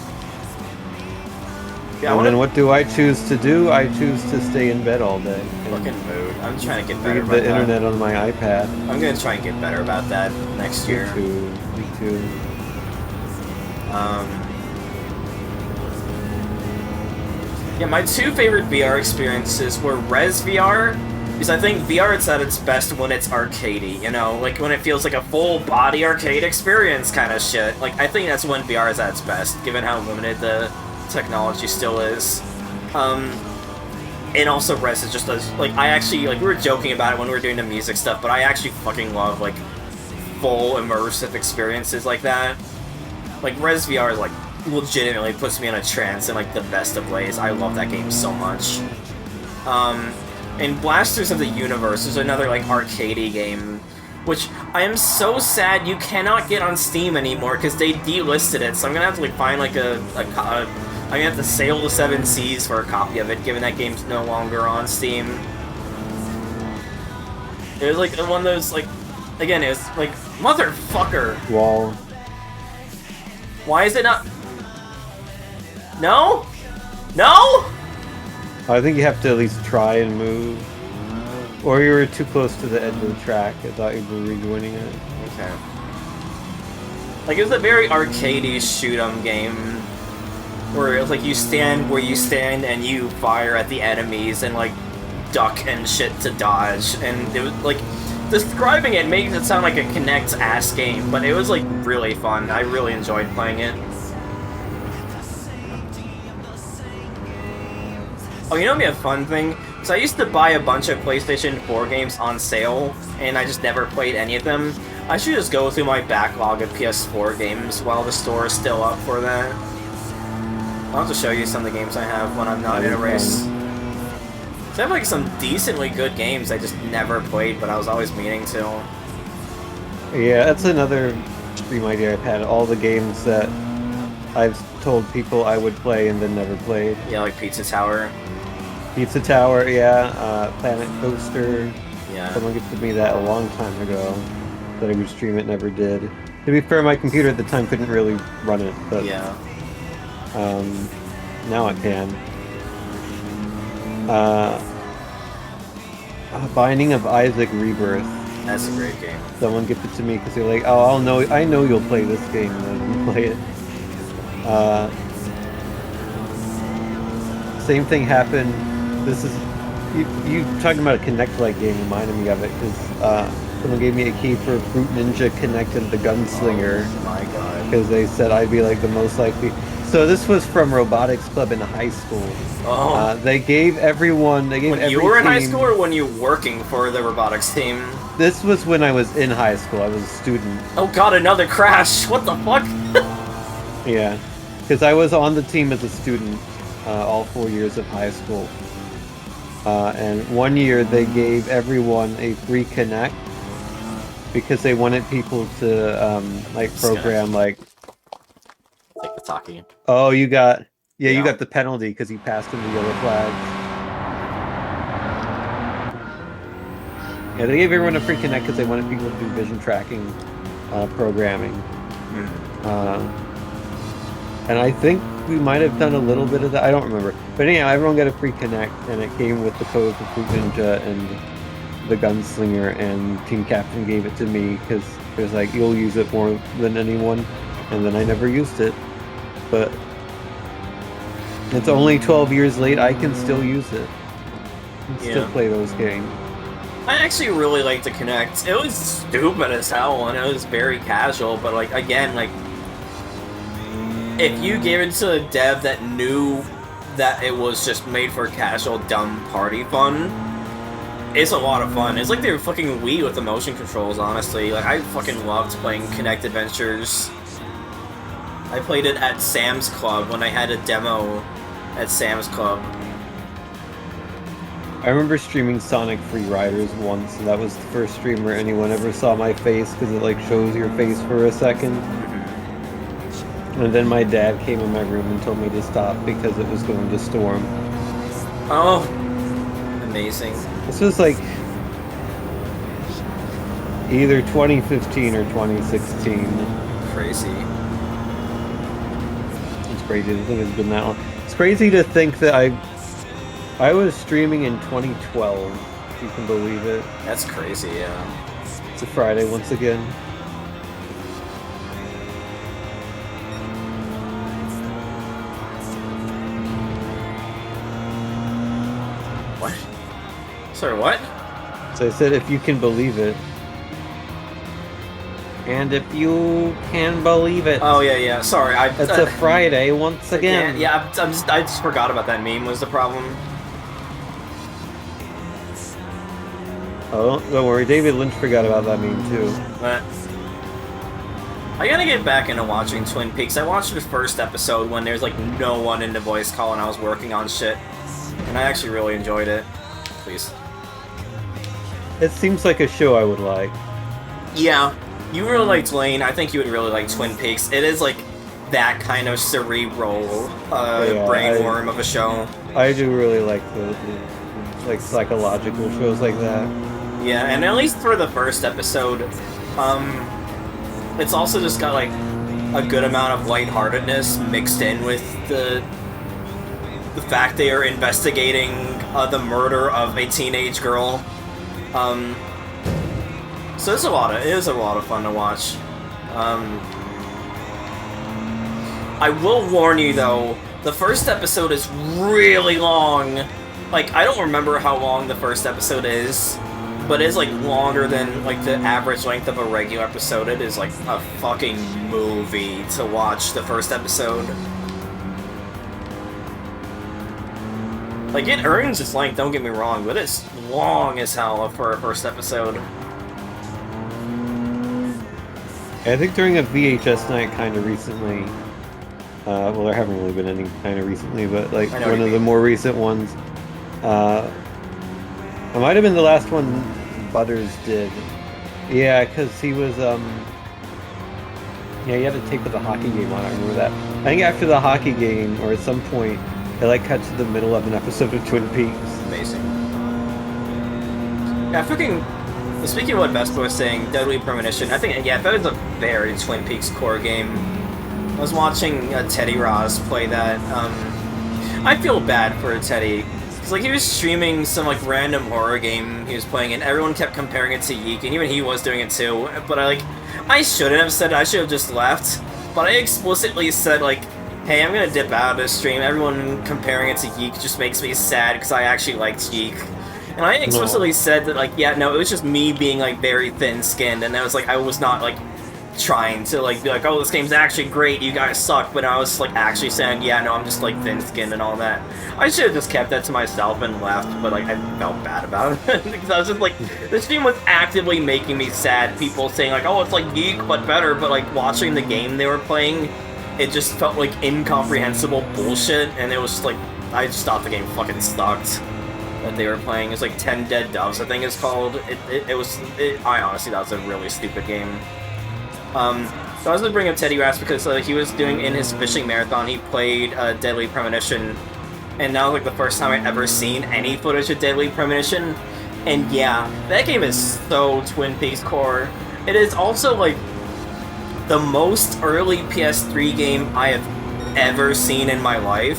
Yeah, and then what do I choose to do? I choose to stay in bed all day. Fucking mood. I'm trying to get better about the internet on my iPad. I'm gonna try and get better about that next year. Me too. Yeah, my 2 favorite VR experiences were Res VR, because I think VR is at its best when it's arcadey, like when it feels like a full-body arcade experience kind of shit. Like, I think that's when VR is at its best, given how limited the technology still is. And also Res is just like, I actually, like, we were joking about it when we were doing the music stuff, but I actually fucking love, like, full immersive experiences like that. Like, Res VR is, like, legitimately puts me in a trance in, like, the best of ways. I love that game so much. And Blasters of the Universe is another, like, arcadey game, which I am so sad you cannot get on Steam anymore, because they delisted it, so I'm gonna have to, like, find, like, I'm gonna have to sail the 7 seas for a copy of it, given that game's no longer on Steam. It was, like, one of those, like, again, it was, like, motherfucker! Wall. Why is it not... No? No?! I think you have to at least try and move. Or you were too close to the end of the track. I thought you were rejoining it. Okay. Like, it was a very arcadey shoot-'em game, where it was like you stand where you stand and you fire at the enemies and, like, duck and shit to dodge, and it was, like, describing it makes it sound like a Kinect-ass game, but it was, like, really fun. I really enjoyed playing it. Oh, you know what'd be a fun thing? Because I used to buy a bunch of PlayStation 4 games on sale, and I just never played any of them. I should just go through my backlog of PS4 games while the store is still up for that. I'll have to show you some of the games I have when I'm not in a race. So I have, like, some decently good games I just never played, but I was always meaning to. Yeah, that's another stream idea I've had. All the games that I've told people I would play and then never played. Yeah, like Pizza Tower. Pizza Tower, yeah. Planet Coaster. Yeah. Someone gifted me that a long time ago. That I would stream it, never did. To be fair, my computer at the time couldn't really run it, but yeah. Now it can. Binding of Isaac Rebirth. That's a great game. Someone gifted to me because they're like, "Oh, I know you'll play this game," and then play it. Same thing happened. This is you talking about a Kinect-like game reminded me of it because someone gave me a key for Fruit Ninja Kinect and the Gunslinger. Oh my god! Because they said I'd be like the most likely. So this was from Robotics Club in high school. Oh. They gave everyone. They gave when every you were in team, high school, or when you were working for the robotics team? This was when I was in high school. I was a student. Oh god, another crash! What the fuck? Yeah, because I was on the team as a student all 4 years of high school. And 1 year they gave everyone a free Kinect because they wanted people to like program like. Like the Taki. Oh, you got you got the penalty because you passed in the yellow flags. Yeah, they gave everyone a free Kinect because they wanted people to do vision tracking programming. And I think we might have done a little bit of that. I don't remember. But anyhow, everyone got a free Kinect, and it came with the code for Fruit Ninja and the Gunslinger, and Team Captain gave it to me because it was like, you'll use it more than anyone. And then I never used it. But it's only 12 years late, I can still use it. And still play those games. I actually really liked the Kinect. It was stupid as hell, and it was very casual, but, like, again, like, if you gave it to a dev that knew that it was just made for casual, dumb party fun, it's a lot of fun. It's like they were fucking Wii with the motion controls, honestly. Like, I fucking loved playing Kinect Adventures. I played it at Sam's Club when I had a demo at Sam's Club. I remember streaming Sonic Free Riders once, and that was the first stream where anyone ever saw my face, because it, like, shows your face for a second. And then my dad came in my room and told me to stop because it was going to storm. Oh, amazing. This was like either 2015 or 2016. Crazy. It's crazy to think it's been that long. It's crazy to think that I was streaming in 2012, if you can believe it. That's crazy, yeah. It's a Friday once again. What? Sorry, what? So I said, if you can believe it. And if you can believe it. Oh, yeah. Sorry, It's a Friday once again. Yeah, I just forgot about that meme was the problem. Oh, don't worry, David Lynch forgot about that meme too. But I gotta get back into watching Twin Peaks. I watched the first episode when there's like no one in the voice call and I was working on shit. And I actually really enjoyed it. Please. It seems like a show I would like. Yeah, you really liked Lane. I think you would really like Twin Peaks. It is like that kind of cerebral brainworm of a show. I do really like the like psychological shows like that. Yeah, and at least for the first episode, it's also just got like a good amount of lightheartedness mixed in with the fact they are investigating the murder of a teenage girl. So it is a lot of fun to watch. I will warn you though, the first episode is really long. Like, I don't remember how long the first episode is, but it's like longer than like the average length of a regular episode. It is like a fucking movie to watch the first episode. Like, it earns its length, don't get me wrong, but it's long as hell for a first episode. I think during a VHS night kind of recently, well, there haven't really been any kind of recently, but like one of the more recent ones, it might have been the last one Butters did. Yeah, because he was, yeah, he had a tape of the hockey game on, I remember that. I think after the hockey game, or at some point, it like cut to the middle of an episode of Twin Peaks. Amazing. Yeah, fucking... Speaking of what Vespa was saying, Deadly Premonition, I think, yeah, that is a very Twin Peaks core game. I was watching Teddy Ross play that. I feel bad for Teddy. It's like he was streaming some like random horror game he was playing, and everyone kept comparing it to Yeek, and even he was doing it too. But I shouldn't have said it. I should have just left. But I explicitly said like, hey, I'm gonna dip out of this stream. Everyone comparing it to Yeek just makes me sad because I actually liked Yeek. And I explicitly said that, like, yeah, no, it was just me being, like, very thin-skinned, and I was, like, I was not, like, trying to, like, be like, oh, this game's actually great, you guys suck, but I was, like, actually saying, yeah, no, I'm just, like, thin-skinned and all that. I should have just kept that to myself and left, but, like, I felt bad about it, because I was just, like, the stream was actively making me sad, people saying, like, oh, it's, like, Geek, but better, but, like, watching the game they were playing, it just felt like incomprehensible bullshit, and it was just, like, I just thought the game fucking sucked. That they were playing. It's like 10 Dead Doves, I think it's called. I honestly, that was a really stupid game. So I was gonna bring up Teddy Rass because he was doing, in his fishing marathon, he played Deadly Premonition, and that was like the first time I'd ever seen any footage of Deadly Premonition, and yeah, that game is so Twin Peaks core. It is also like the most early PS3 game I have ever seen in my life.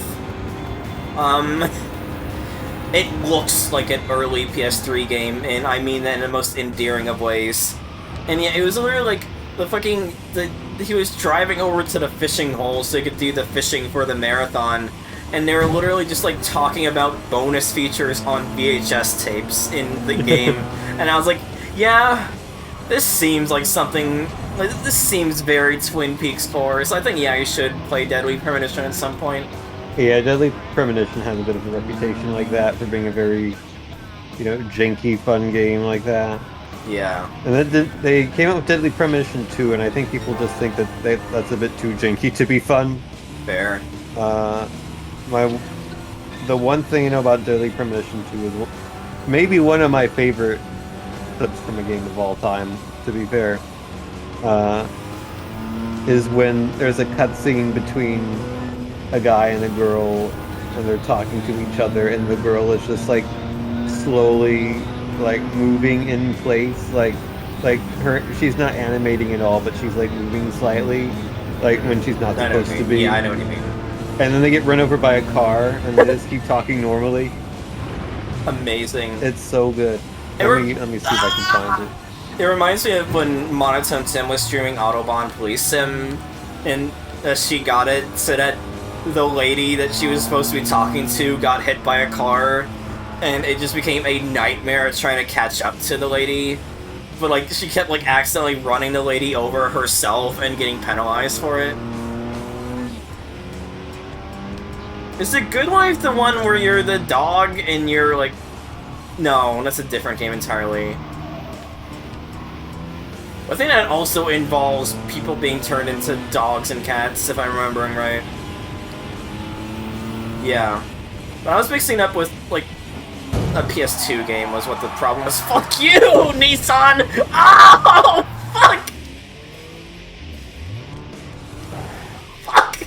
It looks like an early PS3 game, and I mean that in the most endearing of ways. And yeah, it was literally like he was driving over to the fishing hole so he could do the fishing for the marathon, and they were literally just like talking about bonus features on VHS tapes in the game. And I was like, yeah, this seems like something. This seems very Twin Peaks 4. So I think yeah, you should play Deadly Premonition at some point. Yeah, Deadly Premonition has a bit of a reputation like that for being a very, you know, janky, fun game like that. Yeah. And then they came out with Deadly Premonition 2, and I think people just think that that's a bit too janky to be fun. Fair. The one thing I know about Deadly Premonition 2 is maybe one of my favorite clips from a game of all time, to be fair, is when there's a cutscene between a guy and a girl, and they're talking to each other, and the girl is just like slowly like moving in place, like she's not animating at all, but she's like moving slightly, like when she's not supposed to be. Yeah, I know what you mean. And then they get run over by a car, and they just keep talking normally. Amazing. It's so good. Let me see if I can find it. It reminds me of when Monotone Tim was streaming Autobahn Police Sim, and she got it so that the lady that she was supposed to be talking to got hit by a car, and it just became a nightmare trying to catch up to the lady. But like she kept like accidentally running the lady over herself and getting penalized for it. Is The Good Life the one where you're the dog and you're like No, that's a different game entirely. I think that also involves people being turned into dogs and cats, if I'm remembering right. Yeah. But I was mixing up with, like, a PS2 game was what the problem was. Fuck you, Nissan! Oh, fuck! Fuck!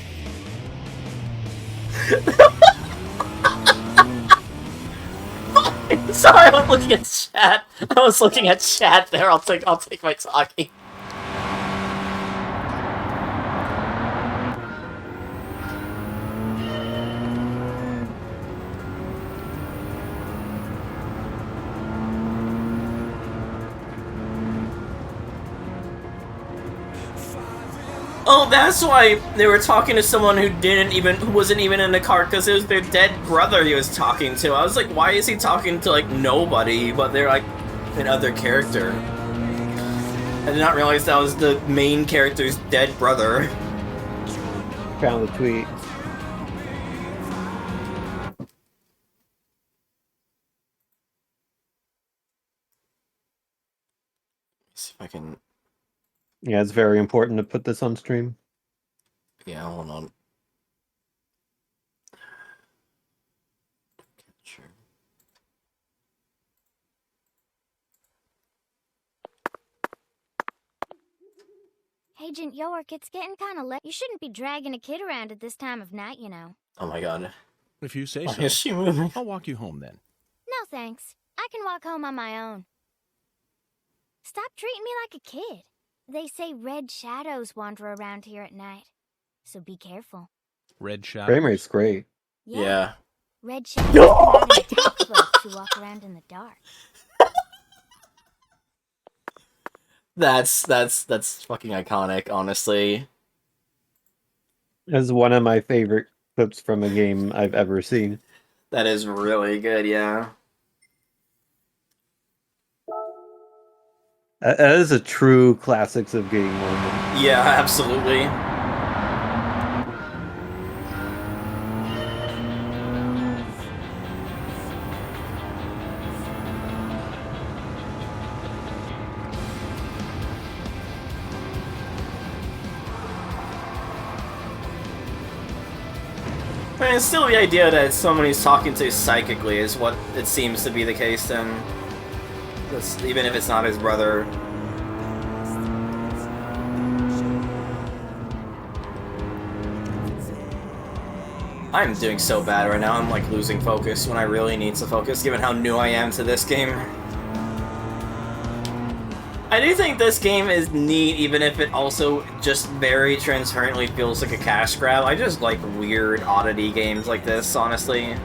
Sorry, I was looking at chat. I was looking at chat there. I'll take my talking. Oh, that's why they were talking to someone who wasn't even in the car, because it was their dead brother he was talking to. I was like, why is he talking to, like, nobody, but they're, like, another character? I did not realize that was the main character's dead brother. Found the tweet. See if I can... Yeah, it's very important to put this on stream. Yeah, hold on. Sure. Agent York, it's getting kind of late. You shouldn't be dragging a kid around at this time of night, you know. Oh my god. If you say Why so, is she moving? I'll walk you home then. No thanks. I can walk home on my own. Stop treating me like a kid. They say red shadows wander around here at night, so be careful. Red shadow. Frame rate's great. Yeah. Red shadows come out and attack folks who walk around in the dark. That's fucking iconic, honestly. It's one of my favorite clips from a game I've ever seen. That is really good, yeah. That is a true classics of game moment. Yeah, absolutely. I mean, still the idea that someone he's talking to psychically is what it seems to be the case, then. Even if it's not his brother. I'm doing so bad right now, I'm like losing focus when I really need to focus, given how new I am to this game. I do think this game is neat, even if it also just very transparently feels like a cash grab. I just like weird oddity games like this, honestly.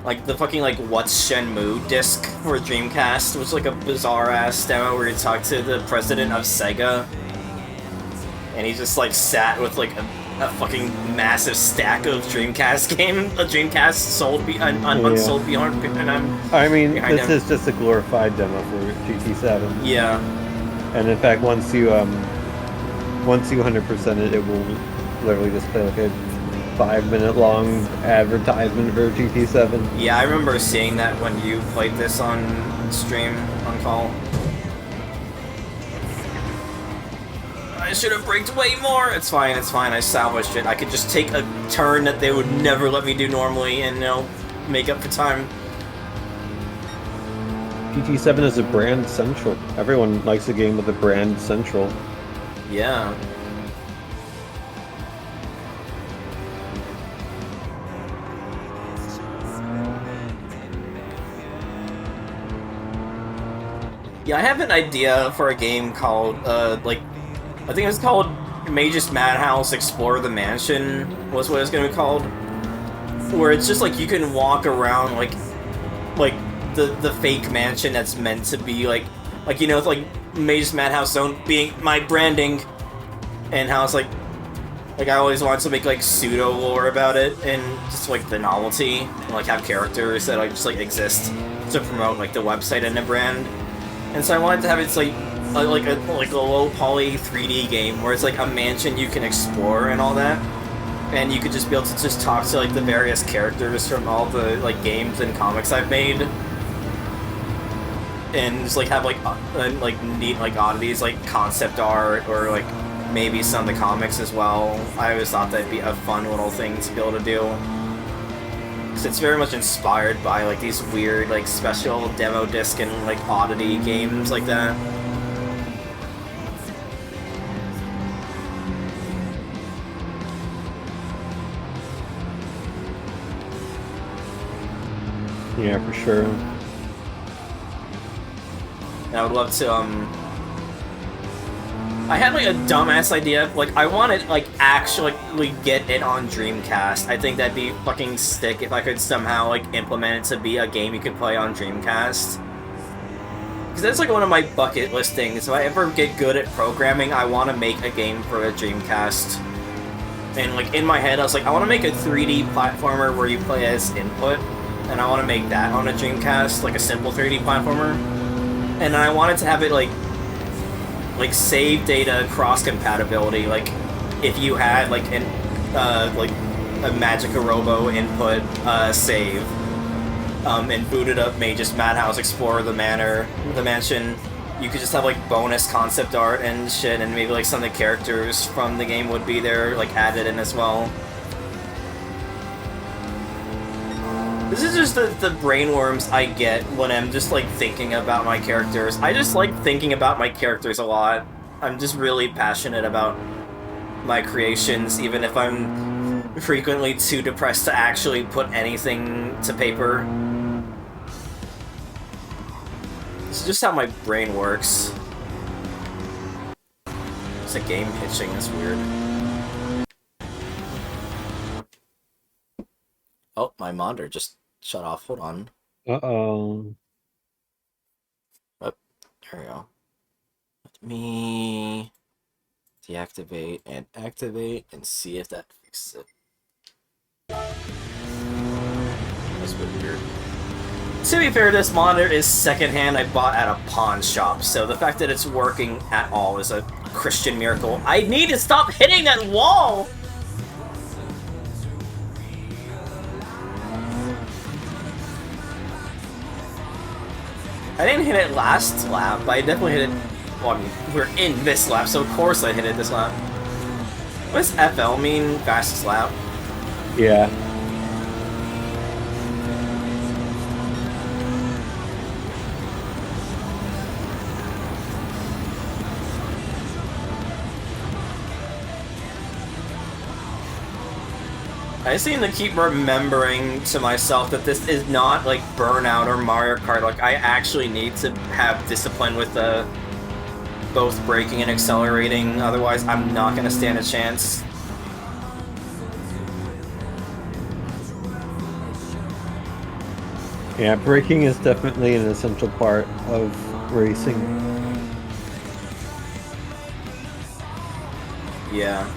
Like the fucking like What's Shenmue disc for Dreamcast was like a bizarre ass demo where you talk to the president of Sega, and he just like sat with like a fucking massive stack of Dreamcast Dreamcast sold unsold behind, and I mean, behind this him. is just a glorified demo for GT7. Yeah. And in fact, once you 100% it, it will literally just play like a 5-minute long advertisement for GT7. Yeah, I remember seeing that when you played this on stream, on call. I should have braked way more! It's fine, I salvaged it. I could just take a turn that they would never let me do normally and, you know, make up for time. GT7 is a brand central. Everyone likes a game with a brand central. Yeah. Yeah, I have an idea for a game called, I think it was called Mage's Madhouse Explore the Mansion, was what it was going to be called. Where it's just like you can walk around, like the fake mansion that's meant to be, like you know, it's like Mage's Madhouse Zone being my branding, and how it's like I always wanted to make, like, pseudo-lore about it, and just, like, the novelty, and, like, have characters that, like, just, like, exist to promote, like, the website and the brand. And so I wanted to have it's like a low poly 3D game where it's like a mansion you can explore and all that. and you could just be able to just talk to like the various characters from all the like games and comics I've made, and just like have like neat like oddities like concept art or like maybe some of the comics as well. I always thought that'd be a fun little thing to be able to do, because it's very much inspired by like these weird like special demo disc and like oddity games like that. Yeah, for sure. And I would love to, I had like a dumbass idea, like I want to like actually get it on Dreamcast. I think that'd be fucking sick if I could somehow like implement it to be a game you could play on Dreamcast. Because that's like one of my bucket list things. If I ever get good at programming, I want to make a game for a Dreamcast. And like in my head, I was like, I want to make a 3D platformer where you play as input, and I want to make that on a Dreamcast, like a simple 3D platformer. And I wanted to have it like save data cross compatibility. Like if you had like an like a Magica Robo input save, and booted up Mage's Madhouse Explorer the Mansion, you could just have like bonus concept art and shit, and maybe like some of the characters from the game would be there, like added in as well. This is just the brainworms I get when I'm just like thinking about my characters. I just like thinking about my characters a lot. I'm just really passionate about my creations, even if I'm frequently too depressed to actually put anything to paper. It's just how my brain works. It's a game pitching, that's weird. Oh, my monitor just shut off. Hold on. Uh-oh. Oh, there we go. Let me deactivate and activate and see if that fixes it. That's a bit weird. To be fair, this monitor is secondhand. I bought at a pawn shop, so the fact that it's working at all is a Christian miracle. I need to stop hitting that wall! I didn't hit it last lap, but I definitely hit it. Well, I mean, we're in this lap, so of course I hit it this lap. What does FL mean? Fastest lap? Yeah. I just need to keep remembering to myself that this is not like Burnout or Mario Kart. Like, I actually need to have discipline with both braking and accelerating, otherwise I'm not going to stand a chance. Yeah, braking is definitely an essential part of racing. Yeah.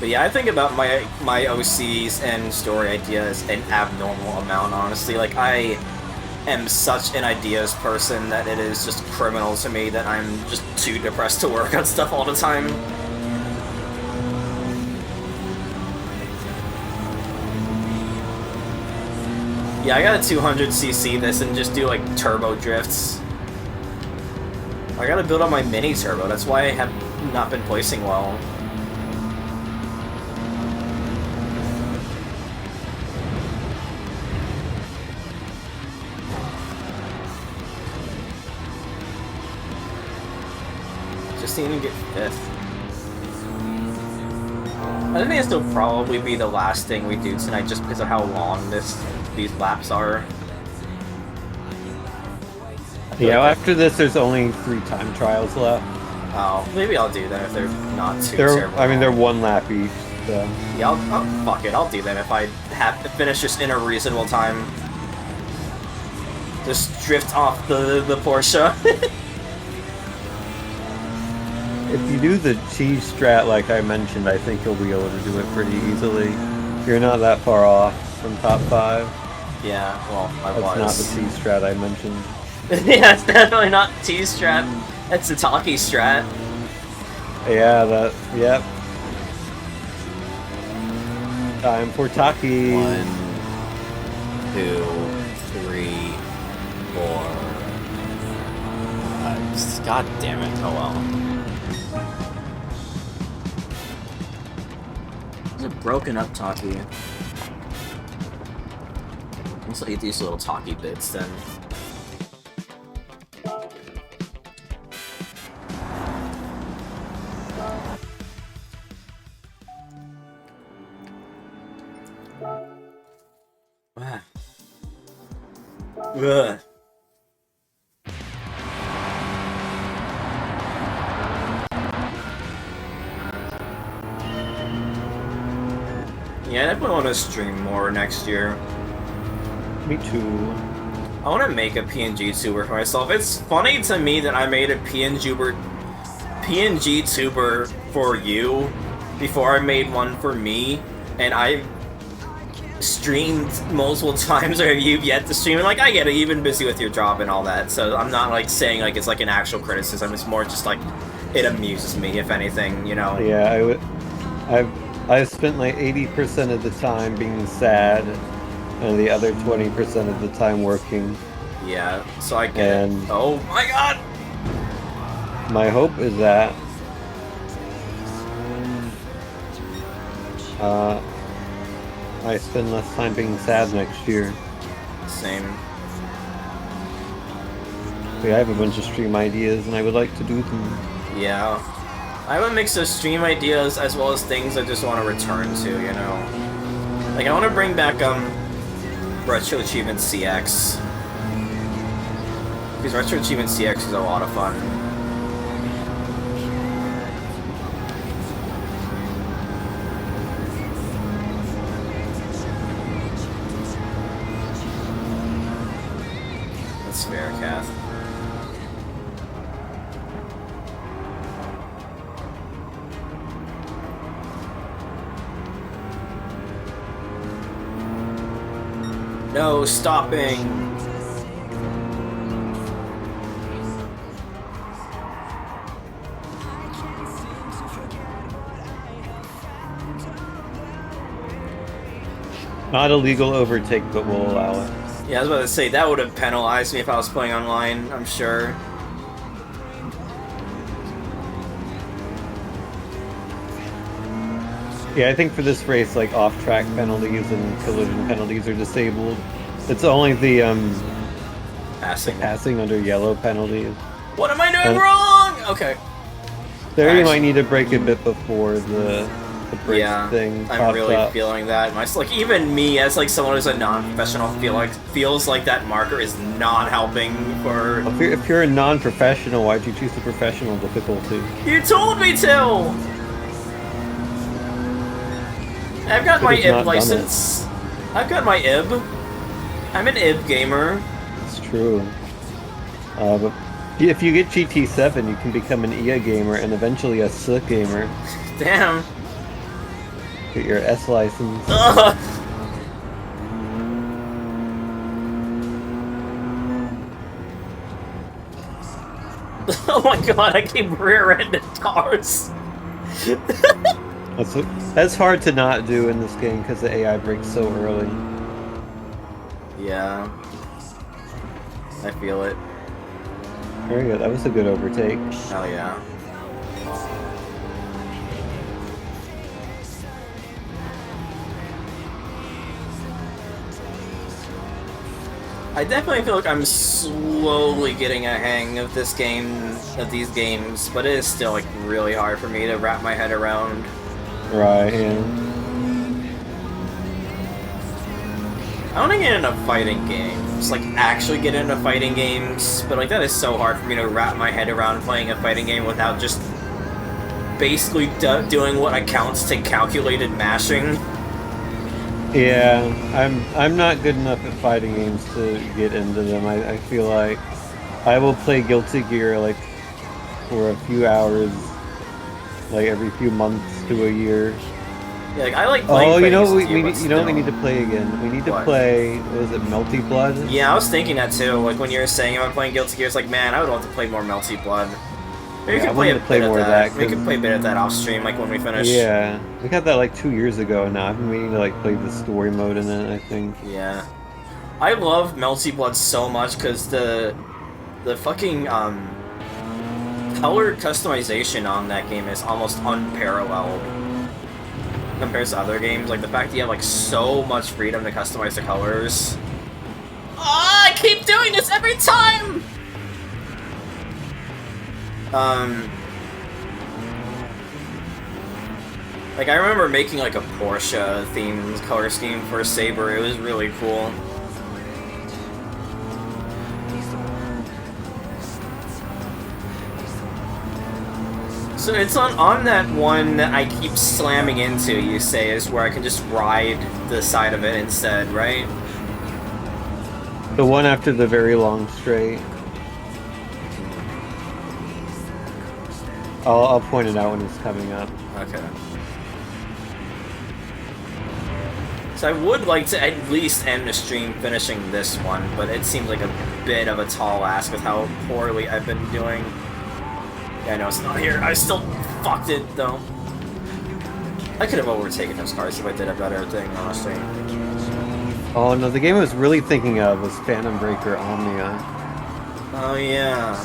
But yeah, I think about my OCs and story ideas an abnormal amount, honestly. Like, I am such an ideas person that it is just criminal to me that I'm just too depressed to work on stuff all the time. Yeah, I gotta 200cc this and just do, like, turbo drifts. I gotta build up my mini turbo, that's why I have not been placing well. Just need to get 5th. I think this will probably be the last thing we do tonight, just because of how long these laps are. Yeah, well, after this, there's only 3 time trials left. Oh, maybe I'll do that if they're not too terrible. I mean, they're 1 lap each, so... Yeah, I'll fuck it, I'll do that if I have to finish this in a reasonable time. Just drift off the Porsche. If you do the cheese strat like I mentioned, I think you'll be able to do it pretty easily. You're not that far off from top 5. Yeah, well, I was. That's not the cheese strat I mentioned. Yeah, it's definitely not T-strat. That's the Taki strat. Yeah, yep. Time for Taki. 1, 2, 3, 4, 5. God damn it! Oh well. It's a broken up Taki. Let's eat these little Taki bits then. Ugh. Yeah, I definitely want to stream more next year. Me too. I want to make a PNG tuber for myself. It's funny to me that I made a PNG tuber for you before I made one for me, and I streamed multiple times, or you've yet to stream. And like, I get it, you've been busy with your job and all that, so I'm not like saying like it's like an actual criticism. It's more just like it amuses me, if anything, you know. Yeah, I've spent like 80% of the time being sad, and the other 20% of the time working. Yeah, so I get it. Oh my god! My hope is that I spend less time being sad next year. Same. Yeah, I have a bunch of stream ideas and I would like to do them. Yeah. I have a mix of stream ideas as well as things I just want to return to, you know? Like, I want to bring back, Retro Achievement CX. Because Retro Achievement CX is a lot of fun. That's fair, Kath. No stopping! Not a legal overtake, but we'll allow it. Yeah, I was about to say, that would have penalized me if I was playing online, I'm sure. Yeah, I think for this race, like, off-track penalties and collision penalties are disabled. It's only the passing under yellow penalties. What am I doing wrong? Okay. There you might need to break a bit before the break thing pops I'm really up. feeling that. Like, even me, as like someone who's a non-professional, feels like that marker is not helping for... If you're a non-professional, why'd you choose the professional difficulty? You told me to! I've got my IB license. I've got my IB. I'm an IB gamer. It's true. But if you get GT7, you can become an EA gamer and eventually a SUK gamer. Damn. Get your S license. Ugh. Oh my god, I keep rear-ended cars. That's hard to not do in this game because the AI breaks so early. Yeah. I feel it. Very good. That was a good overtake. Hell yeah. I definitely feel like I'm slowly getting a hang of this game, of these games, but it is still like really hard for me to wrap my head around. Right, yeah. I want to get into fighting games, like actually get into fighting games, but like that is so hard for me to wrap my head around playing a fighting game without just basically doing what accounts to calculated mashing. Yeah, I'm not good enough at fighting games to get into them. I feel like I will play Guilty Gear like for a few hours, like every few months to a year, Yeah, like I like playing. Oh, you know fighting what games we with need, you, you know what we but need to play again? We need to What? play, what was it, Melty Blood? yeah, I was thinking that too. Like when you were saying about playing Guilty Gear, it's like, man, I would love to play more Melty Blood. Maybe we Yeah, I could play a wanted to play bit more of of that. that, We could 'cause- play a bit of that off stream, like when we finish. Yeah, we got that like 2 years ago now. I've been meaning to like play the story mode in it, I think. Yeah. I love Melty Blood so much because the fucking color customization on that game is almost unparalleled compared to other games. Like the fact that you have like so much freedom to customize the colors. I keep doing this every time. Like I remember making like a Porsche themed color scheme for Saber. It was really cool. So it's on that one that I keep slamming into, you say, is where I can just ride the side of it instead, right? The one after the very long straight. I'll point it out when it's coming up. Okay. So I would like to at least end the stream finishing this one, but it seems like a bit of a tall ask with how poorly I've been doing. Yeah, I know it's not here. I still fucked it, though. I could have overtaken those cars if I did a better thing, honestly. Oh no, the game I was really thinking of was Phantom Breaker Omnia. Oh, yeah.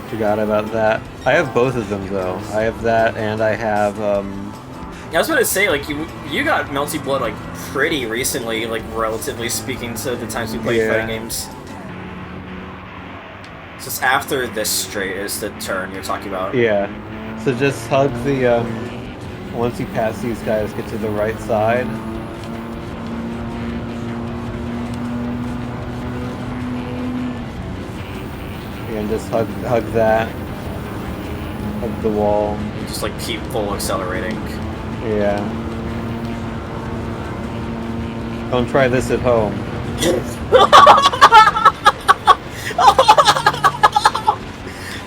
Forgot about that. I have both of them though. I have that and I have Yeah, I was gonna say, like, you got Melty Blood, like, pretty recently, like, relatively speaking to the times we played fighting games. Just after this straight is the turn you're talking about. yeah. So just hug the once you pass these guys, get to the right side. And just hug that. Hug the wall. And just, like, keep full accelerating. Yeah. Don't try this at home.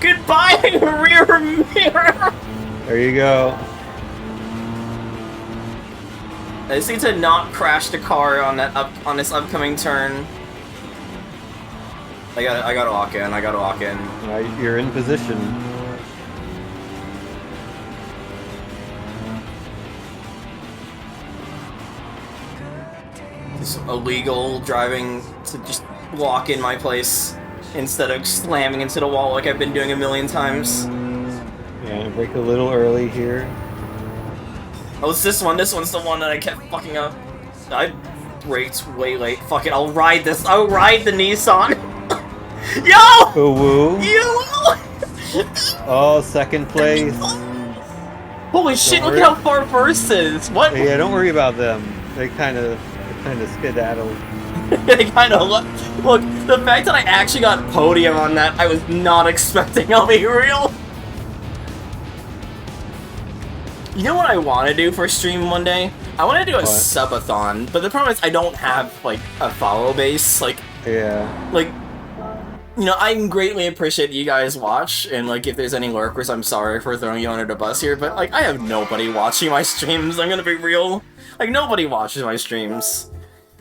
Goodbye, rear mirror! There you go. I just need to not crash the car on that on this upcoming turn. I gotta lock in, I gotta lock in. Right, you're in position. This illegal driving to just walk in my place instead of slamming into the wall like I've been doing a million times. Yeah, break a little early here. Oh, it's this one. This one's the one that I kept fucking up. I braked way late. Fuck it, I'll ride this. I'll ride the Nissan. Yo! Oh, woo. You! Oh, second place. Holy shit, Don't look at how far first is. What? Yeah, don't worry about them. They kind of skedaddled. They kind of look, the fact that I actually got podium on that, I was not expecting, I'll be real. You know what I want to do for stream one day? I want to do a What? subathon, but the problem is I don't have, like, a follow base, like, Yeah. you know, I greatly appreciate you guys watch, and, like, if there's any lurkers, I'm sorry for throwing you under the bus here, but, like, I have nobody watching my streams, I'm gonna be real. Like, nobody watches my streams.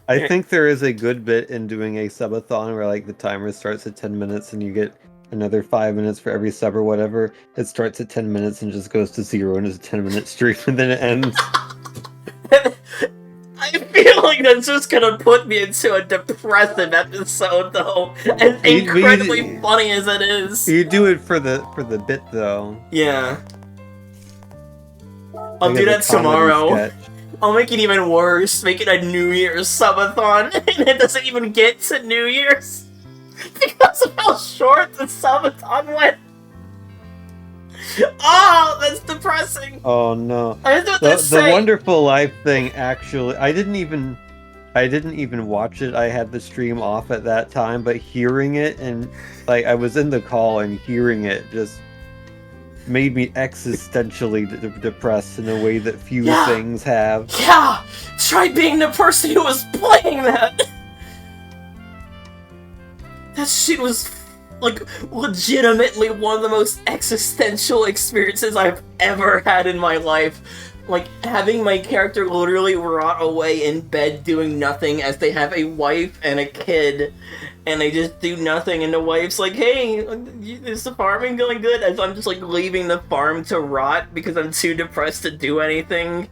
I think there is a good bit in doing a subathon where like the timer starts at 10 minutes and you get another 5 minutes for every sub or whatever. It starts at 10 minutes and just goes to 0 and is a 10-minute stream and then it ends. I feel like that's just gonna put me into a depressive episode, though, as incredibly funny as it is. You do it for the bit though. Yeah. I'll Like do that as a comedy tomorrow. sketch. I'll make it even worse, make it a New Year's subathon, and it doesn't even get to New Year's because of how short the subathon went. Oh, that's depressing. Oh no. I just know what The Wonderful Life thing actually I didn't even watch it. I had the stream off at that time, but hearing it and like I was in the call and hearing it just made me existentially depressed in a way that few things have. Yeah! Try being the person who was playing that! That shit was, like, legitimately one of the most existential experiences I've ever had in my life. like, having my character literally rot away in bed doing nothing as they have a wife and a kid, and they just do nothing, and the wife's like, hey, is the farming going good? As I'm just, like, leaving the farm to rot because I'm too depressed to do anything.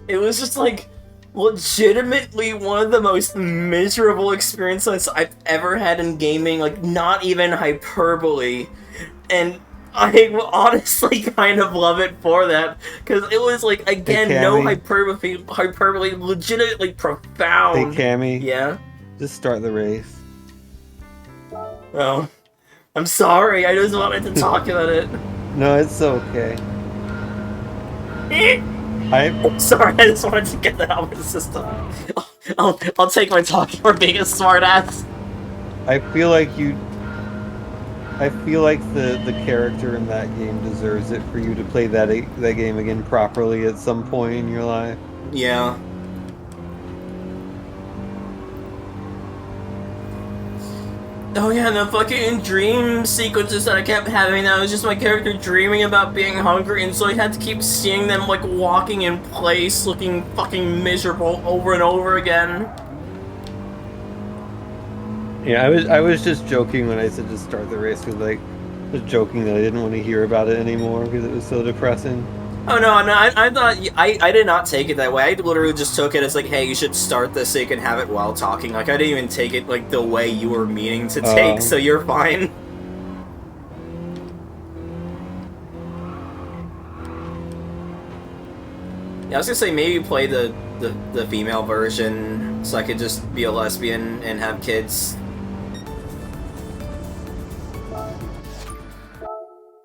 It was just, like, legitimately one of the most miserable experiences I've ever had in gaming, like, not even hyperbole. And I honestly kind of love it for that, because it was, like, again, Hey, no Cammy. hyperbole, legitimately profound. Hey, Cammy. Yeah? Just start the race. Oh. I'm sorry, I just wanted to talk about it. No, it's okay. I Sorry, I just wanted to get that out of the system. I'll take my talk for being a smartass. I feel like the character in that game deserves it for you to play that game again properly at some point in your life. Yeah. Oh yeah, and the fucking dream sequences that I kept having, that was just my character dreaming about being hungry, and so I had to keep seeing them, like, walking in place, looking fucking miserable over and over again. Yeah, I was just joking when I said just start the race, because, like, just joking that I didn't want to hear about it anymore because it was so depressing. Oh no, I thought, I did not take it that way. I literally just took it as like, hey, you should start this so you can have it while talking. Like, I didn't even take it like the way you were meaning to take, so you're fine. Yeah, I was gonna say maybe play the female version so I could just be a lesbian and have kids.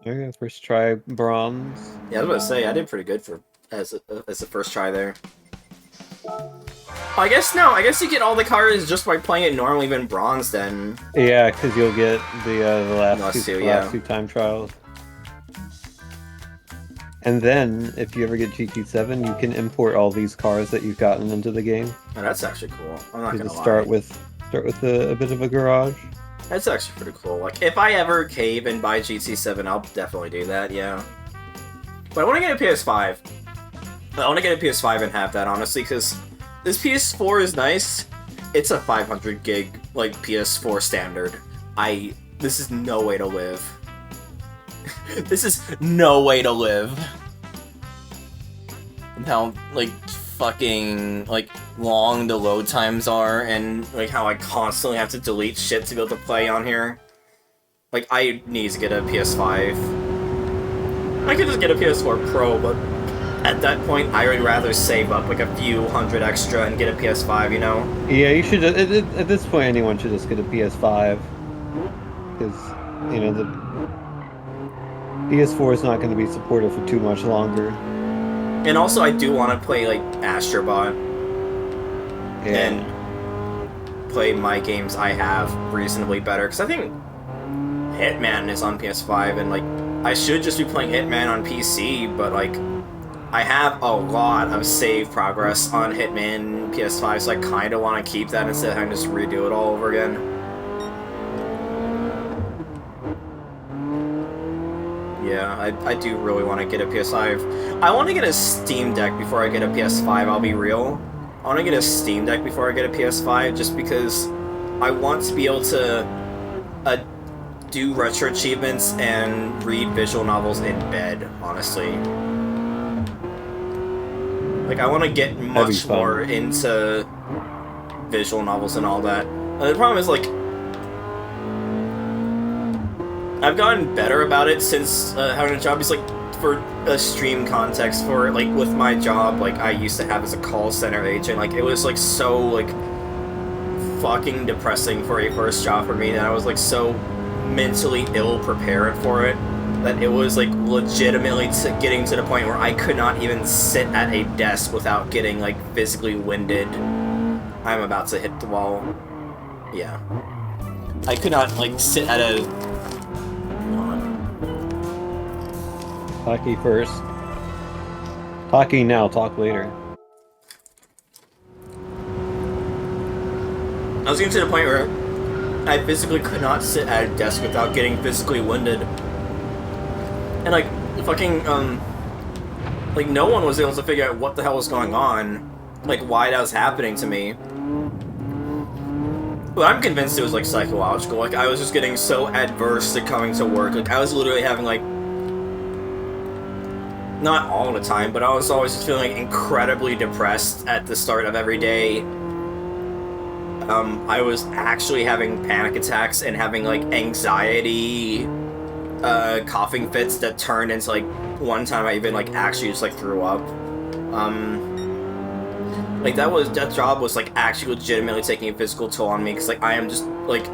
Okay, first try bronze. Yeah, I was about to say I did pretty good for as the first try there. I guess no. I guess you get all the cars just by playing it normally, even bronze. Then Yeah, because you'll get the last two time trials. And then, if you ever get GT7, you can import all these cars that you've gotten into the game. Oh, that's actually cool. I'm not gonna lie. Start with a bit of a garage. That's actually pretty cool. Like, if I ever cave and buy GT7, I'll definitely do that, yeah. But I want to get a PS5. I want to get a PS5 and have that, honestly, because this PS4 is nice. It's a 500 gig, like, PS4 standard. This is no way to live. This is no way to live. And how, like, fucking, like, long the load times are, and, like, how I constantly have to delete shit to be able to play on here. Like, I need to get a PS5. I could just get a PS4 Pro, but at that point, I would rather save up, like, a few hundred extra and get a PS5, you know? Yeah, you should, at this point, anyone should just get a PS5. Because, you know, the PS4 is not going to be supported for too much longer. And also, I do want to play, like, Astrobot. Yeah. And play my games I have reasonably better. Because I think Hitman is on PS5, and, like, I should just be playing Hitman on PC, but, like, I have a lot of save progress on Hitman PS5, so I kind of want to keep that instead of having to just redo it all over again. Yeah, I do really want to get a PS5. I want to get a Steam Deck before I get a PS5, I'll be real. I want to get a Steam Deck before I get a PS5, just because I want to be able to do retro achievements and read visual novels in bed, honestly. Like, I want to get much more into visual novels and all that. The problem is, like, I've gotten better about it since having a job. It's like, for a stream context, for, like, with my job, like, I used to have as a call center agent, like, it was, like, so, like, fucking depressing for a first job for me that I was, like, so mentally ill prepared for it that it was, like, legitimately getting to the point where I could not even sit at a desk without getting, like, physically winded. I'm about to hit the wall. Yeah. I could not, like, sit at a... Talkie first. Talking now, talk later. I was getting to the point where I physically could not sit at a desk without getting physically winded. And, like, fucking, Like, no one was able to figure out what the hell was going on. Like, why that was happening to me. But I'm convinced it was, like, psychological. Like, I was just getting so adverse to coming to work. Like, I was literally having, like... Not all the time, but I was always just feeling incredibly depressed at the start of every day. I was actually having panic attacks and having, like, anxiety, coughing fits that turned into, like, one time I even, like, actually just, like, threw up. Like, that job was, like, actually legitimately taking a physical toll on me, because, like, I am just, like,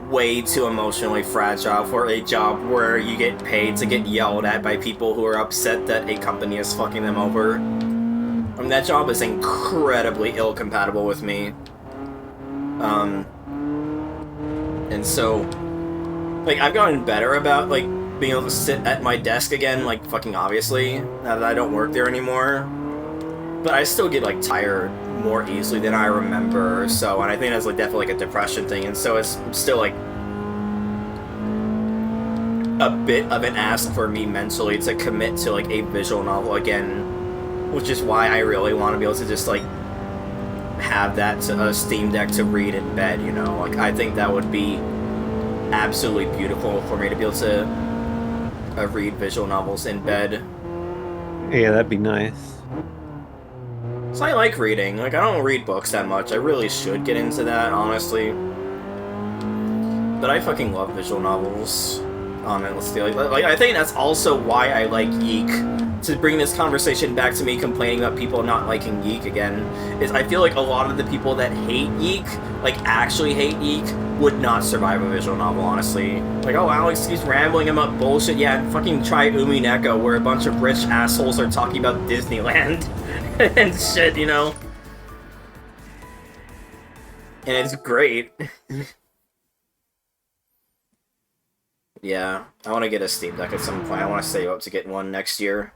way too emotionally fragile for a job where you get paid to get yelled at by people who are upset that a company is fucking them over. I mean, that job is incredibly ill-compatible with me. And so, like, I've gotten better about, like, being able to sit at my desk again, like, fucking obviously, now that I don't work there anymore. But I still get, like, tired more easily than I remember, so, and I think that's, like, definitely, like, a depression thing, and so it's still, like, a bit of an ask for me mentally to commit to, like, a visual novel again, which is why I really want to be able to just, like, have that Steam Deck to read in bed, you know? Like, I think that would be absolutely beautiful for me to be able to read visual novels in bed. Yeah, that'd be nice. So I like reading. Like, I don't read books that much. I really should get into that, honestly. But I fucking love visual novels. Honestly, like, I think that's also why I like Yeek. To bring this conversation back to me complaining about people not liking Yeek again, is I feel like a lot of the people that hate Yeek, like actually hate Yeek, would not survive a visual novel, honestly. Like, oh, Alex keeps rambling about bullshit. Yeah, fucking try Umineko, where a bunch of rich assholes are talking about Disneyland and shit, you know? And it's great. Yeah, I want to get a Steam Deck at some point. I want to save up to get one next year.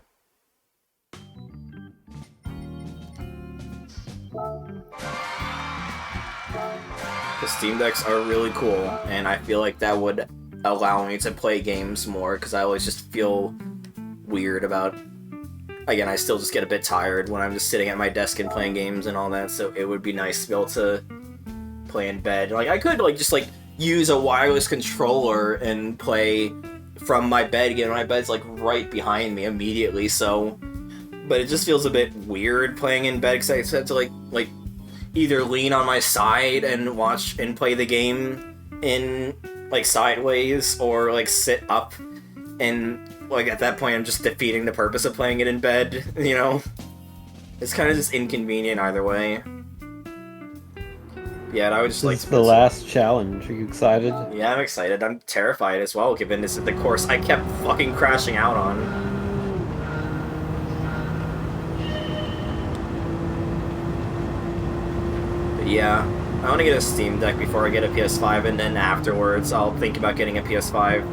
The Steam Decks are really cool, and I feel like that would allow me to play games more, because I always just feel weird about... Again, I still just get a bit tired when I'm just sitting at my desk and playing games and all that, so it would be nice to be able to play in bed. Like, I could, like, just, like, use a wireless controller and play from my bed again. My bed's, like, right behind me immediately, so... But it just feels a bit weird playing in bed, because I have to, like, either lean on my side and watch and play the game in, like, sideways, or, like, sit up, and, like, at that point I'm just defeating the purpose of playing it in bed, you know? It's kind of just inconvenient either way. Yeah, and I would just like This is the last challenge. Are you excited? Yeah, I'm excited. I'm terrified as well, given this is the course I kept fucking crashing out on. Yeah, I want to get a Steam Deck before I get a PS5, and then afterwards I'll think about getting a PS5.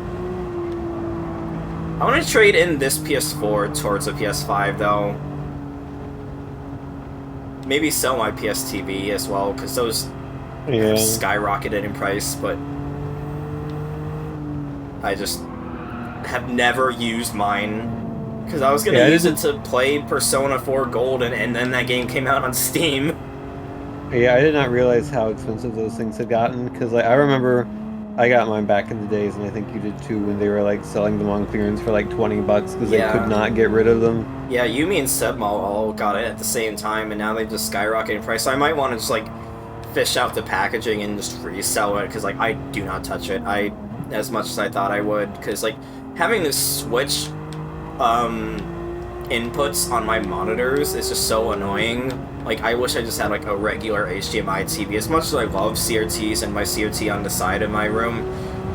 I want to trade in this PS4 towards a PS5, though. Maybe sell my PS TV as well, because those have skyrocketed in price, but I just have never used mine, because I was going to use it to play Persona 4 Gold, and then that game came out on Steam. Yeah, I did not realize how expensive those things had gotten, because like, I remember I got mine back in the days, and I think you did too, when they were like selling them on clearance for like 20 bucks, because they could not get rid of them. Yeah, Yumi and Sebmo all got it at the same time, and now they just skyrocketed in price, so I might want to just like fish out the packaging and just resell it, because like I do not touch it, as much as I thought I would, because like having this Switch inputs on my monitors is just so annoying. Like, I wish I just had like a regular HDMI TV. As much as I love CRTs and my CRT on the side of my room,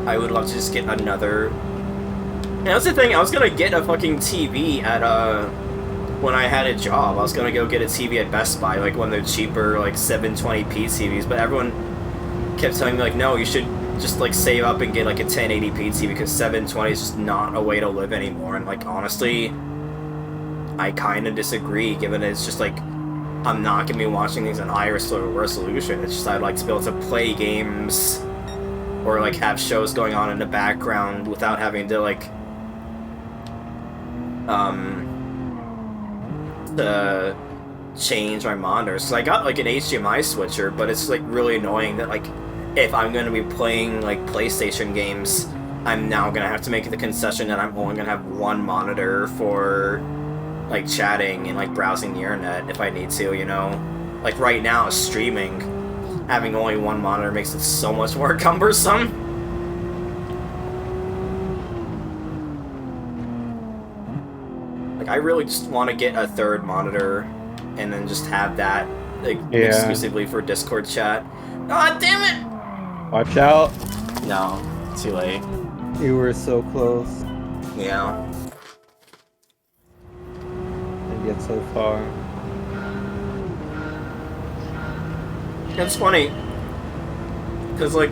I would love to just get another... And that's the thing, I was gonna get a fucking TV at when I had a job. I was gonna go get a TV at Best Buy, like one of the cheaper like 720p TVs, but everyone kept telling me like, no, you should just like save up and get like a 1080p TV, because 720 is just not a way to live anymore. And like, honestly, I kind of disagree, given it's just like, I'm not going to be watching these in higher resolution. It's just I'd like to be able to play games or like have shows going on in the background without having to like to change my monitors. So I got like an HDMI switcher, but it's like really annoying that like if I'm gonna be playing like PlayStation games, I'm now gonna have to make the concession that I'm only gonna have one monitor for like chatting and like browsing the internet if I need to, you know? Like right now, streaming, having only one monitor makes it so much more cumbersome. Like I really just want to get a third monitor and then just have that like exclusively for Discord chat. God damn it! Watch out! No, too late. You were so close. Yeah. And yet so far. It's funny, because, like,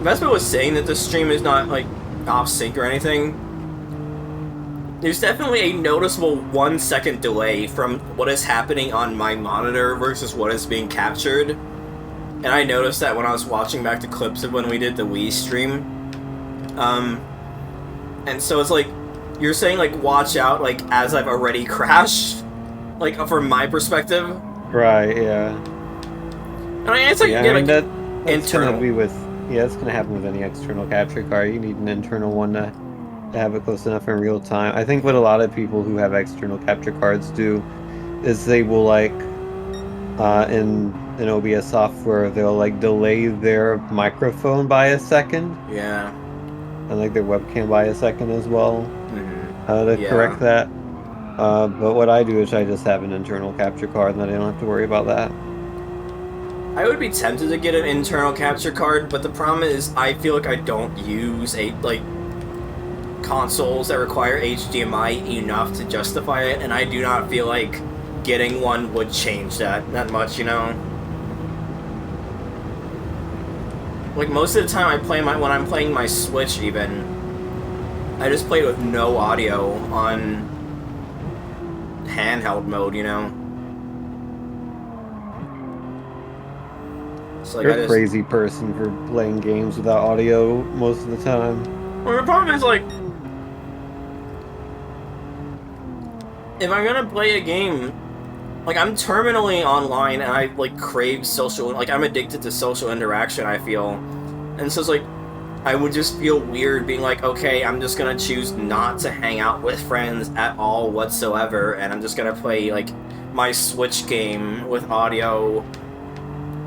Vespa was saying that the stream is not, like, off-sync or anything. There's definitely a noticeable 1 second delay from what is happening on my monitor versus what is being captured. And I noticed that when I was watching back the clips of when we did the Wii stream. And so it's like, you're saying, like, watch out, like, as I've already crashed? Like, from my perspective? Right, yeah. I mean, it's like, yeah, yeah, I mean, like that's internal. gonna be with, yeah, it's gonna happen with any external capture card. You need an internal one to have it close enough in real time. I think what a lot of people who have external capture cards do is they will, like, in OBS software, they'll, like, delay their microphone by a second. Yeah. And, like, their webcam by a second as well. To correct that. But what I do is I just have an internal capture card and then I don't have to worry about that. I would be tempted to get an internal capture card, but the problem is I feel like I don't use consoles that require HDMI enough to justify it, and I do not feel like getting one would change that much, you know? Like, most of the time when I'm playing my Switch even, I just play with no audio on handheld mode, you know? So, like, You're a crazy person for playing games without audio most of the time. Well, the problem is, like, if I'm gonna play a game, like, I'm terminally online and I, like, crave social, like, I'm addicted to social interaction, I feel. And so it's like, I would just feel weird being like, okay, I'm just gonna choose not to hang out with friends at all whatsoever, and I'm just gonna play, like, my Switch game with audio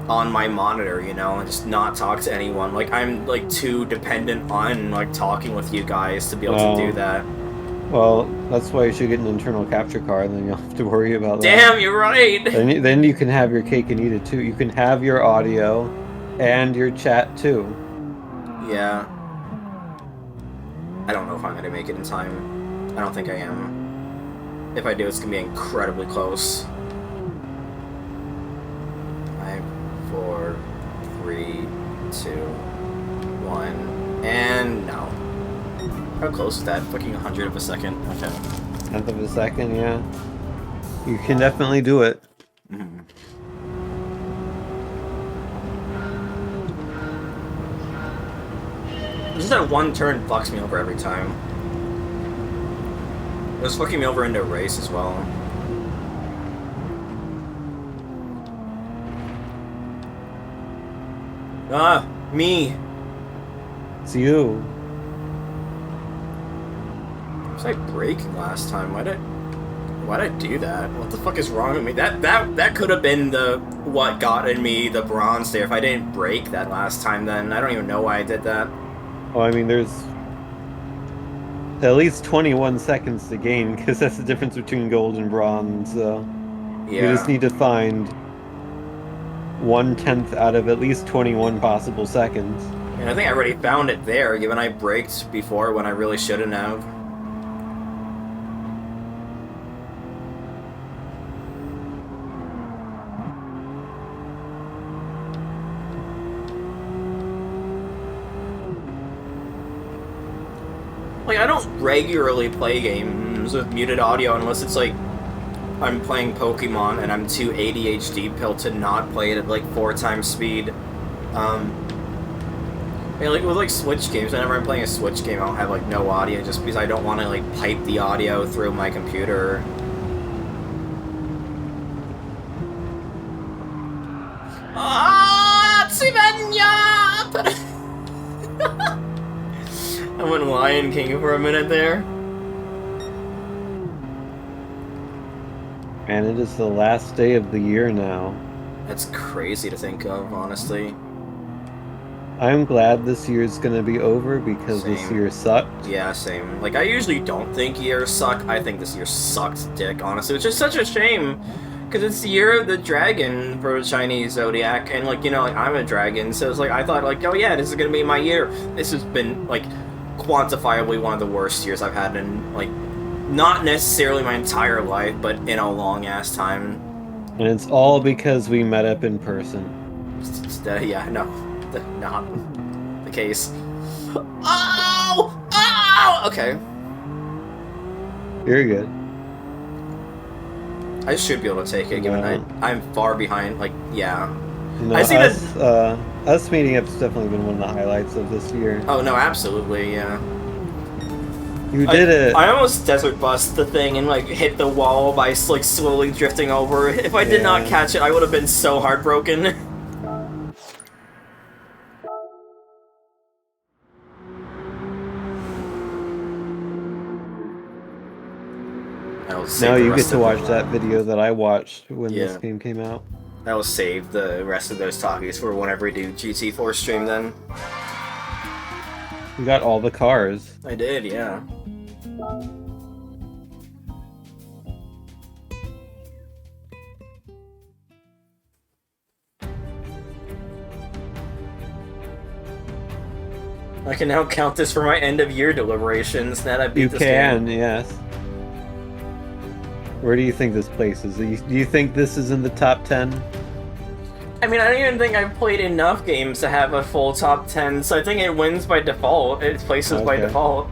on my monitor, you know, and just not talk to anyone. Like, I'm, like, too dependent on, like, talking with you guys to be able to do that. Well, that's why you should get an internal capture card, and then you don't have to worry about that. Damn, you're right! Then you can have your cake and eat it, too. You can have your audio and your chat, too. Yeah. I don't know if I'm gonna make it in time. I don't think I am. If I do, it's gonna be incredibly close. 5, 4, 3, 2, 1, and no. How close is that? Fucking 100 of a second. Okay. 10th of a second, yeah. You can definitely do it. Mm-hmm. Just that one turn fucks me over every time. It was fucking me over into a race as well. Ah, me. It's you. Was I braking last time? Why'd I do that? What the fuck is wrong with me? That could have been what got in me the bronze there. If I didn't brake that last time, then I don't even know why I did that. Well, I mean, there's at least 21 seconds to gain, because that's the difference between gold and bronze, so... Yeah. You just need to find 1/10 out of at least 21 possible seconds. And I think I already found it there, given I braked before when I really shouldn't have. Like, I don't regularly play games with muted audio unless it's like I'm playing Pokemon and I'm too ADHD pilled to not play it at like 4 times speed. Yeah, like with like Switch games, whenever I'm playing a Switch game, I'll have like no audio just because I don't want to like pipe the audio through my computer. Ah, I went Lion King for a minute there. And it is the last day of the year now. That's crazy to think of, honestly. I'm glad this year's gonna be over because this Same. year sucked. Yeah, same. Like, I usually don't think years suck. I think this year sucked dick, honestly. Which is such a shame. Because it's the year of the dragon for Chinese Zodiac. And, like, you know, like, I'm a dragon. So it's like, I thought, like, oh yeah, this is going to be my year. This has been, like, quantifiably one of the worst years I've had in, like, not necessarily my entire life, but in a long-ass time. And it's all because we met up in person. Yeah, no. Not the case. Oh! Oh! Okay. You're good. I should be able to take it, given I'm far behind. Like, yeah. No, I see us meeting up's definitely been one of the highlights of this year. Oh no, absolutely, yeah. You did it. I almost desert bust the thing and like hit the wall by like slowly drifting over. If I did not catch it, I would have been so heartbroken. Now you get to watch that video that I watched when this Yeah. game came out. I will save the rest of those talkies for whenever we do GT4 stream then. You got all the cars. I did, yeah. I can now count this for my end of year deliberations that I beat You this can, game. yes. Where do you think this places? Do you think this is in the top 10? I mean, I don't even think I've played enough games to have a full top 10, so I think it wins by default. It places by default.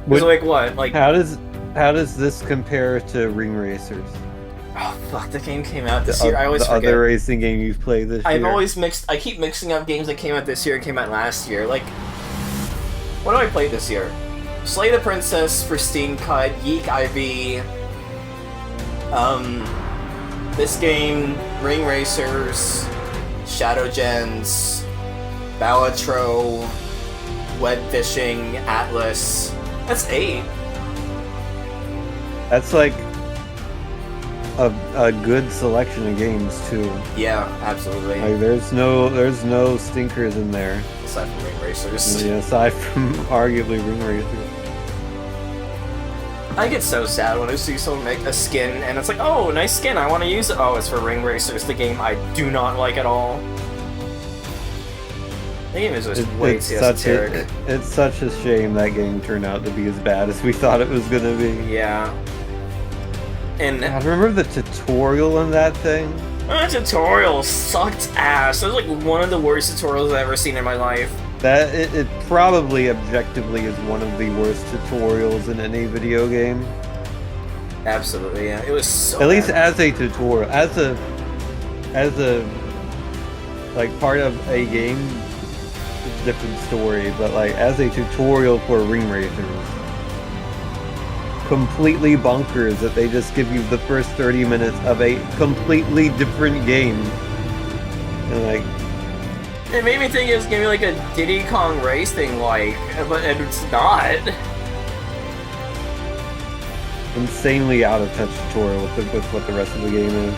It's like what? Like how does this compare to Ring Racers? Oh fuck! The game came out this year. I always forget. The other racing game you've played this year. I've always mixed. I keep mixing up games that came out this year and came out last year. Like, what do I play this year? Slay the Princess, Pristine Cut, Yeek IV. This game, Ring Racers, Shadow Gens, Balatro, Web Fishing, Atlas. That's 8. That's like a good selection of games too. Yeah, absolutely. Like there's no stinkers in there. Aside from Ring Racers. Yeah, aside from arguably Ring Racers. I get so sad when I see someone make a skin and it's like, oh, nice skin, I want to use it. Oh, it's for Ring Racers, the game I do not like at all. The game is just way too esoteric. It's such a shame that game turned out to be as bad as we thought it was gonna be. Yeah. And I remember the tutorial in that thing. the tutorial sucked ass. It was like one of the worst tutorials I've ever seen in my life. That it probably objectively is one of the worst tutorials in any video game. Absolutely, yeah. It was so At least bad. as a tutorial, as a like part of a game, it's a different story. But like as a tutorial for Ring Racers, completely bonkers that they just give you the first 30 minutes of a completely different game, and like. It made me think it was gonna be like a Diddy Kong racing like, but it's not. Insanely out of touch tutorial with what the rest of the game is.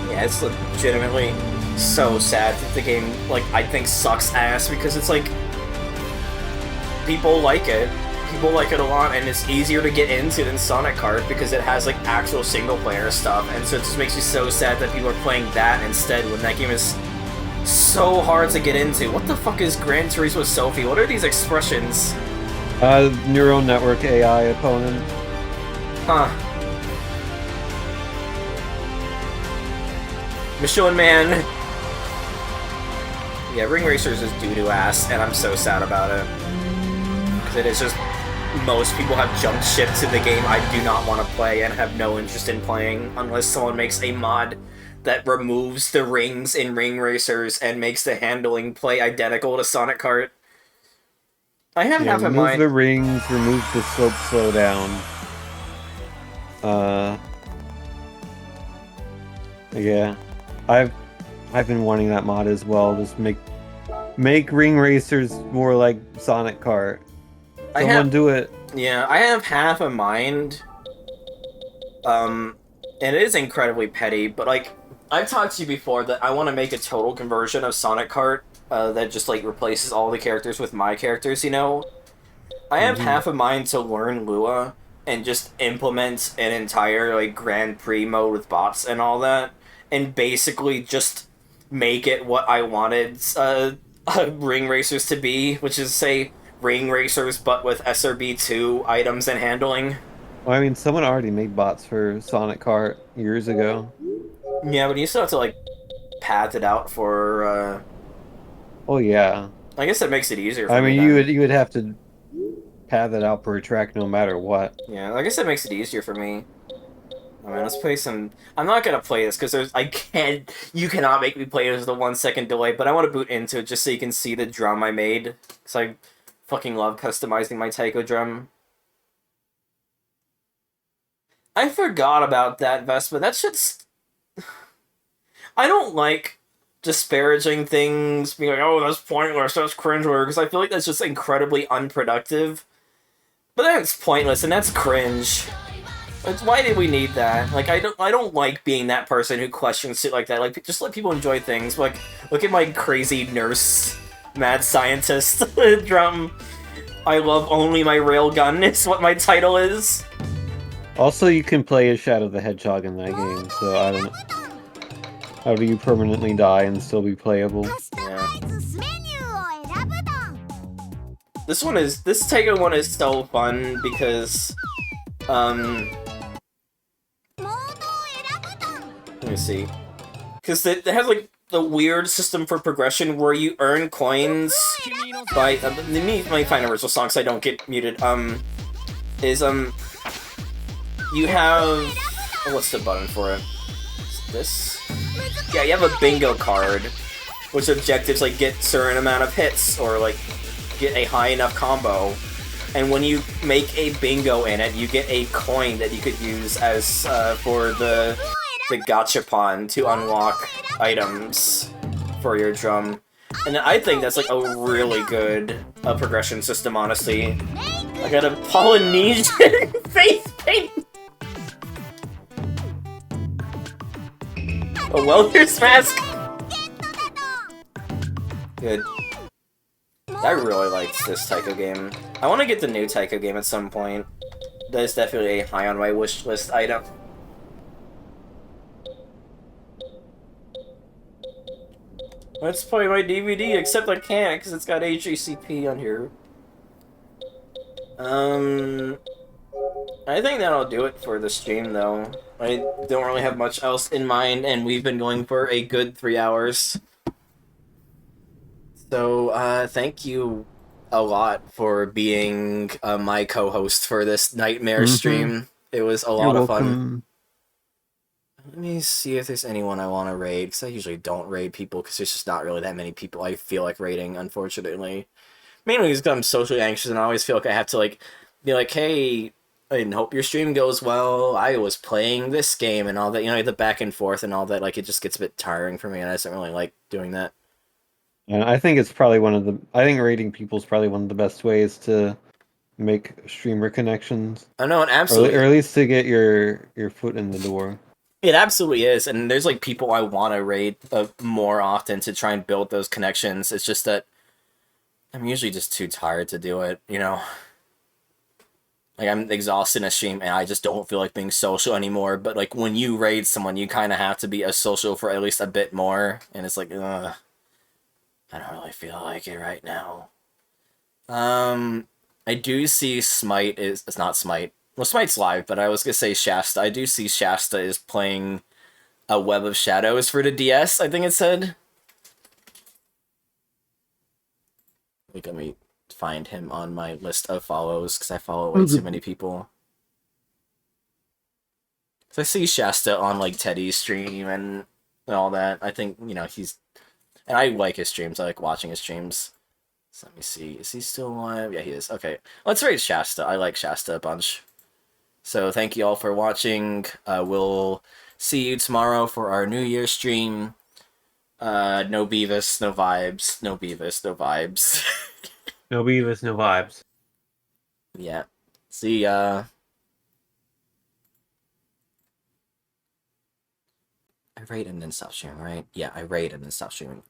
Yeah, it's legitimately so sad that the game, like, I think sucks ass because it's like, people like it. People like it a lot, and it's easier to get into than Sonic Kart because it has, like, actual single-player stuff, and so it just makes you so sad that people are playing that instead when that game is so hard to get into. What the fuck is Gran Turismo Sophie? What are these expressions? Neural network AI opponent. Huh. Michelin Man. Yeah, Ring Racers is doo-doo ass, and I'm so sad about it. Because it is just... most people have jumped ship to the game I do not want to play and have no interest in playing unless someone makes a mod that removes the rings in Ring Racers and makes the handling play identical to Sonic Kart. I have Yeah, half in remove mind. the rings, remove the slope slowdown. Yeah, I've been wanting that mod as well. Just make ring racers more like Sonic Kart. I have Someone do it. Yeah, I have half a mind. And it is incredibly petty, but like I've talked to you before that I want to make a total conversion of Sonic Kart that just like replaces all the characters with my characters. I have Mhm. half a mind to learn Lua and just implement an entire like Grand Prix mode with bots and all that, and basically just make it what I wanted ring racers to be, which is say ring racers but with SRB2 items and handling. Well, I mean, someone already made bots for Sonic Kart years ago. Yeah, but you still have to like path it out for. Oh yeah. I guess that makes it easier for I me mean, then. you would have to path it out per track no matter what. Yeah, I guess that makes it easier for me. I mean, let's play some. I'm not gonna play this because there's. I can't. You cannot make me play it with a 1 second delay. But I want to boot into it just so you can see the drum I made. Because I fucking love customizing my taiko drum. I forgot about that Vespa. That shit's. I don't like disparaging things, being like, "Oh, that's pointless. That's cringeworthy," because I feel like that's just incredibly unproductive. But that's pointless and that's cringe. Why did we need that? Like, I don't like being that person who questions shit like that. Like, just let people enjoy things. Like, look at my crazy nurse, mad scientist drum. I love only my railgun is what my title is. Also, you can play as Shadow the Hedgehog in that game, so I don't know. How do you permanently die and still be playable? Yeah. This Taiko one is so fun because, let me see. Because it has, like, the weird system for progression where you earn coins by... let me find a original song so I don't get muted. You have... what's the button for it? Is this? Yeah, you have a bingo card, which objectives, like, get certain amount of hits, or, like, get a high enough combo. And when you make a bingo in it, you get a coin that you could use as, for the gachapon to unlock items for your drum. And I think that's like a really good progression system, honestly. I got a Polynesian face paint! A welder's mask! Good. I really liked this Taiko game. I want to get the new Taiko game at some point. That is definitely a high on my wish list item. Let's play my DVD, except I can't because it's got HACP on here. I think that'll do it for the stream, though. I don't really have much else in mind, and we've been going for a good 3 hours. So, thank you a lot for being my co-host for this nightmare stream. It was a lot of fun. Let me see if there's anyone I want to raid, because I usually don't raid people, because there's just not really that many people I feel like raiding, unfortunately. Mainly because I'm socially anxious, and I always feel like I have to, like, be like, hey, I hope your stream goes well, I was playing this game, and all that, the back and forth and all that, like, it just gets a bit tiring for me, and I just don't really like doing that. And I think it's probably I think raiding people is probably one of the best ways to make streamer connections. I know, it absolutely... Or at least to get your foot in the door. It absolutely is, and there's, like, people I want to raid more often to try and build those connections. It's just that I'm usually just too tired to do it, Like, I'm exhausted in a stream, and I just don't feel like being social anymore, but, like, when you raid someone, you kind of have to be a social for at least a bit more, and it's like, ugh, I don't really feel like it right now. I do see Smite it's not Smite. Well, Smite's live, but I was gonna say Shasta. I do see Shasta is playing a Web of Shadows for the DS, I think it said. Like, let me find him on my list of follows, because I follow way too many people. So I see Shasta on, like, Teddy's stream and all that. I think, he's... And I like his streams. I like watching his streams. So let me see. Is he still alive? Yeah, he is. Okay. Let's rate Shasta. I like Shasta a bunch. So thank you all for watching. We'll see you tomorrow for our New Year stream. No Beavis, no vibes. No Beavis, no vibes. No Beavis, no vibes. Yeah. See ya. I rate and then stop streaming, right? Yeah, I rate and then stop streaming.